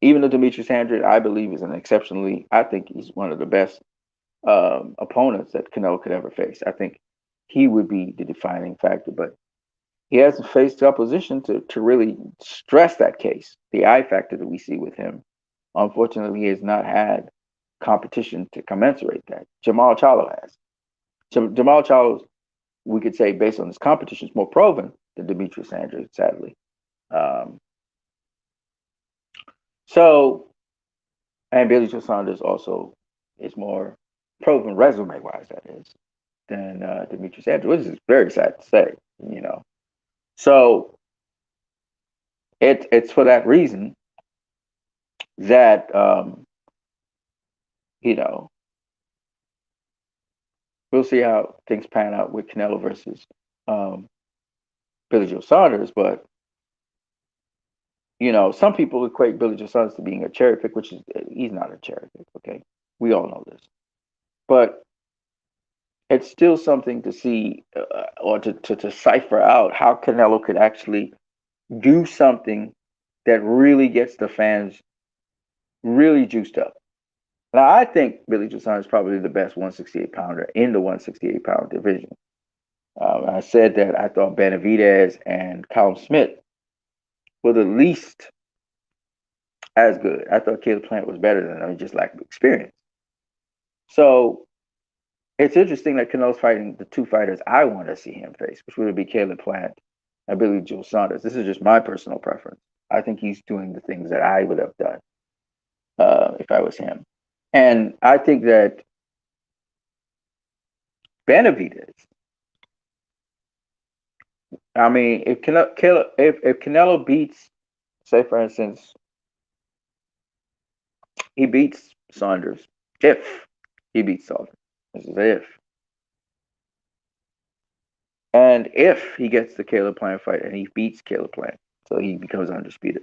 Even though Demetrius Andrews, I believe, is I think he's one of the best opponents that Canelo could ever face. I think he would be the defining factor, but he hasn't faced the opposition to really stress that case. The I factor that we see with him, unfortunately, he has not had competition to commensurate that. Jamal Charlo has. Jamal Charlo, we could say, based on his competition, is more proven than Demetrius Andrews, sadly. Um, so, and Billy Joe Saunders also is more proven resume wise, that is, than Demetrius Andrews, which is very sad to say, you know. So it's for that reason that you know we'll see how things pan out with Canelo versus um, Billy Joe Saunders. But some people equate Billy Joe Saunders to being a cherry pick, which is he's not a cherry pick. Okay, we all know this, but it's still something to see or to decipher out how Canelo could actually do something that really gets the fans really juiced up. Now, I think Billy Joe Saunders is probably the best 168 pounder in the 168 pound division. I said that I thought Benavidez and Callum Smith were the least as good. I thought Caleb Plant was better than them, just lack of experience. So it's interesting that Canelo's fighting the two fighters I want to see him face, which would be Caleb Plant and Billy Joe Saunders. This is just my personal preference. I think he's doing the things that I would have done if I was him. And I think that Benavidez, I mean, if Canelo beats, say for instance, he beats Saunders, if he beats Saunders, this is if, and if he gets the Caleb Plant fight and he beats Caleb Plant, so he becomes undisputed.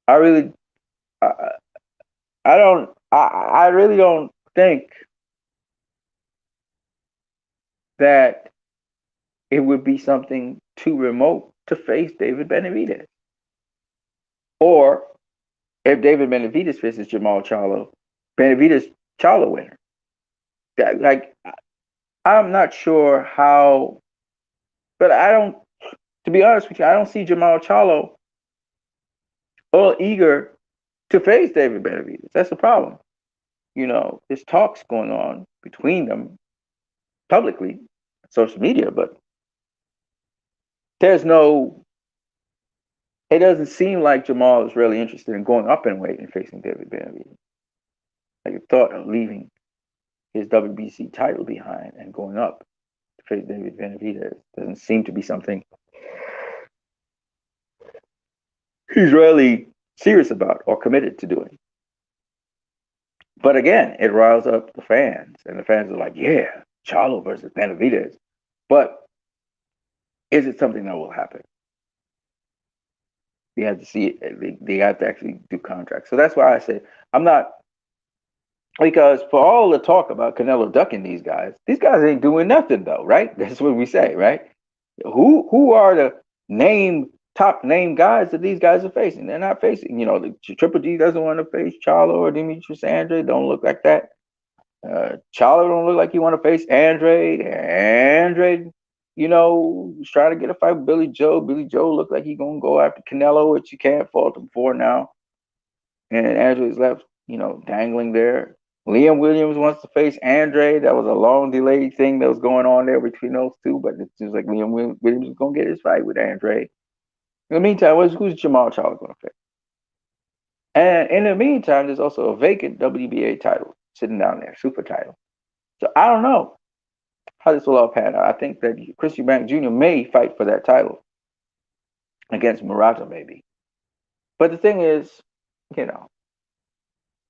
I really, I, I really don't think that it would be something too remote to face David Benavidez. Or if David Benavidez faces Jamal Charlo, Benavidez Charlo winner. Like I'm not sure how, but I don't. To be honest with you, I don't see Jamal Charlo all eager to face David Benavidez. That's the problem. There's talks going on between them publicly, social media, but there's no. It doesn't seem like Jamal is really interested in going up in weight and facing David Benavidez. Like the thought of leaving his WBC title behind and going up to face David Benavidez doesn't seem to be something he's really serious about or committed to doing. But again, it riles up the fans, and the fans are like, "Yeah, Charlo versus Benavidez." But is it something that will happen? You have to see it. They have to actually do contracts. So that's why I say I'm not, because for all the talk about Canelo ducking these guys ain't doing nothing though, right? That's what we say, right? Who are the top name guys that these guys are facing? They're not facing, the Triple G doesn't want to face Charlo or Demetrius Andre. Don't look like that. Charlo don't look like he want to face Andre. Andre, he's trying to get a fight with Billy Joe. Billy Joe looked like he gonna go after Canelo, which you can't fault him for now. And Andre's left, dangling there. Liam Williams wants to face Andre. That was a long delayed thing that was going on there between those two, but it seems like Liam Williams is gonna get his fight with Andre. In the meantime, who's Jamal Charlo gonna face? And in the meantime, there's also a vacant WBA title sitting down there, super title. So I don't know how this will all pan out. I think that Chris Eubank Jr. may fight for that title against Murata, maybe. But the thing is, you know,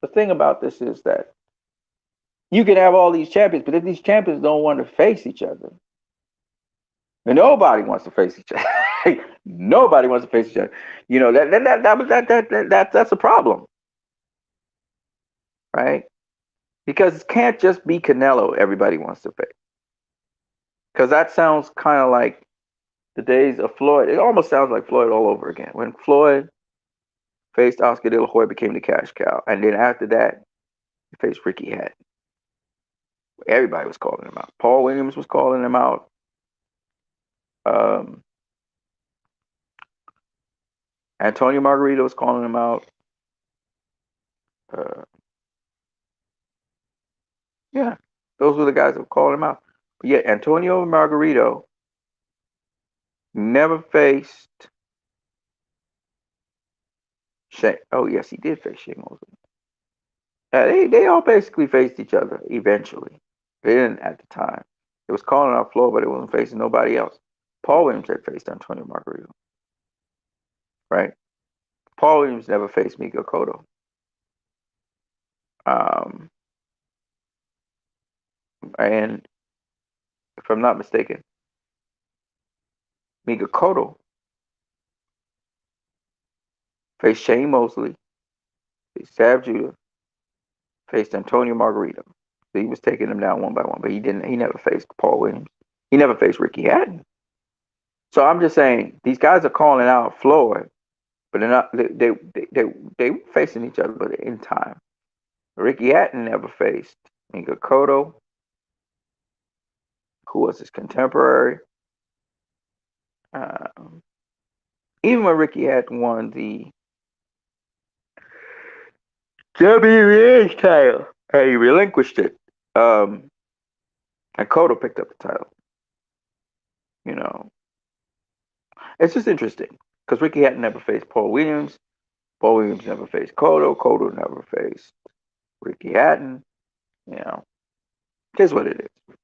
the thing about this is that you can have all these champions, but if these champions don't want to face each other, and nobody wants to face each other. Nobody wants to face each other. That's a problem, right? Because it can't just be Canelo everybody wants to face. Because that sounds kind of like the days of Floyd. It almost sounds like Floyd all over again. When Floyd faced Oscar De La Hoya, became the cash cow, and then after that, he faced Ricky Hatton. Everybody was calling him out. Paul Williams was calling him out. Um, Antonio Margarito was calling him out. Uh, yeah, those were the guys that were calling him out. But yet, Antonio Margarito never faced Shane. Oh, yes, he did face Shane Mosley. They all basically faced each other eventually. They didn't at the time. It was calling out Floyd, but it wasn't facing nobody else. Paul Williams had faced Antonio Margarito, right? Paul Williams never faced Miguel Cotto. Um, and if I'm not mistaken, Miguel Cotto faced Shane Mosley, faced Sav Judah, faced Antonio Margarito. So he was taking them down one by one, but he didn't. He never faced Paul Williams. He never faced Ricky Hatton. So I'm just saying these guys are calling out Floyd, but they're not. They were facing each other, but in time. Ricky Hatton never faced Miguel Cotto, who was his contemporary. Um, Even when Ricky Hatton won the WBA title, he relinquished it. And Cotto picked up the title. You know, it's just interesting because Ricky Hatton never faced Paul Williams. Paul Williams never faced Cotto. Cotto never faced Ricky Hatton. You know, here's what it is.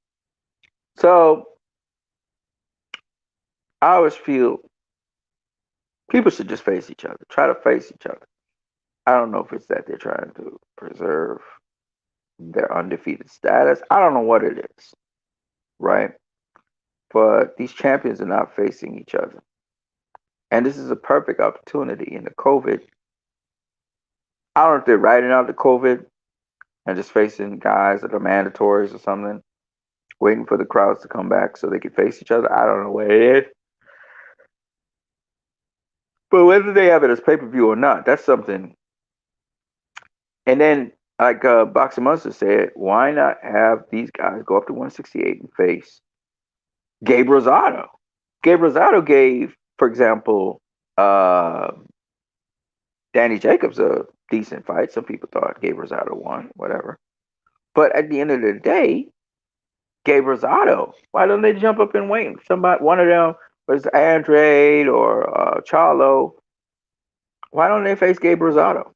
So I always feel people should just face each other. Try to face each other. I don't know if it's that they're trying to preserve their undefeated status. I don't know what it is, right? But these champions are not facing each other. And this is a perfect opportunity in the COVID. I don't know if they're writing out the COVID and just facing guys that are mandatories or something, waiting for the crowds to come back so they can face each other. I don't know what it is. But whether they have it as pay per view or not, that's something. And then, like Boxing Monster said, why not have these guys go up to 168 and face Gabe Rosado? Gabe Rosado gave, for example, uh, Danny Jacobs a decent fight. Some people thought Gabe Rosado won, whatever. But at the end of the day, Gabe Rosado, why don't they jump up and wait? Somebody, one of them was Andrade or Charlo. Why don't they face Gabe Rosado?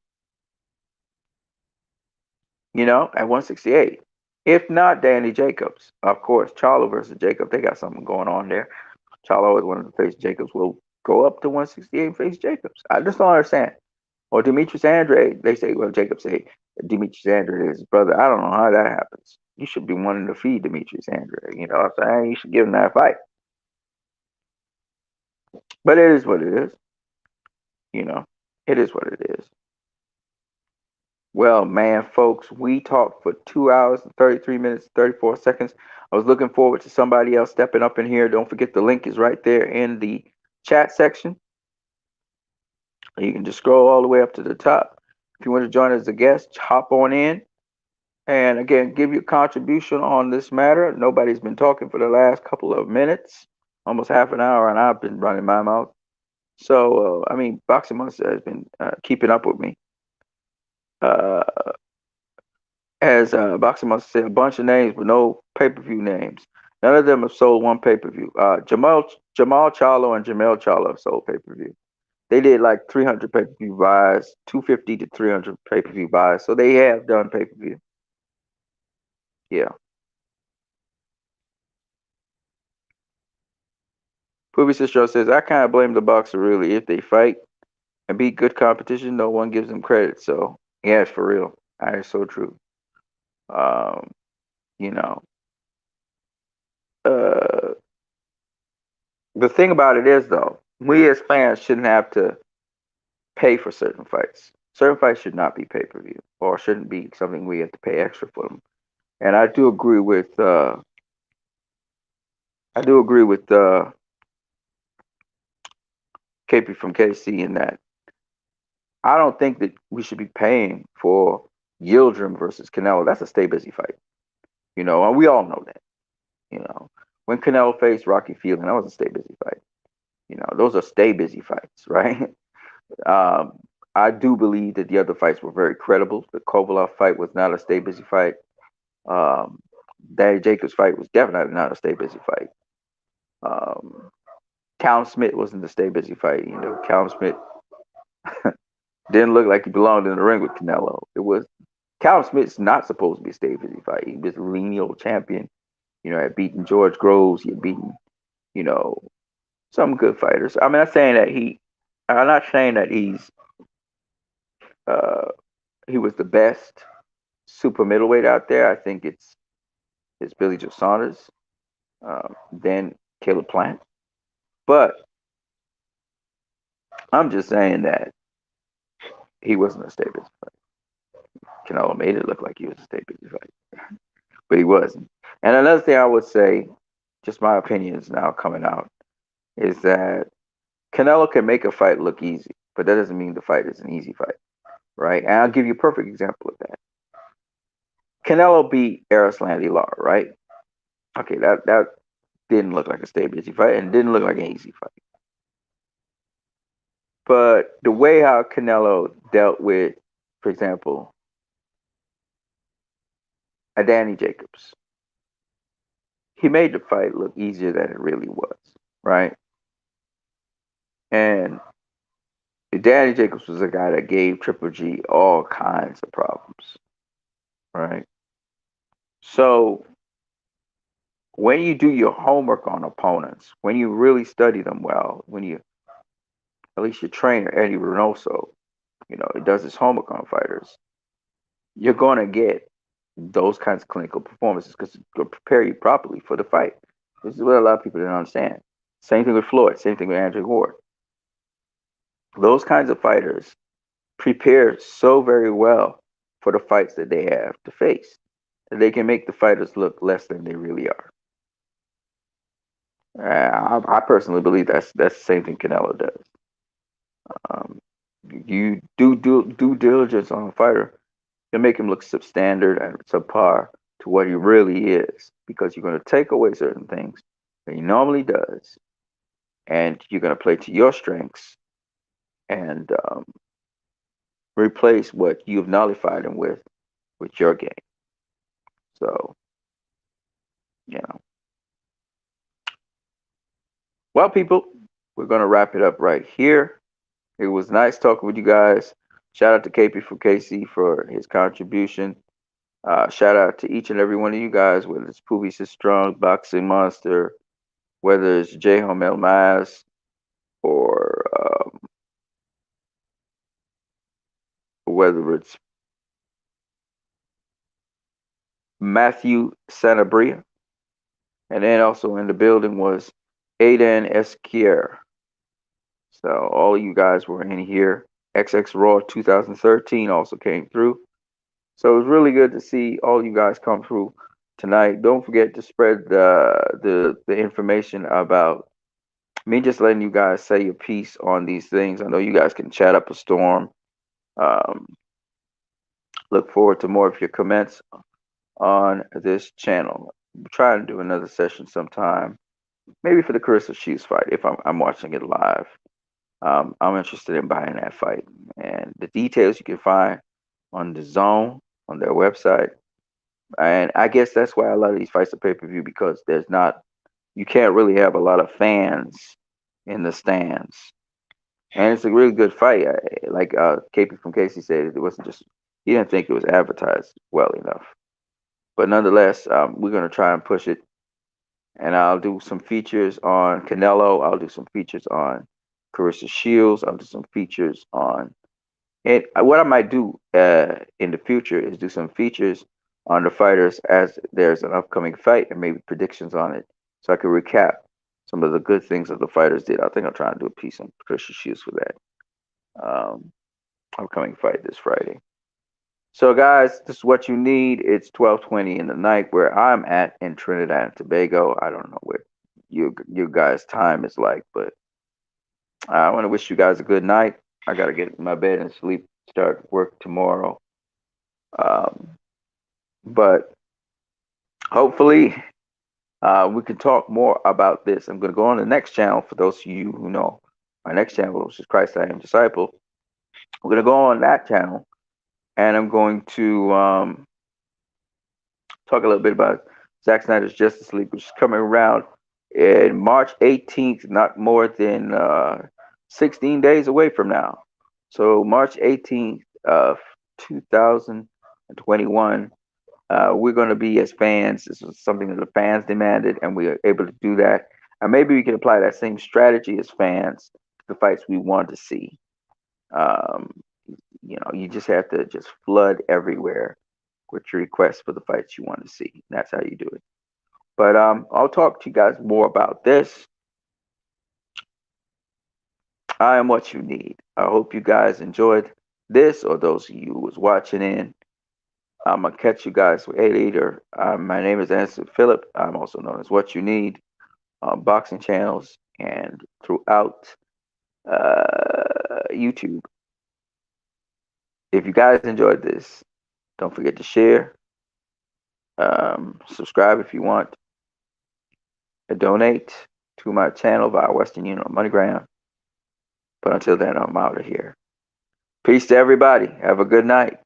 At 168. If not Danny Jacobs, of course, Charlo versus Jacob, they got something going on there. Charlo always wanted to face Jacobs. Will go up to 168 and face Jacobs. I just don't understand. Or Demetrius Andrade, they say, well, Jacob say Demetrius Andrade is his brother. I don't know how that happens. You should be wanting to feed Demetrius Andrade. You know what I'm saying? You should give him that fight. But it is what it is. You know, it is what it is. Well, man, folks, we talked for 2 hours and 33 minutes, 34 seconds. I was looking forward to somebody else stepping up in here. Don't forget the link is right there in the chat section. You can just scroll all the way up to the top. If you want to join as a guest, hop on in. And again, give your contribution on this matter. Nobody's been talking for the last couple of minutes, almost half an hour, and I've been running my mouth. So, I mean, Boxing Monster has been keeping up with me. Uh, as Boxing Monster said, a bunch of names, but no pay-per-view names. None of them have sold one pay-per-view. Jamal Charlo and Jamel Charlo have sold pay-per-view. They did like 300 pay-per-view buys, 250 to 300 pay-per-view buys. So they have done pay-per-view. Yeah. Poopy Sister says, I kind of blame the boxer really. If they fight and beat good competition, no one gives them credit. So, yeah, it's for real. That is so true. Um, you know, uh, the thing about it is, though, we as fans shouldn't have to pay for certain fights. Certain fights should not be pay per view or shouldn't be something we have to pay extra for them. And I do agree with KP from KC in that I don't think that we should be paying for Yildirim versus Canelo. That's a stay busy fight, and we all know that. When Canelo faced Rocky Fielding, that was a stay busy fight. Those are stay busy fights, right? um, I do believe that the other fights were very credible. The Kovalev fight was not a stay busy fight. Um, Danny Jacobs fight was definitely not a stay busy fight. Um, Callum Smith wasn't a stay busy fight. Callum Smith didn't look like he belonged in the ring with Canelo. It was Callum Smith's not supposed to be a stay busy fight. He was a lineal champion. Had beaten George Groves. He had beaten, you know, some good fighters. I'm not saying that uh, he was the best super middleweight out there. I think it's Billy Joe Saunders, then Caleb Plant. But I'm just saying that he wasn't a stay busy fight. Canelo made it look like he was a stay busy fight, but he wasn't. And another thing I would say, just my opinion is now coming out, is that Canelo can make a fight look easy, but that doesn't mean the fight is an easy fight, right? And I'll give you a perfect example of that. Canelo beat Erislandy Lara, right? Okay, that didn't look like a stay busy fight and didn't look like an easy fight. But the way how Canelo dealt with, for example, a Danny Jacobs, he made the fight look easier than it really was, right? And Danny Jacobs was a guy that gave Triple G all kinds of problems, right? So when you do your homework on opponents, when you really study them well, when you, at least your trainer, Eddie Reynoso, he does his homework on fighters, you're going to get those kinds of clinical performances because it'll prepare you properly for the fight. This is what a lot of people don't understand. Same thing with Floyd, same thing with Andrew Ward. Those kinds of fighters prepare so very well for the fights that they have to face. They can make the fighters look less than they really are. I personally believe that's the same thing Canelo does. Um, you do due diligence on a fighter, you make him look substandard and subpar to what he really is, because you're going to take away certain things that he normally does, and you're going to play to your strengths and replace what you've nullified him with your game. So, you know, well, people, we're going to wrap it up right here. It was nice talking with you guys. Shout out to KP from KC for his contribution. Shout out to each and every one of you guys, whether it's Poobie Strong, Boxing Monster, whether it's J Home El Maz, or whether it's Matthew Sanabria. And then also in the building was Aiden Esquier. So all of you guys were in here. XX Raw 2013 also came through. So it was really good to see all you guys come through tonight. Don't forget to spread the information about me just letting you guys say your piece on these things. I know you guys can chat up a storm. Um, look forward to more of your comments on this channel. Try and do another session sometime, maybe for the Carissa Shields fight if I'm watching it live. I'm interested in buying that fight, and the details you can find on the Zone on their website. And I guess that's why a lot of these fights are pay-per-view, because you can't really have a lot of fans in the stands. And it's a really good fight. Like KP from Casey said, it wasn't just, he didn't think it was advertised well enough. But nonetheless, we're going to try and push it. And I'll do some features on Canelo. I'll do some features on Carissa Shields. I'll do some features on, and what I might do in the future is do some features on the fighters as there's an upcoming fight, and maybe predictions on it, so I can recap some of the good things that the fighters did. I think I'll try and do a piece on Carissa Shields for that upcoming fight this Friday. So, guys, this is what you need. It's 12:20 in the night where I'm at in Trinidad and Tobago. I don't know what your guys' time is like, but I want to wish you guys a good night. I gotta get in my bed and sleep, start work tomorrow. Um, but hopefully, we can talk more about this. I'm gonna go on the next channel for those of you who know my next channel, which is Christ I Am Disciple. I'm gonna go on that channel, and I'm going to talk a little bit about Zack Snyder's Justice League, which is coming around in March 18th, not more than 16 days away from now. So March 18th of 2021, we're going to be, as fans, this was something that the fans demanded, and we are able to do that. And maybe we can apply that same strategy as fans to the fights we want to see. Um, you just have to just flood everywhere with your requests for the fights you want to see. That's how you do it. But I'll talk to you guys more about this. I am what you need. I hope you guys enjoyed this, or those of you who was watching in. I'm gonna catch you guys later. My name is Anderson Phillip. I'm also known as What You Need on boxing channels and throughout YouTube. If you guys enjoyed this, don't forget to share, subscribe if you want, and donate to my channel via Western Union or MoneyGram. But until then, I'm out of here. Peace to everybody. Have a good night.